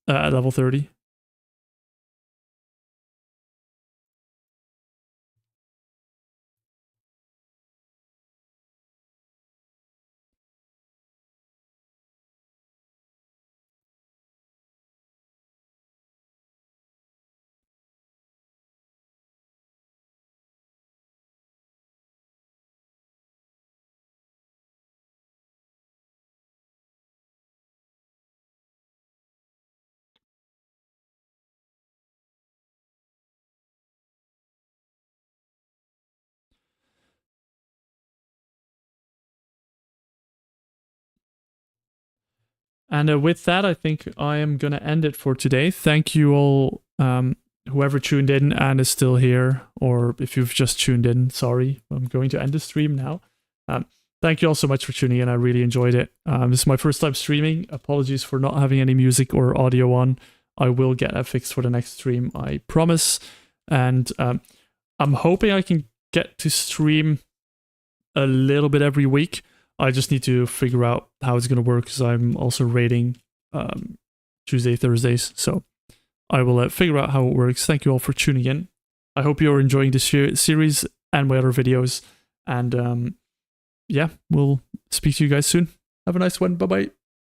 at level 30. And with that, I think I am going to end it for today. Thank you all, whoever tuned in and is still here, or if you've just tuned in, sorry, I'm going to end the stream now. Thank you all so much for tuning in. I really enjoyed it. This is my first time streaming. Apologies for not having any music or audio on. I will get that fixed for the next stream, I promise. And I'm hoping I can get to stream a little bit every week. I just need to figure out how it's going to work because I'm also raiding Tuesday, Thursdays. So I will figure out how it works. Thank you all for tuning in. I hope you're enjoying this series and my other videos. And yeah, we'll speak to you guys soon. Have a nice one. Bye-bye.